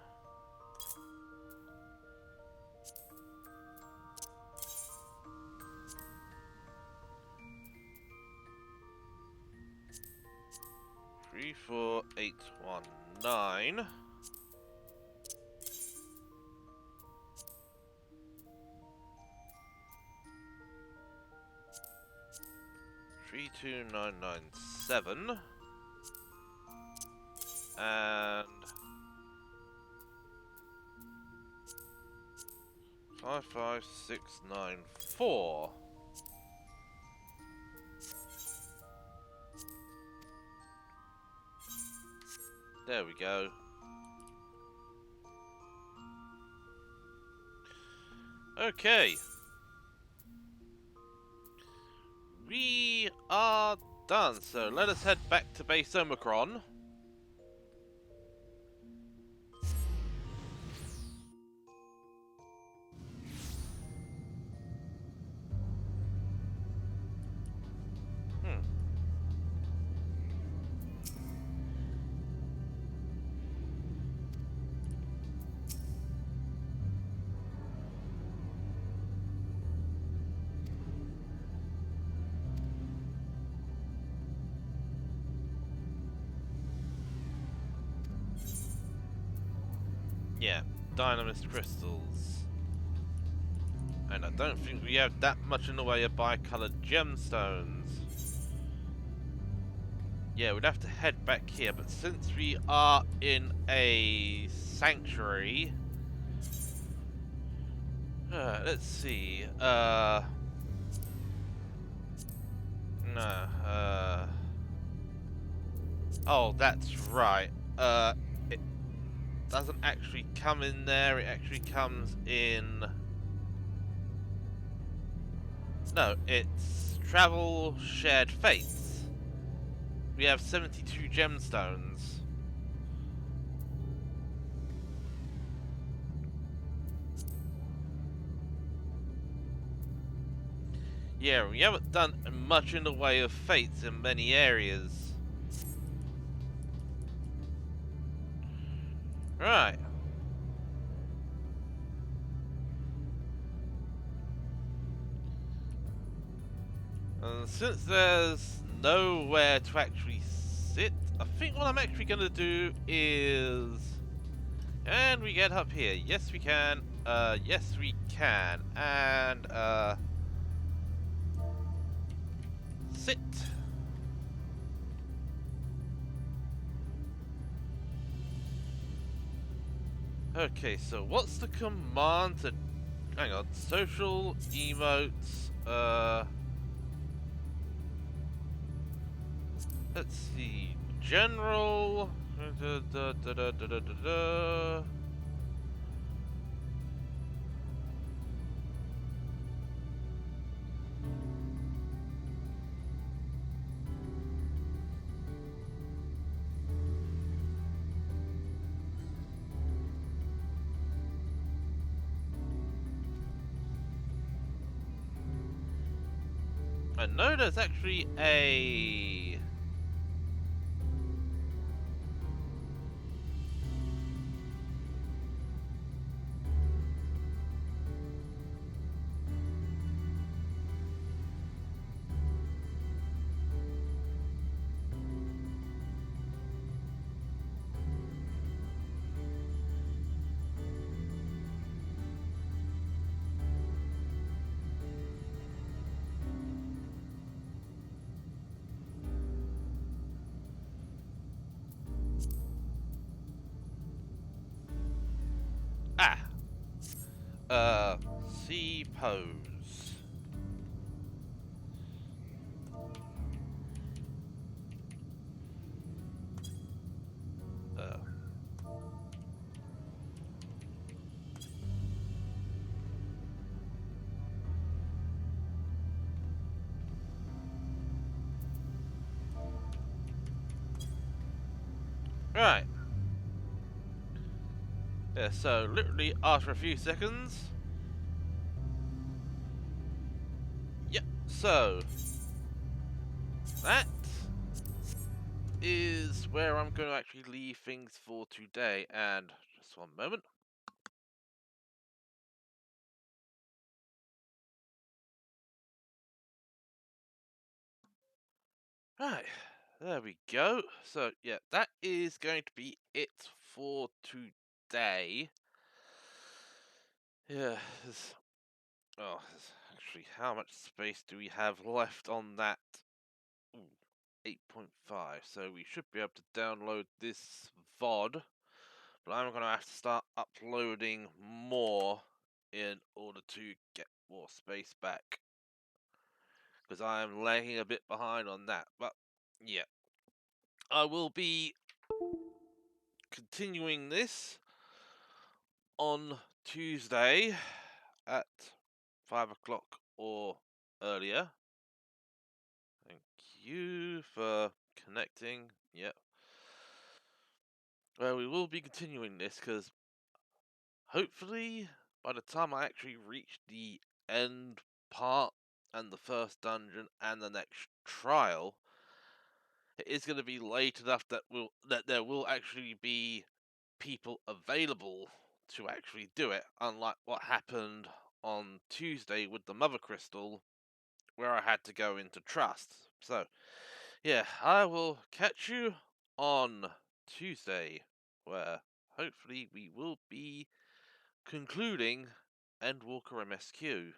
Three, 4, 8, 1, 9. 32997 and 55694. There we go. Okay. We are done, so let us head back to base Omicron. Yeah, Dynamist crystals. And I don't think we have that much in the way of bi-colored gemstones. Yeah, we'd have to head back here, but since we are in a sanctuary... let's see, oh, that's right. It doesn't actually come in there, it actually comes in... No, it's Travel Shared Fates. We have 72 gemstones. Yeah, we haven't done much in the way of fates in many areas. Right. And since there's nowhere to actually sit, I think what I'm actually going to do is... Can we get up here? Yes, we can. Yes, we can. And, sit. Okay, so what's the command to... Hang on. Social, emotes, let's see. General... I know there's actually a... C pose. Uh. Right. Yeah, so literally after a few seconds. Yep, so that is where I'm going to actually leave things for today. And just one moment. Right, there we go. So yeah, that is going to be it for today. Yeah, actually, how much space do we have left on that? Ooh, 8.5. So we should be able to download this VOD, but I'm going to have to start uploading more in order to get more space back, because I'm lagging a bit behind on that. But yeah, I will be continuing this on Tuesday at 5 o'clock or earlier. Thank you for connecting. Yep. Well, we will be continuing this because hopefully by the time I actually reach the end part and the first dungeon and the next trial, it is going to be late enough that there will actually be people available to actually do it, unlike what happened on Tuesday with the Mother Crystal, where I had to go into Trust. So, yeah, I will catch you on Tuesday, where hopefully we will be concluding Endwalker MSQ.